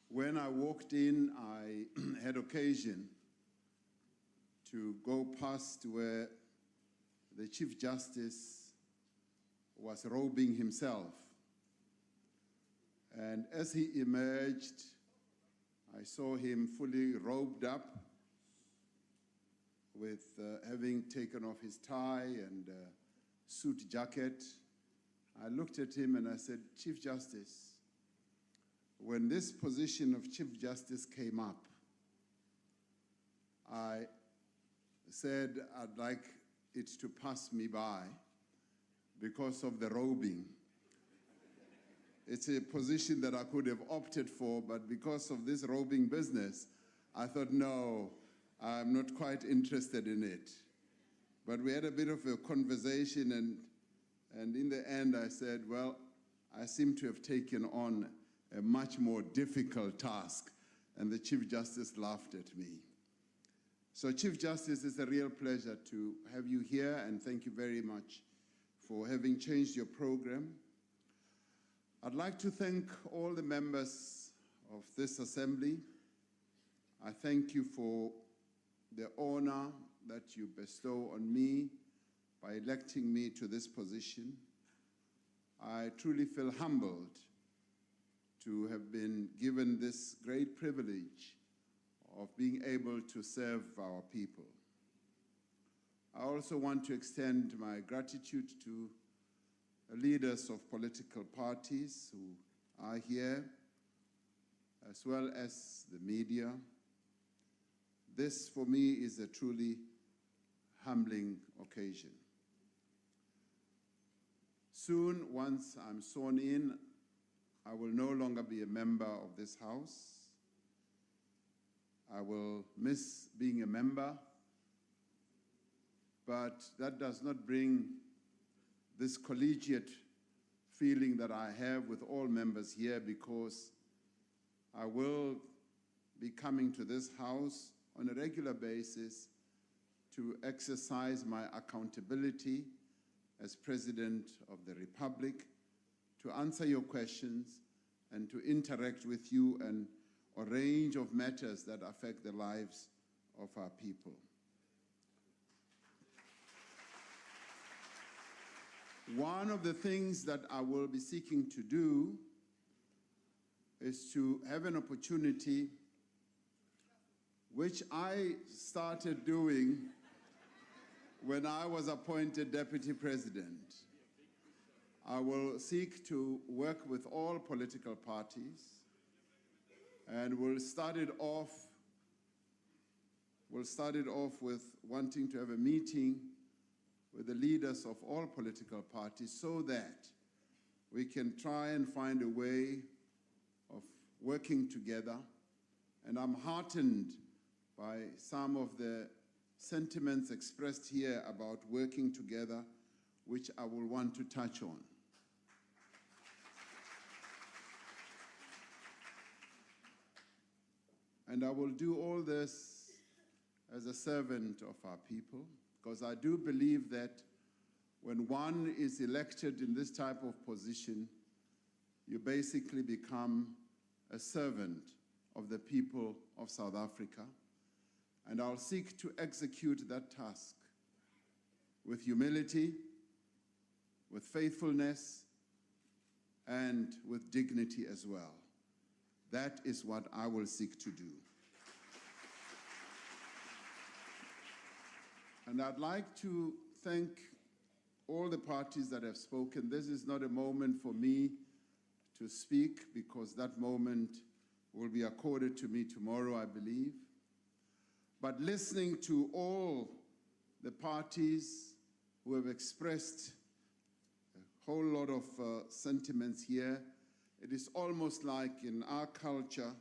When I walked in, I had occasion to go past where the Chief Justice was robing himself. And as he emerged, I saw him fully robed up with having taken off his tie and suit jacket. I looked at him and I said, Chief Justice, when this position of Chief Justice came up, I said I'd like it to pass me by because of the robing. It's a position that I could have opted for, but because of this robing business, I thought, no, I'm not quite interested in it. But we had a bit of a conversation, and in the end I said, well, I seem to have taken on a much more difficult task, and the Chief Justice laughed at me. So Chief Justice, it's a real pleasure to have you here, and thank you very much for having changed your program. I'd like to thank all the members of this assembly. I thank you for the honor that you bestow on me by electing me to this position. I truly feel humbled to have been given this great privilege of being able to serve our people. I also want to extend my gratitude to leaders of political parties who are here, as well as the media. This, for me, is a truly humbling occasion. Soon, once I'm sworn in, I will no longer be a member of this House. I will miss being a member, but that does not bring this collegiate feeling that I have with all members here, because I will be coming to this House on a regular basis to exercise my accountability as President of the Republic, to answer your questions and to interact with you and a range of matters that affect the lives of our people. One of the things that I will be seeking to do is to have an opportunity, which I started doing when I was appointed Deputy President. I will seek to work with all political parties, and we'll start it off with wanting to have a meeting with the leaders of all political parties so that we can try and find a way of working together. And I'm heartened by some of the sentiments expressed here about working together, which I will want to touch on. And I will do all this as a servant of our people, because I do believe that when one is elected in this type of position, you basically become a servant of the people of South Africa. And I'll seek to execute that task with humility, with faithfulness, and with dignity as well. That is what I will seek to do. And I'd like to thank all the parties that have spoken. This is not a moment for me to speak, because that moment will be accorded to me tomorrow, I believe. But listening to all the parties who have expressed a whole lot of sentiments here, it is almost like in our culture,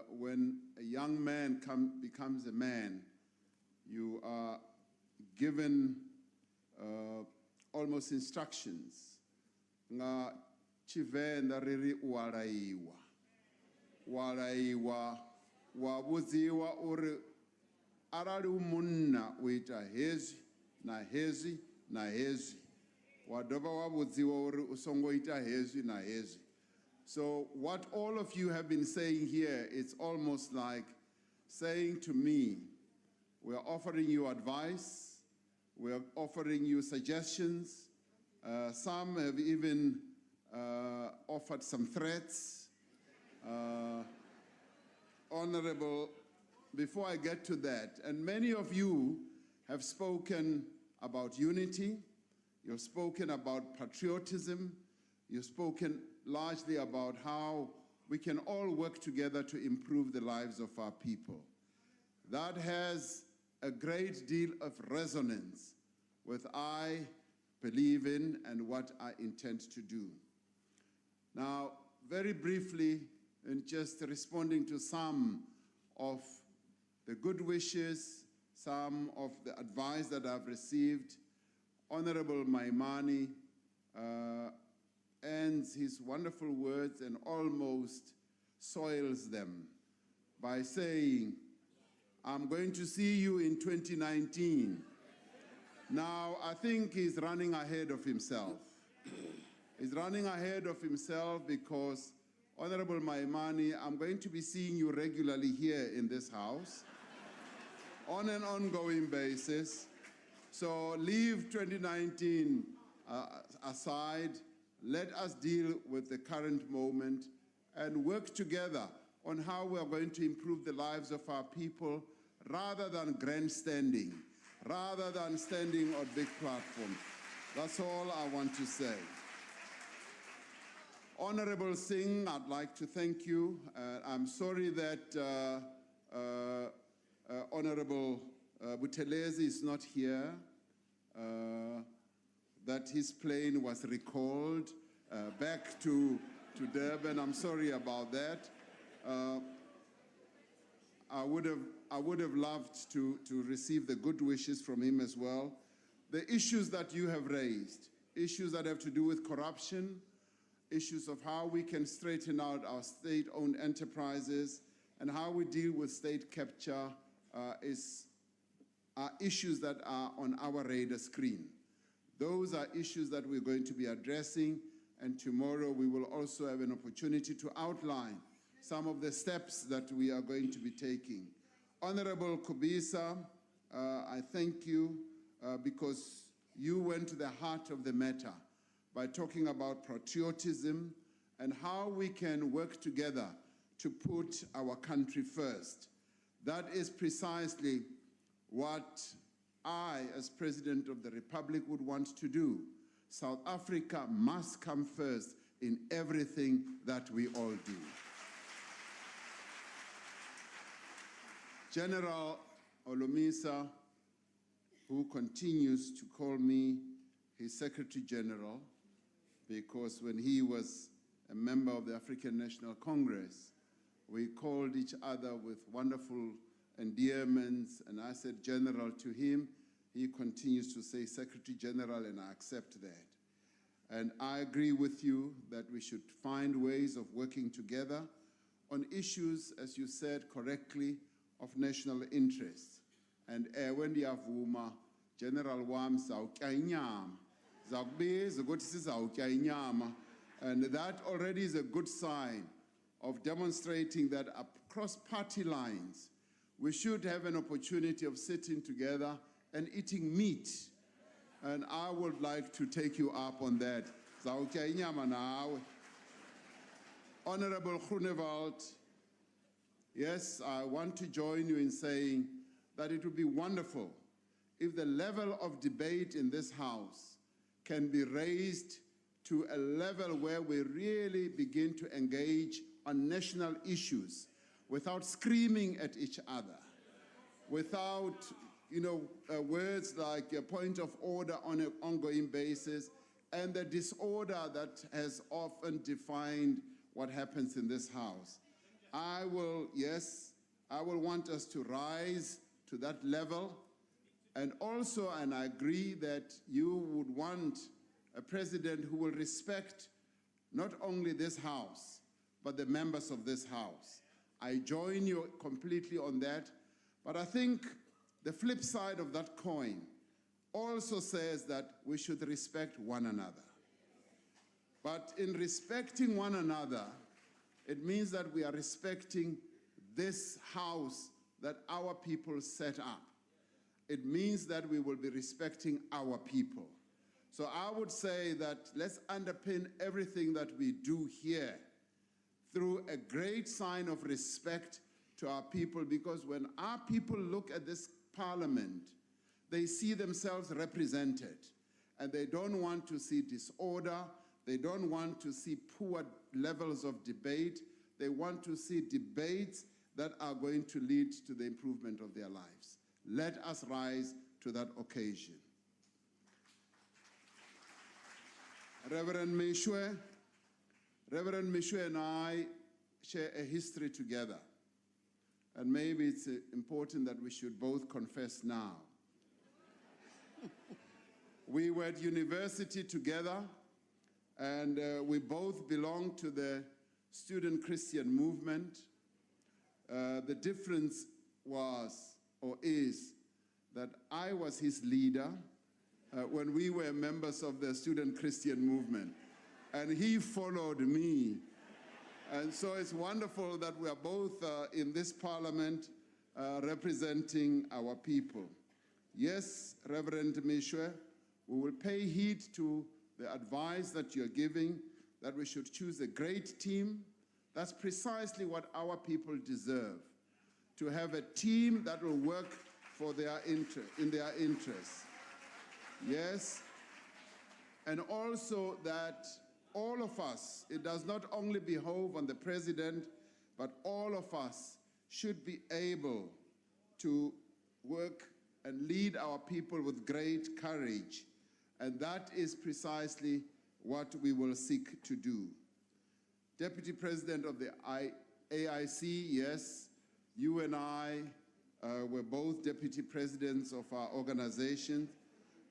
when a young man becomes a man, you are given almost instructions. Nga Chivenda riri uaraiwa. Uaraiwa, wabuziwa uri arari umunna uita hezi, na hezi, na hezi. Wadoba wabuziwa uri usongo ita hezi, na hezi. So what all of you have been saying here, it's almost like saying to me, we're offering you advice, we're offering you suggestions. Some have even offered some threats. Honorable, before I get to that, and many of you have spoken about unity, you've spoken about patriotism, you've spoken largely about how we can all work together to improve the lives of our people. That has a great deal of resonance with I believe in and what I intend to do. Now, very briefly, in just responding to some of the good wishes, some of the advice that I've received, Honorable Maimani ends his wonderful words and almost soils them by saying, I'm going to see you in 2019. Now, I think he's running ahead of himself. He's running ahead of himself because, Honorable Maimani, I'm going to be seeing you regularly here in this house on an ongoing basis. So leave 2019 aside. Let us deal with the current moment and work together on how we are going to improve the lives of our people rather than grandstanding, rather than standing on big platforms. That's all I want to say. Honorable Singh, I'd like to thank you. I'm sorry that Honorable Buthelezi is not here, that his plane was recalled back to Durban. I'm sorry about that. I would have loved to receive the good wishes from him as well. The issues that you have raised, issues that have to do with corruption, issues of how we can straighten out our state-owned enterprises and how we deal with state capture are issues that are on our radar screen. Those are issues that we're going to be addressing, and tomorrow we will also have an opportunity to outline some of the steps that we are going to be taking. Honorable Kubisa, I thank you because you went to the heart of the matter by talking about patriotism and how we can work together to put our country first. That is precisely what I, as President of the Republic, would want to do. South Africa must come first in everything that we all do. General Olomisa, who continues to call me his Secretary General, because when he was a member of the African National Congress, we called each other with wonderful endearments, and I said General to him. He continues to say Secretary General, and I accept that. And I agree with you that we should find ways of working together on issues, as you said correctly, of national interest. And when ndiyavuma, General wam zawutya inyama, zakubiza ukuthi sizawutya inyama, and that already is a good sign of demonstrating that across party lines, we should have an opportunity of sitting together and eating meat. And I would like to take you up on that. Zawutya inyama nawe. Honorable Groenewald, yes, I want to join you in saying that it would be wonderful if the level of debate in this House can be raised to a level where we really begin to engage on national issues without screaming at each other, without words like a point of order on an ongoing basis, and the disorder that has often defined what happens in this House. I will want us to rise to that level, and also, and I agree that you would want a president who will respect not only this House, but the members of this House. I join you completely on that, but I think the flip side of that coin also says that we should respect one another. But in respecting one another, it means that we are respecting this House that our people set up. It means that we will be respecting our people. So I would say that let's underpin everything that we do here through a great sign of respect to our people, because when our people look at this parliament, they see themselves represented, and they don't want to see disorder, they don't want to see poor levels of debate, they want to see debates that are going to lead to the improvement of their lives. Let us rise to that occasion. Reverend Mishwe and I share a history together. And maybe it's important that we should both confess now. We were at university together, and we both belonged to the student Christian movement. The difference was, or is, that I was his leader when we were members of the student Christian movement, and he followed me. And so it's wonderful that we are both in this parliament representing our people. Yes, Reverend Mishwe, we will pay heed to the advice that you're giving, that we should choose a great team. That's precisely what our people deserve, to have a team that will work for in their interests. Yes, and also that all of us, it does not only behove on the president, but all of us should be able to work and lead our people with great courage. And that is precisely what we will seek to do. Deputy President of the AIC, yes, you and I were both deputy presidents of our organization.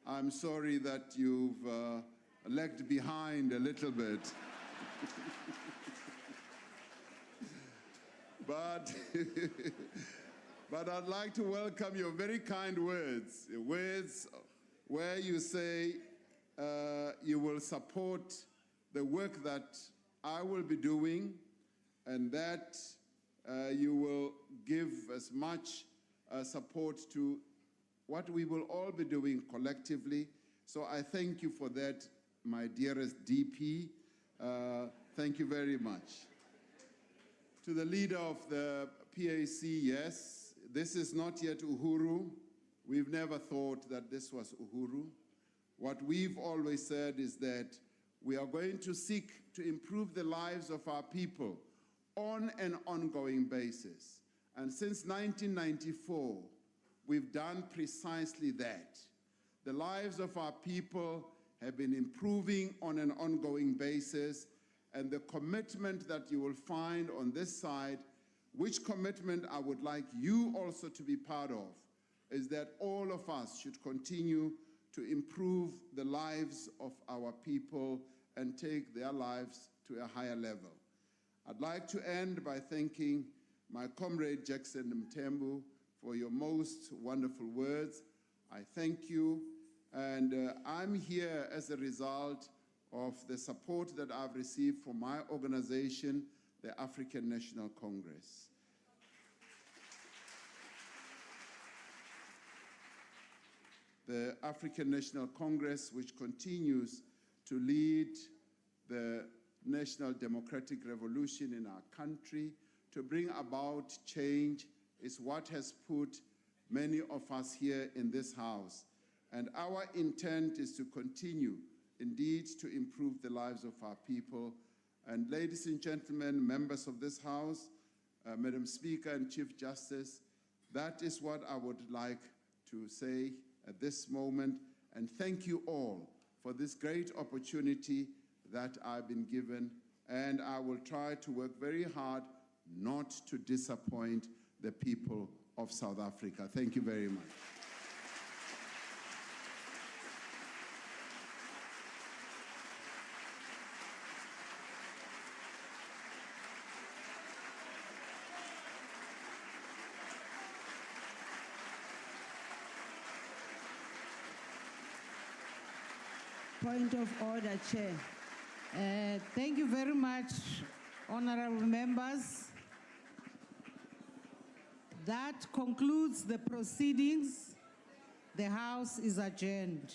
I'm sorry that you've lagged behind a little bit. But I'd like to welcome your very kind words where you say you will support the work that I will be doing, and that you will give as much support to what we will all be doing collectively. So I thank you for that, my dearest DP. Thank you very much. To the leader of the PAC, yes, this is not yet Uhuru. We've never thought that this was Uhuru. What we've always said is that we are going to seek to improve the lives of our people on an ongoing basis. And since 1994, we've done precisely that. The lives of our people have been improving on an ongoing basis, and the commitment that you will find on this side, which commitment I would like you also to be part of, is that all of us should continue to improve the lives of our people and take their lives to a higher level. I'd like to end by thanking my comrade Jackson Mtembu for your most wonderful words. I thank you, and I'm here as a result of the support that I've received from my organization, the African National Congress. The African National Congress, which continues to lead the national democratic revolution in our country, to bring about change, is what has put many of us here in this house. And our intent is to continue, indeed, to improve the lives of our people. And ladies and gentlemen, members of this house, Madam Speaker and Chief Justice, that is what I would like to say at this moment. And thank you all for this great opportunity that I've been given. And I will try to work very hard not to disappoint the people of South Africa. Thank you very much. Point of order, Chair. Thank you very much, honorable members. That concludes the proceedings. The House is adjourned.